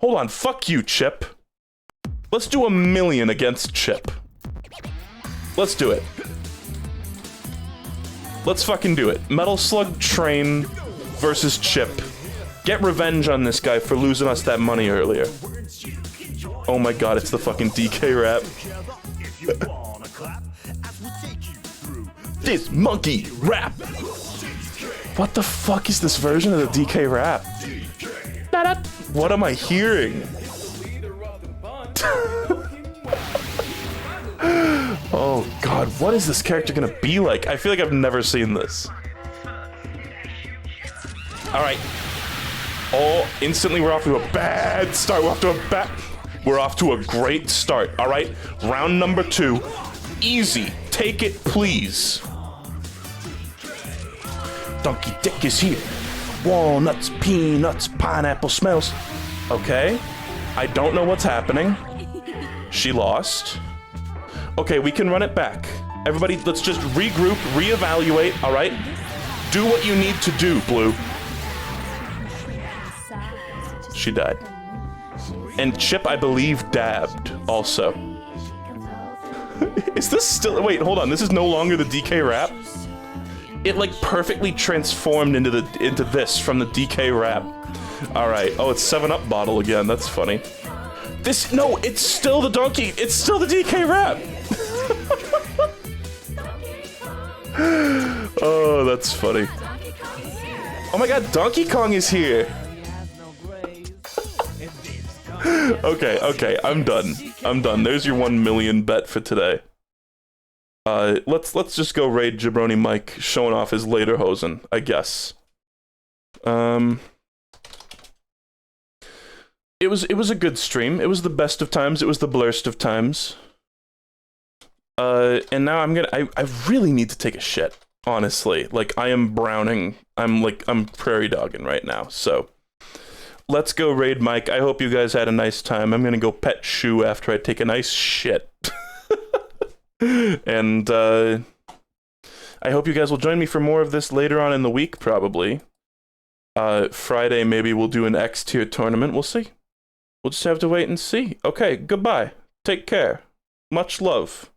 Hold on, fuck you, Chip. Let's do 1,000,000 against Chip. Let's do it. Let's fucking do it. Metal Slug train versus Chip. Get revenge on this guy for losing us that money earlier. Oh my god, it's the fucking DK rap. This monkey rap! What the fuck is this version of the DK rap? What am I hearing? Oh god, what is this character gonna be like? I feel like I've never seen this. Alright. Oh, instantly we're off to a bad start. We're off to a great start. Alright, round number 2. Easy. Take it, please. Donkey Dick is here. Walnuts, peanuts, pineapple smells. Okay. I don't know what's happening. She lost. Okay, we can run it back. Everybody, let's just regroup, reevaluate, alright? Do what you need to do, Blue. She died. And Chip, I believe, dabbed, also. Is this still- wait, hold on, this is no longer the DK rap? It, like, perfectly transformed into this from the DK rap. Alright, oh, it's 7-Up bottle again, that's funny. No, it's still the donkey, it's still the DK rap! Oh, that's funny. Oh my god, Donkey Kong is here! Okay, I'm done. There's your 1,000,000 bet for today. Let's just go raid Jabroni Mike showing off his Lederhosen, I guess. It was a good stream. It was the best of times. It was the blurst of times. And now I really need to take a shit, honestly. Like, I am browning. I'm prairie dogging right now, so. Let's go raid Mike. I hope you guys had a nice time. I'm gonna go pet Shu after I take a nice shit. And, I hope you guys will join me for more of this later on in the week, probably. Friday, maybe we'll do an X tier tournament. We'll see. We'll just have to wait and see. Okay, goodbye. Take care. Much love.